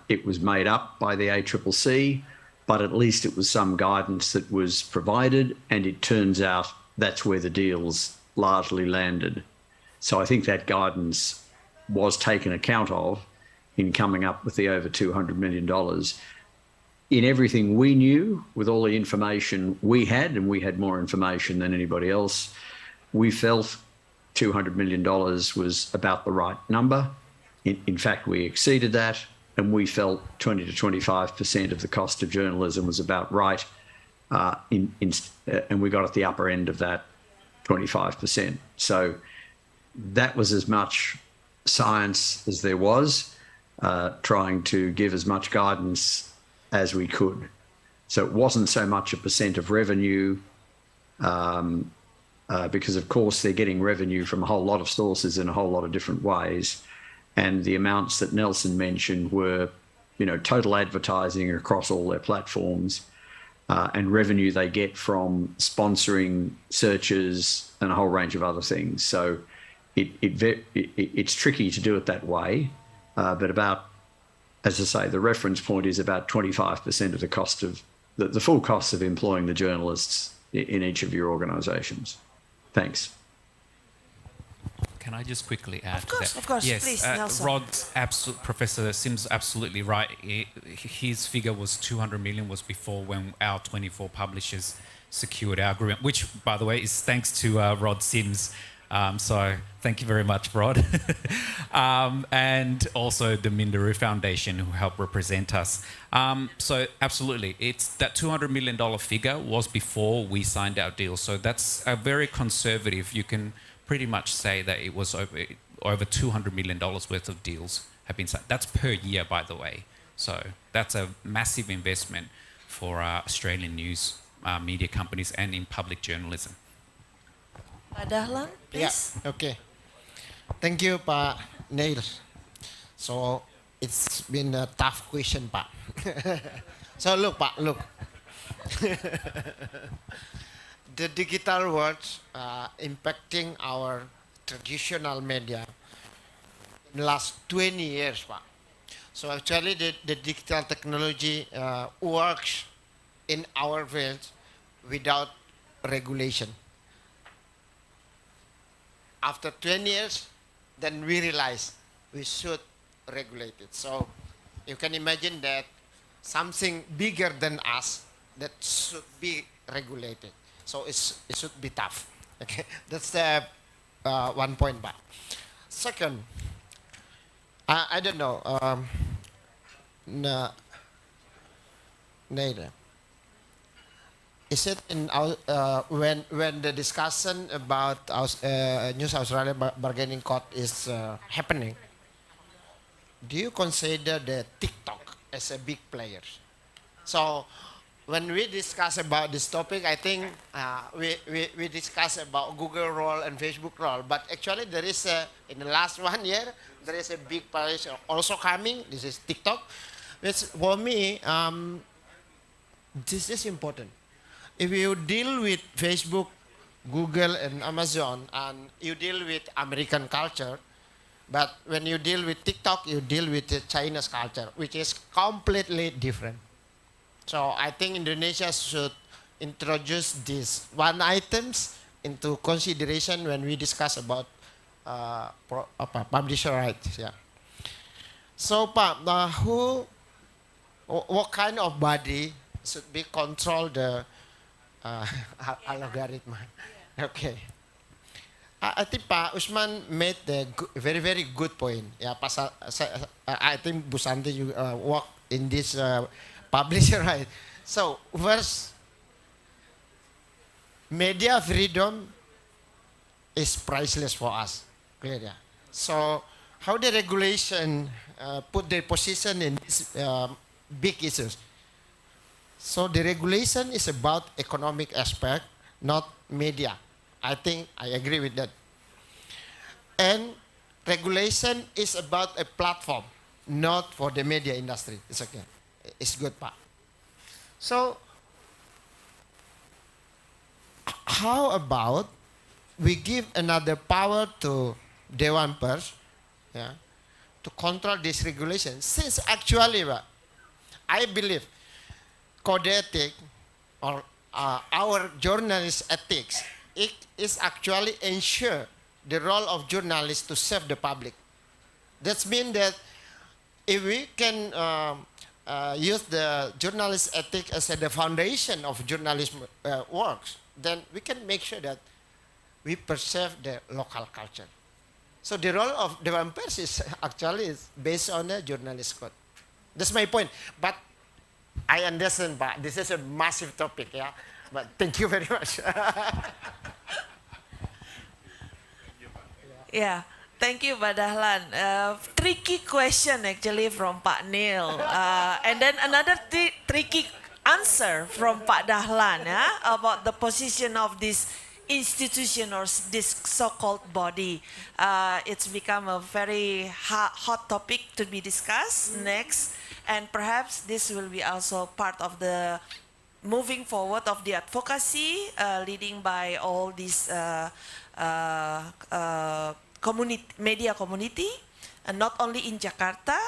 S6: It was made up by the ACCC, but at least it was some guidance that was provided, and it turns out that's where the deals largely landed. So I think that guidance was taken account of in coming up with the over $200 million. In everything we knew, with all the information we had, and we had more information than anybody else, we felt $200 million was about the right number. In fact, we exceeded that, and we felt 20 to 25% of the cost of journalism was about right, and we got at the upper end of that 25%. So that was as much science as there was, trying to give as much guidance as we could. So it wasn't so much a percent of revenue, because of course they're getting revenue from a whole lot of sources in a whole lot of different ways. And the amounts that Nelson mentioned were, total advertising across all their platforms, and revenue they get from sponsoring searches and a whole range of other things. So it's tricky to do it that way, but about, as I say, the reference point is about 25% of the cost of the full cost of employing the journalists in each of your organisations. Thanks.
S5: Can I just quickly add to that?
S4: Of course,
S5: yes,
S4: please, Nelson.
S5: Professor Sims absolutely right. His figure was 200 million was before when our 24 publishers secured our agreement, which, by the way, is thanks to Rod Sims. So thank you very much, Rod. And also the Minderoo Foundation, who helped represent us. So absolutely, it's that $200 million figure was before we signed our deal. So that's a very conservative. You can pretty much say that it was over $200 million worth of deals have been signed. That's per year, by the way. So that's a massive investment for Australian news media companies and in public journalism.
S4: Dahlan, please.
S9: Yeah, okay. Thank you, Pak Neil. So it's been a tough question, Pak. So look, Pak, look. The digital world impacting our traditional media in the last 20 years, Pak. So actually the digital technology works in our field without regulation. After 20 years, then we realize we should regulate it. So you can imagine that something bigger than us that should be regulated. So it should be tough. Okay, that's the one point back. Second, I don't know. Neither. Is it in when the discussion about News Australia bargaining court is happening? Do you consider the TikTok as a big player? So when we discuss about this topic, I think we discuss about Google role and Facebook role. But actually, there is in the last 1 year there is a big player also coming. This is TikTok. Which for me, this is important. If you deal with Facebook, Google, and Amazon, and you deal with American culture, but when you deal with TikTok, you deal with the Chinese culture, which is completely different. So I think Indonesia should introduce these one items into consideration when we discuss about publisher rights. Yeah. So, Pak, what kind of body should be control the algorithm? Okay. I think Pak Usman made the very, very good point. Yeah, pasal, I think Bu Santi work in this publisher right. So first, media freedom is priceless for us. Clear, yeah. So how the regulation put their position in these big issues. So the regulation is about economic aspect, not media. I think I agree with that. And regulation is about a platform, not for the media industry. It's okay. It's good, Pak. So how about we give another power to Dewan Pers, yeah, to control this regulation? Since actually, I believe code ethic or our journalist ethics, it is actually ensure the role of journalists to serve the public. That means that if we can use the journalist ethic as the foundation of journalism works, then we can make sure that we preserve the local culture. So the role of Dewan Pers is actually based on the journalist code. That's my point. But I understand, Pak, this is a massive topic, yeah. But thank you very much.
S4: Yeah, thank you, Pak Dahlan. Tricky question actually from Pak Neil, and then another tricky answer from Pak Dahlan, about the position of this institution or this so-called body. It's become a very hot topic to be discussed next, and perhaps this will be also part of the moving forward of the advocacy leading by all these media community, and not only in Jakarta,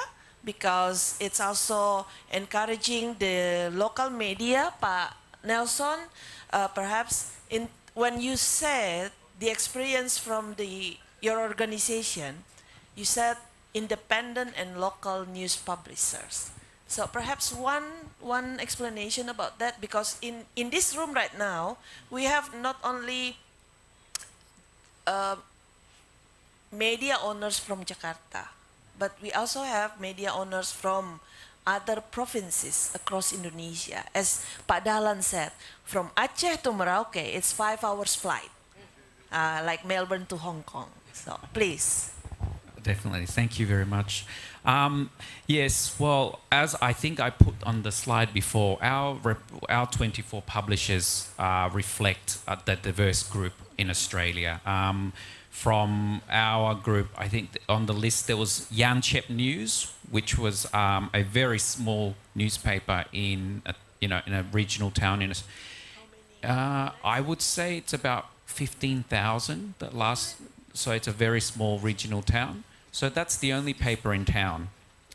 S4: because it's also encouraging the local media. Pak Nelson, perhaps when you said the experience from your organization, you said independent and local news publishers. So perhaps one explanation about that, because in this room right now, we have not only media owners from Jakarta, but we also have media owners from other provinces across Indonesia. As Pak Dahlan said, from Aceh to Merauke, it's 5 hours flight, like Melbourne to Hong Kong. So please.
S5: Definitely. Thank you very much. Yes, well, as I think I put on the slide before, our 24 publishers reflect the diverse group in Australia. From our group, I think on the list there was Yanchep News, which was a very small newspaper in a regional town. I would say it's about 15,000. So it's a very small regional town. So that's the only paper in town.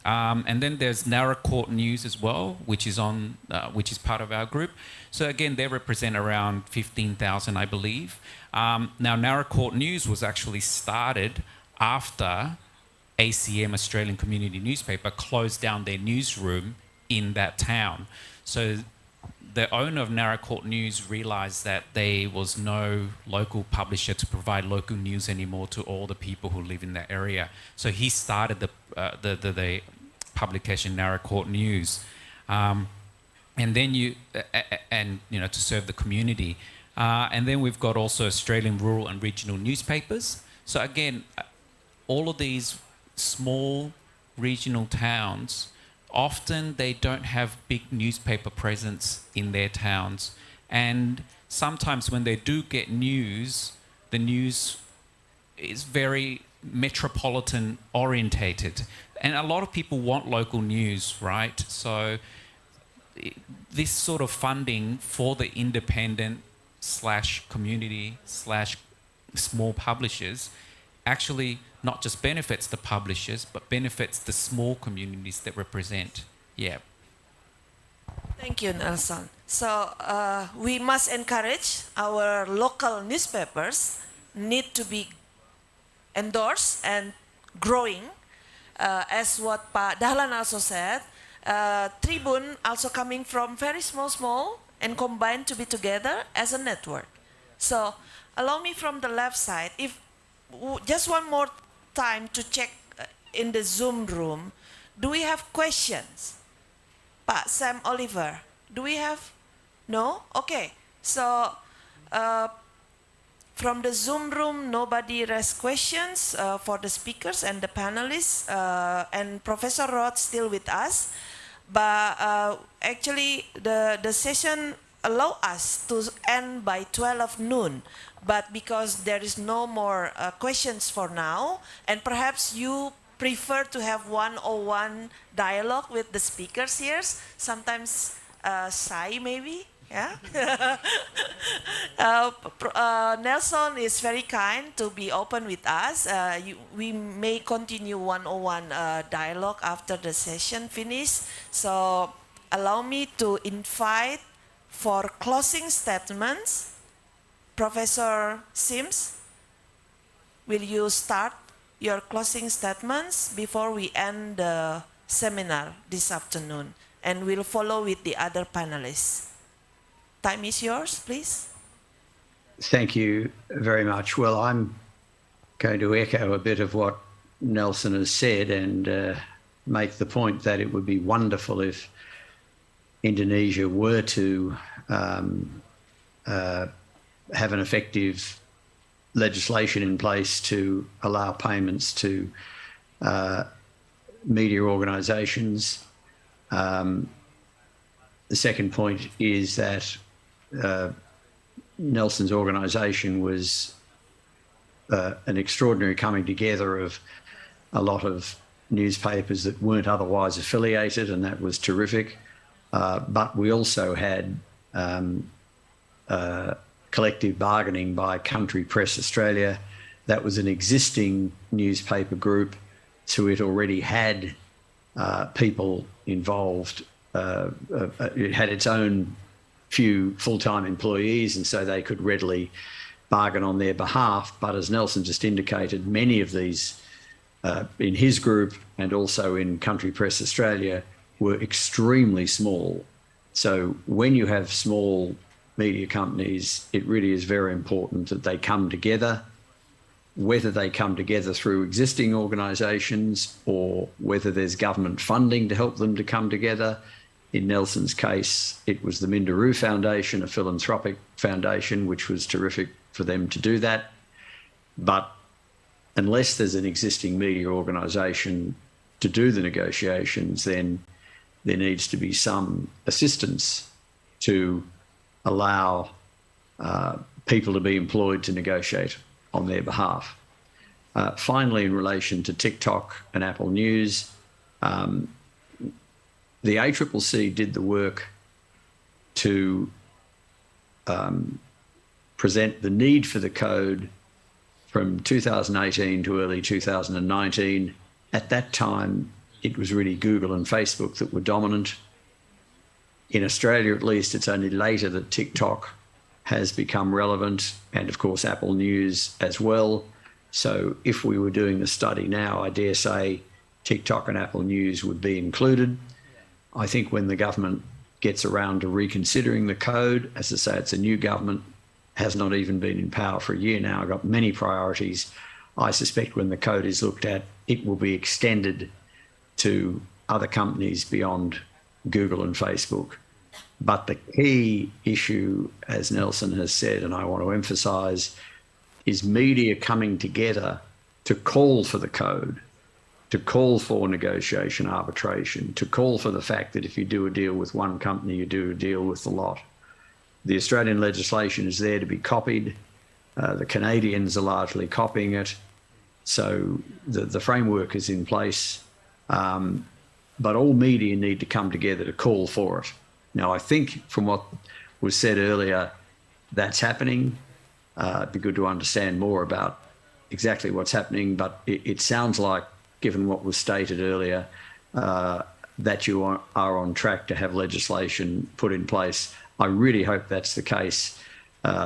S5: And then there's Narracourt News as well, which is part of our group. So again, they represent around 15,000, I believe. Now, Narracourt News was actually started after ACM, Australian Community Newspaper, closed down their newsroom in that town. So the owner of Narracourt News realised that there was no local publisher to provide local news anymore to all the people who live in that area. So he started the publication Narracourt News, and then to serve the community. And then we've got also Australian rural and regional newspapers. So again, all of these small regional towns, often they don't have big newspaper presence in their towns. And sometimes when they do get news, the news is very metropolitan orientated. And a lot of people want local news, right? So this sort of funding for the independent / community / small publishers actually not just benefits the publishers, but benefits the small communities that represent. Yeah.
S4: Thank you, Nelson. So we must encourage our local newspapers need to be endorsed and growing. As what Pak Dahlan also said, Tribun also coming from very small and combined to be together as a network. So allow me from the left side, if just one more time to check in the Zoom room, do we have questions? Pak Sam Oliver, do we have? No? Okay. So from the Zoom room, nobody raised questions for the speakers and the panelists, and Professor Roth still with us. But actually, the session allow us to end by 12 noon. But because there is no more questions for now, and perhaps you prefer to have one-on-one dialogue with the speakers here, sometimes shy maybe, yeah? Nelson is very kind to be open with us. We may continue one-on-one dialogue after the session finish. So allow me to invite for closing statements, Professor Sims, will you start your closing statements before we end the seminar this afternoon? And we'll follow with the other panelists. Time is yours, please.
S6: Thank you very much. Well, I'm going to echo a bit of what Nelson has said and make the point that it would be wonderful if Indonesia were to have an effective legislation in place to allow payments to media organisations. The second point is that Nelson's organisation was an extraordinary coming together of a lot of newspapers that weren't otherwise affiliated, and that was terrific. But we also had collective bargaining by Country Press Australia. That was an existing newspaper group, so it already had people involved. It had its own few full-time employees, and so they could readily bargain on their behalf. But as Nelson just indicated, many of these in his group and also in Country Press Australia were extremely small. So when you have small media companies, it really is very important that they come together, whether they come together through existing organisations or whether there's government funding to help them to come together. In Nelson's case, it was the Minderoo Foundation, a philanthropic foundation, which was terrific for them to do that. But unless there's an existing media organisation to do the negotiations, then there needs to be some assistance to allow people to be employed to negotiate on their behalf. Finally, in relation to TikTok and Apple News, the ACCC did the work to present the need for the code from 2018 to early 2019. At that time, it was really Google and Facebook that were dominant. In Australia, at least, it's only later that TikTok has become relevant, and of course Apple News as well. So if we were doing the study now, I dare say TikTok and Apple News would be included. I think when the government gets around to reconsidering the code, as I say, it's a new government, has not even been in power for a year now, got many priorities. I suspect when the code is looked at, it will be extended to other companies beyond Google and Facebook. But the key issue, as Nelson has said, and I want to emphasise, is media coming together to call for the code, to call for negotiation, arbitration, to call for the fact that if you do a deal with one company, you do a deal with the lot. The Australian legislation is there to be copied. The Canadians are largely copying it. So the framework is in place, but all media need to come together to call for it. Now, I think from what was said earlier, that's happening. It'd be good to understand more about exactly what's happening, but it sounds like, given what was stated earlier, that you are on track to have legislation put in place. I really hope that's the case,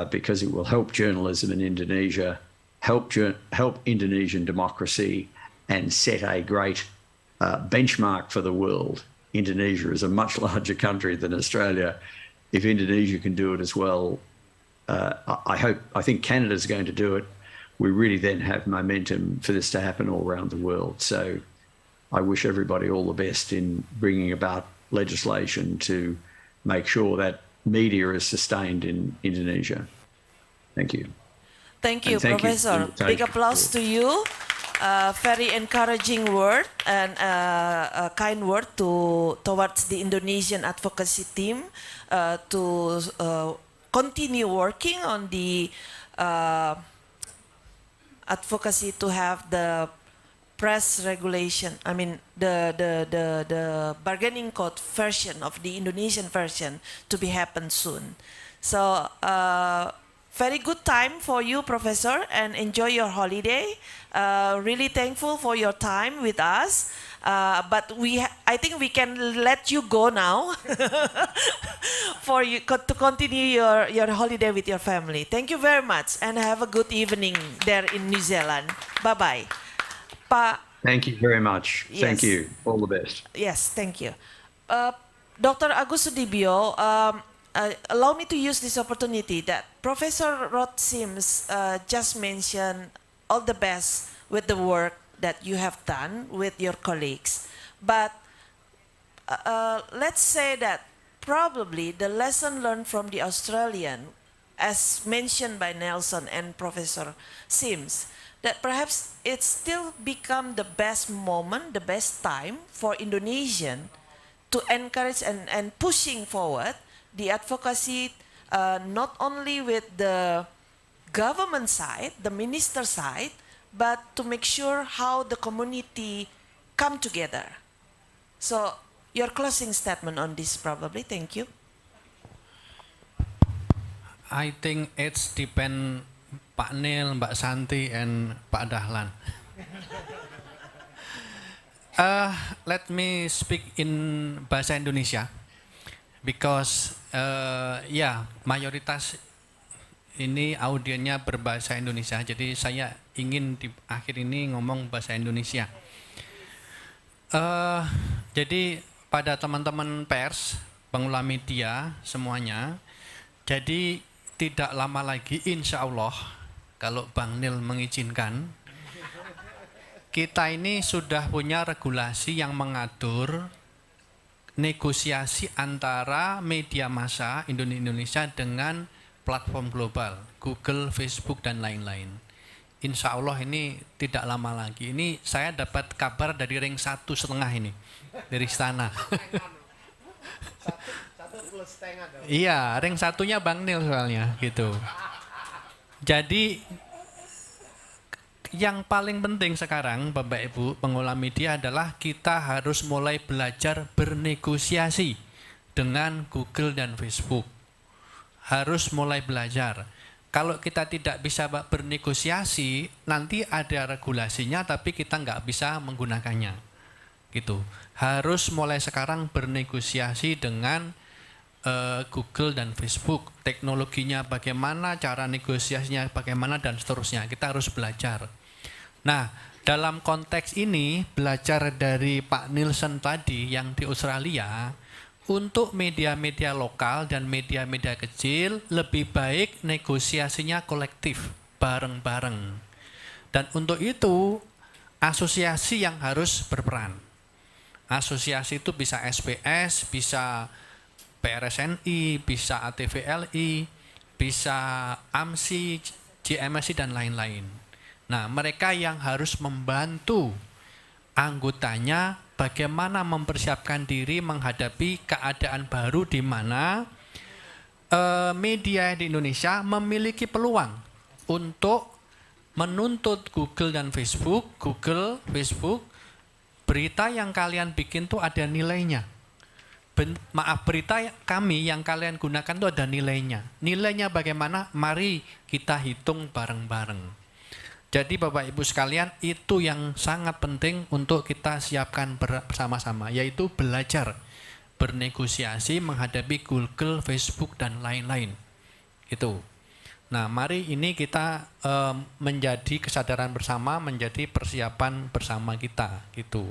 S6: because it will help journalism in Indonesia, help Indonesian democracy, and set a great benchmark for the world. Indonesia is a much larger country than Australia. If Indonesia can do it as well, I think Canada's going to do it. We really then have momentum for this to happen all around the world. So I wish everybody all the best in bringing about legislation to make sure that media is sustained in Indonesia. Thank you.
S4: Thank you,
S6: And thank you for the
S4: Professor. Big
S6: invitation.
S4: applause to you. Very encouraging word and a kind word towards the Indonesian advocacy team to continue working on the advocacy to have the press regulation. I mean the bargaining code version of the Indonesian version to be happen soon. So very good time for you, Professor, and enjoy your holiday. Really thankful for your time with us. But I think we can let you go now for you to continue your holiday with your family. Thank you very much and have a good evening there in New Zealand. Bye-bye.
S6: Thank you very much.
S4: Yes.
S6: Thank you. All the best.
S4: Yes, thank you. Dr. Agus Sudibyo, allow me to use this opportunity that Professor Rod Sims just mentioned all the best with the work that you have done with your colleagues. But let's say that probably the lesson learned from the Australian, as mentioned by Nelson and Professor Sims, that perhaps it's still become the best moment, the best time for Indonesian to encourage and pushing forward the advocacy, not only with the government side, the minister side, but to make sure how the community come together. So your closing statement on this probably. Thank you.
S8: I think it's depend Pak Nil, Mbak Santi, and Pak Dahlan. Let me speak in bahasa Indonesia because mayoritas ini audiennya berbahasa Indonesia, jadi saya ingin di akhir ini ngomong bahasa Indonesia. Jadi pada teman-teman pers, pengelola media semuanya, jadi tidak lama lagi insya Allah kalau Bang Nil mengizinkan, kita ini sudah punya regulasi yang mengatur negosiasi antara media massa Indonesia dengan platform global, Google, Facebook, dan lain-lain. Insya Allah ini tidak lama lagi. Ini saya dapat kabar dari ring 1,5 ini, dari istana. Iya, ring 1-nya Bang Nil soalnya, gitu. Jadi yang paling penting sekarang, Bapak Ibu pengelola media, adalah kita harus mulai belajar bernegosiasi dengan Google dan Facebook. Harus mulai belajar. Kalau kita tidak bisa bernegosiasi, nanti ada regulasinya tapi kita nggak bisa menggunakannya. Gitu. Harus mulai sekarang bernegosiasi dengan Google dan Facebook. Teknologinya bagaimana, cara negosiasinya bagaimana, dan seterusnya. Kita harus belajar. Nah, dalam konteks ini, belajar dari Pak Nielsen tadi yang di Australia, untuk media-media lokal dan media-media kecil lebih baik negosiasinya kolektif, bareng-bareng. Dan untuk itu asosiasi yang harus berperan. Asosiasi itu bisa SPS, bisa PRSNI, bisa ATVLI, bisa AMSI, JMSI, dan lain-lain. Nah, mereka yang harus membantu anggotanya bagaimana mempersiapkan diri menghadapi keadaan baru di mana media di Indonesia memiliki peluang untuk menuntut Google dan Facebook, Google, Facebook, berita yang kalian bikin tuh ada nilainya. Berita kami yang kalian gunakan tuh ada nilainya. Nilainya bagaimana? Mari kita hitung bareng-bareng. Jadi Bapak Ibu sekalian, itu yang sangat penting untuk kita siapkan bersama-sama, yaitu belajar bernegosiasi menghadapi Google, Facebook, dan lain-lain. Itu. Nah, mari ini kita menjadi kesadaran bersama, menjadi persiapan bersama kita, gitu.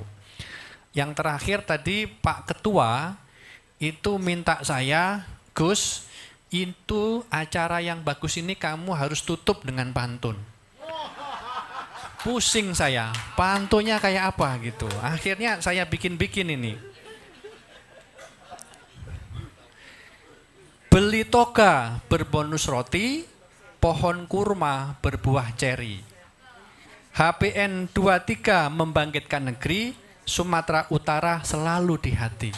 S8: Yang terakhir tadi Pak Ketua itu minta saya, Gus, itu acara yang bagus ini kamu harus tutup dengan pantun. Pusing saya, pantunnya kayak apa gitu. Akhirnya saya bikin-bikin ini. Beli toga berbonus roti, pohon kurma berbuah ceri. HPN 23 membangkitkan negeri, Sumatera Utara selalu di hati.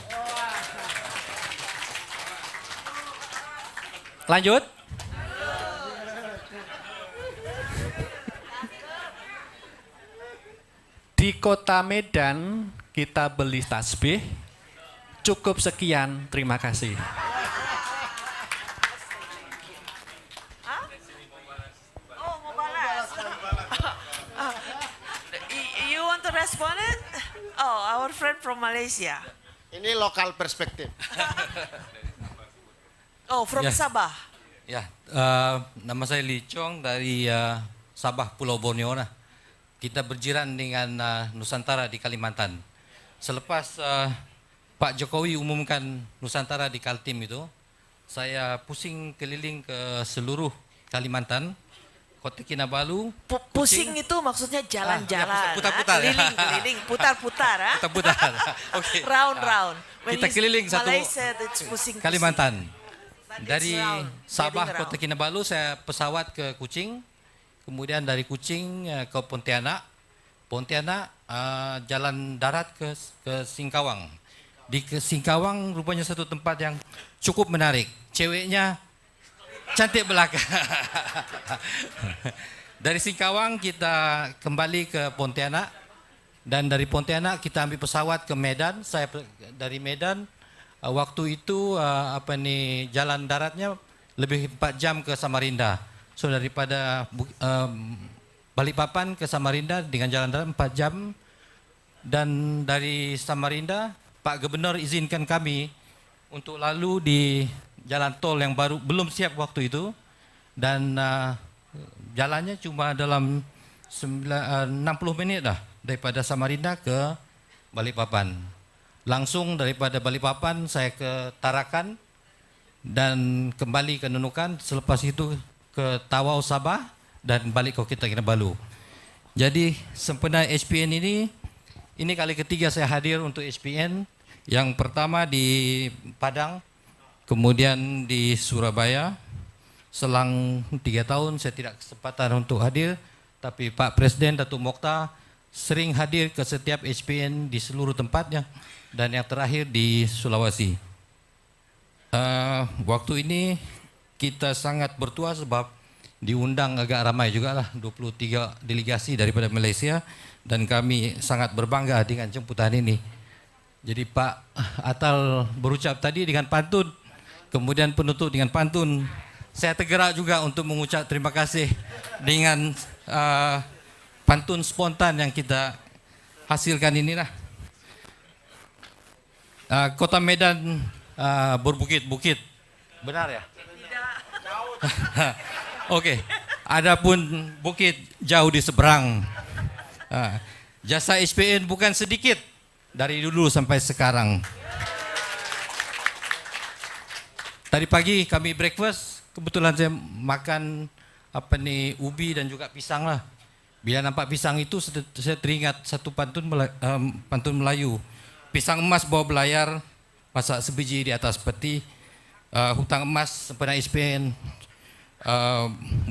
S8: Lanjut. Di kota Medan kita beli tasbih. Cukup sekian, terima kasih.
S4: You want to respond it? Oh, our friend from Malaysia.
S9: Ini lokal perspektif.
S4: Oh, from Sabah.
S14: Ya, nama saya Lee Chong dari Sabah, Pulau Borneo. Nah, kita berjiran dengan Nusantara di Kalimantan. Selepas Pak Jokowi umumkan Nusantara di Kaltim itu, saya pusing keliling ke seluruh Kalimantan, Kota Kinabalu.
S4: Pusing itu maksudnya jalan-jalan,
S14: putar-putar,
S4: keliling-keliling, putar-putar,
S14: putar-putar. Oke.
S4: Round-round.
S14: Kita keliling satu Kalimantan. Dari Sabah, Kota Kinabalu, saya pesawat ke Kuching, kemudian dari Kuching ke Pontianak, jalan darat ke Singkawang. Di Singkawang rupanya satu tempat yang cukup menarik. Ceweknya cantik belaka. Dari Singkawang kita kembali ke Pontianak, dan dari Pontianak kita ambil pesawat ke Medan. Saya dari Medan, waktu itu jalan daratnya lebih 4 jam ke Samarinda. So daripada Balikpapan ke Samarinda dengan jalan darat 4 jam, dan dari Samarinda Pak Gubernur izinkan kami untuk lalu di jalan tol yang baru belum siap waktu itu, dan jalannya cuma dalam 60 menit dah daripada Samarinda ke Balikpapan. Langsung daripada Balikpapan saya ke Tarakan dan kembali ke Nunukan, selepas itu ke Tawau Sabah dan balik ke Kota Kinabalu. Jadi sempena HPN ini kali ketiga saya hadir untuk HPN. Yang pertama di Padang, kemudian di Surabaya. Selang 3 tahun saya tidak kesempatan untuk hadir, tapi Pak Presiden Datuk Mokhtar sering hadir ke setiap HPN di seluruh tempatnya, dan yang terakhir di Sulawesi. Waktu ini kita sangat bertuah sebab diundang agak ramai juga lah, 23 delegasi daripada Malaysia, dan kami sangat berbangga dengan jemputan ini. Jadi Pak Atal berucap tadi dengan pantun, kemudian penutup dengan pantun. Saya tergerak juga untuk mengucap terima kasih dengan pantun spontan yang kita hasilkan inilah. Kota Medan berbukit-bukit, benar ya? Oke, adapun bukit jauh di seberang. Jasa HPN bukan sedikit dari dulu sampai sekarang. Tadi pagi kami breakfast, kebetulan saya makan ubi dan juga pisang lah. Bila nampak pisang itu saya teringat satu pantun Melayu. Pisang emas bawa belayar, masak sebiji di atas peti. Hutang emas sempena HPN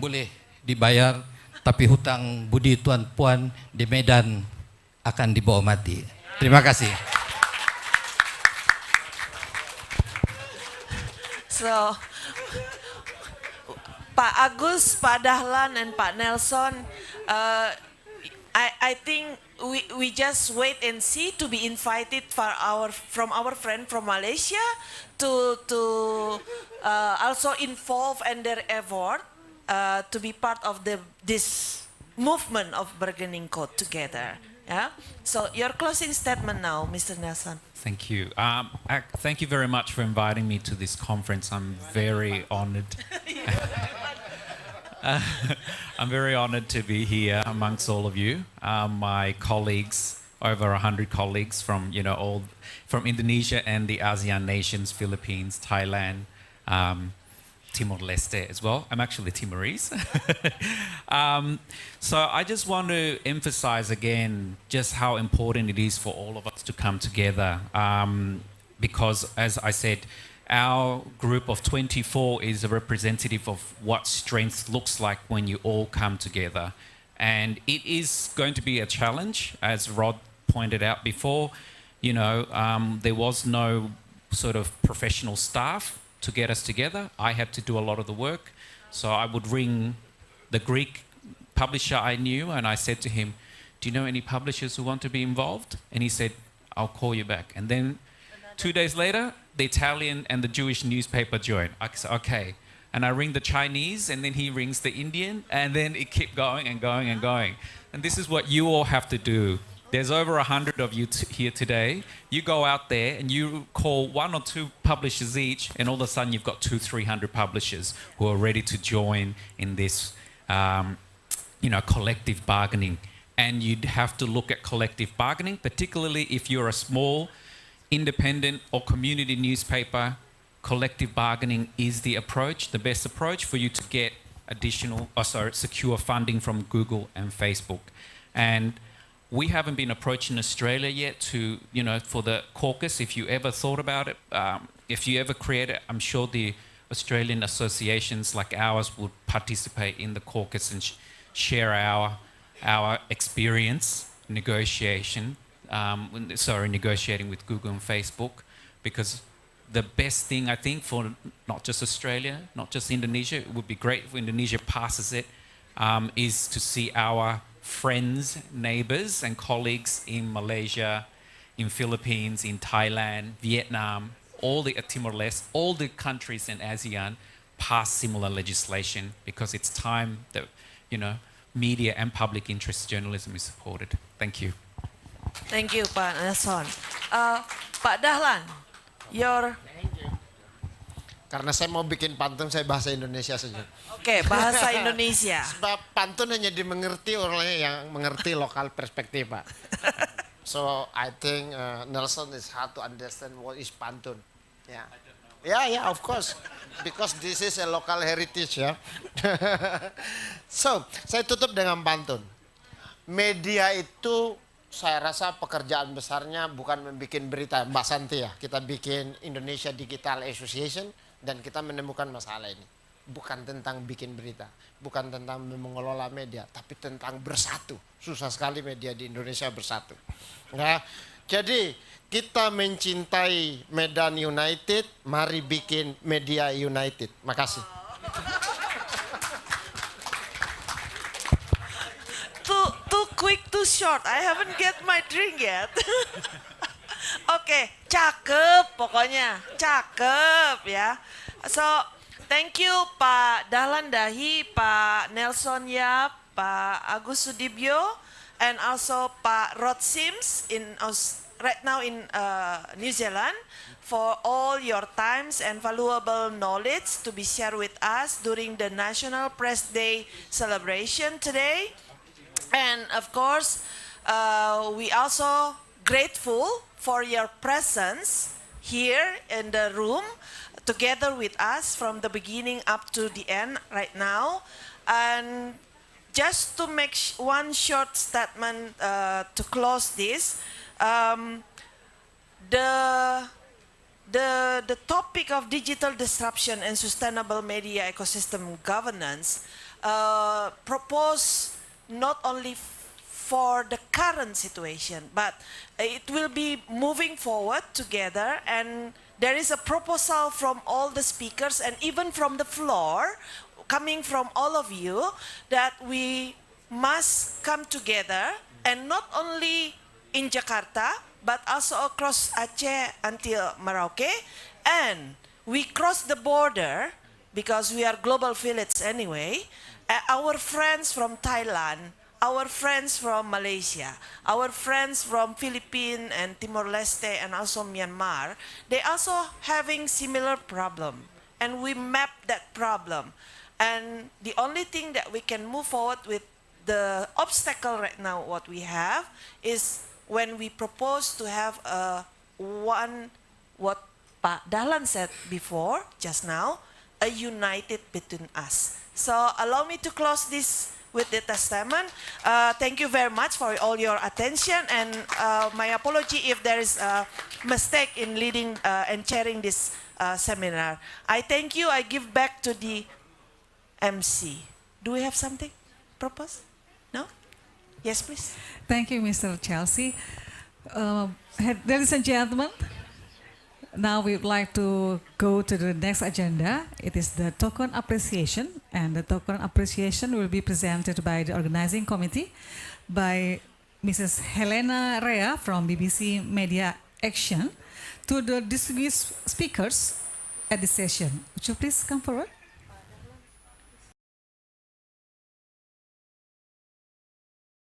S14: boleh dibayar, tapi hutang budi tuan puan di Medan akan dibawa mati. Terima kasih.
S4: So, Pak Agus, Pak Dahlan, and Pak Nelson, Uh, I think we just wait and see to be invited from our friend from Malaysia to also involve in their effort to be part of this movement of bargaining code together. Yeah. So your closing statement now, Mr. Nelson.
S5: Thank you. Thank you very much for inviting me to this conference. I'm very honored. I'm very honored to be here amongst all of you, my colleagues, over 100 colleagues from all from Indonesia and the ASEAN nations, Philippines, Thailand, Timor-Leste as well. I'm actually Timorese. So I just want to emphasize again just how important it is for all of us to come together, because as I said, our group of 24 is a representative of what strength looks like when you all come together. And it is going to be a challenge, as Rod pointed out before. There was no sort of professional staff to get us together. I had to do a lot of the work. So I would ring the Greek publisher I knew and I said to him, do you know any publishers who want to be involved? And he said, I'll call you back. And then 2 days later, the Italian and the Jewish newspaper joined. I said, okay. And I ring the Chinese, and then he rings the Indian, and then it kept going and going and going. And this is what you all have to do. There's over 100 of you here today. You go out there and you call 1 or 2 publishers each, and all of a sudden you've got 200-300 publishers who are ready to join in this, collective bargaining. And you'd have to look at collective bargaining, particularly if you're a small, independent or community newspaper. Collective bargaining is the approach, the best approach for you to get secure funding from Google and Facebook. And we haven't been approaching Australia yet for the caucus. If you ever thought about it, if you ever create it, I'm sure the Australian associations like ours would participate in the caucus and share our experience negotiating with Google and Facebook, because the best thing I think for not just Australia, not just Indonesia, it would be great if Indonesia passes it, is to see our friends, neighbors and colleagues in Malaysia, in Philippines, in Thailand, Vietnam, all the Timor-Leste, all the countries in ASEAN pass similar legislation, because it's time that media and public interest journalism is supported. Thank you.
S4: Thank you, Pak Nelson. Pak Dahlan,
S9: Karena saya mau bikin pantun, saya bahasa Indonesia saja.
S4: Oke, bahasa Indonesia.
S9: Sebab pantun hanya dimengerti oleh yang mengerti lokal perspektif, Pak. So I think Nelson is hard to understand what is pantun. Yeah, of course, because this is a local heritage ya. So saya tutup dengan pantun. Media itu saya rasa pekerjaan besarnya bukan membuat berita, Mbak Santi ya. Kita bikin Indonesia Digital Association dan kita menemukan masalah ini. Bukan tentang bikin berita, bukan tentang mengelola media, tapi tentang bersatu. Susah sekali media di Indonesia bersatu. Nah, jadi kita mencintai Medan United, mari bikin Media United. Makasih.
S4: Too quick, too short. I haven't get my drink yet. Oke, cakep pokoknya, cakep ya. So, thank you Pak Dahlan Dahi, Pak Nelson Yap, Pak Agus Sudibyo, and also Pak Rod Sims right now in New Zealand, for all your times and valuable knowledge to be shared with us during the National Press Day celebration today. And of course, we also grateful for your presence here in the room together with us from the beginning up to the end right now. And just to make one short statement to close this, the topic of digital disruption and sustainable media ecosystem governance propose not only for the current situation, but it will be moving forward together, and there is a proposal from all the speakers and even from the floor, coming from all of you, that we must come together, and not only in Jakarta, but also across Aceh until Merauke. And we cross the border, because we are global village anyway. Our friends from Thailand, our friends from Malaysia, our friends from Philippines and Timor-Leste and also Myanmar, they also having similar problem. And we map that problem. And the only thing that we can move forward with, the obstacle right now what we have is when we propose to have what Pak Dahlan said before, just now, a united between us. So allow me to close this with the testament. Thank you very much for all your attention, and my apology if there is a mistake in leading and chairing this seminar. I thank you. I give back to the MC. Do we have something proposed? No? Yes, please.
S1: Thank you, Mr. Chelsea. Ladies and gentlemen, now we would like to go to the next agenda. It is the token appreciation, and the token appreciation will be presented by the organizing committee by Mrs. Helena Rea from BBC Media Action to the distinguished speakers at the session. Would you please come forward?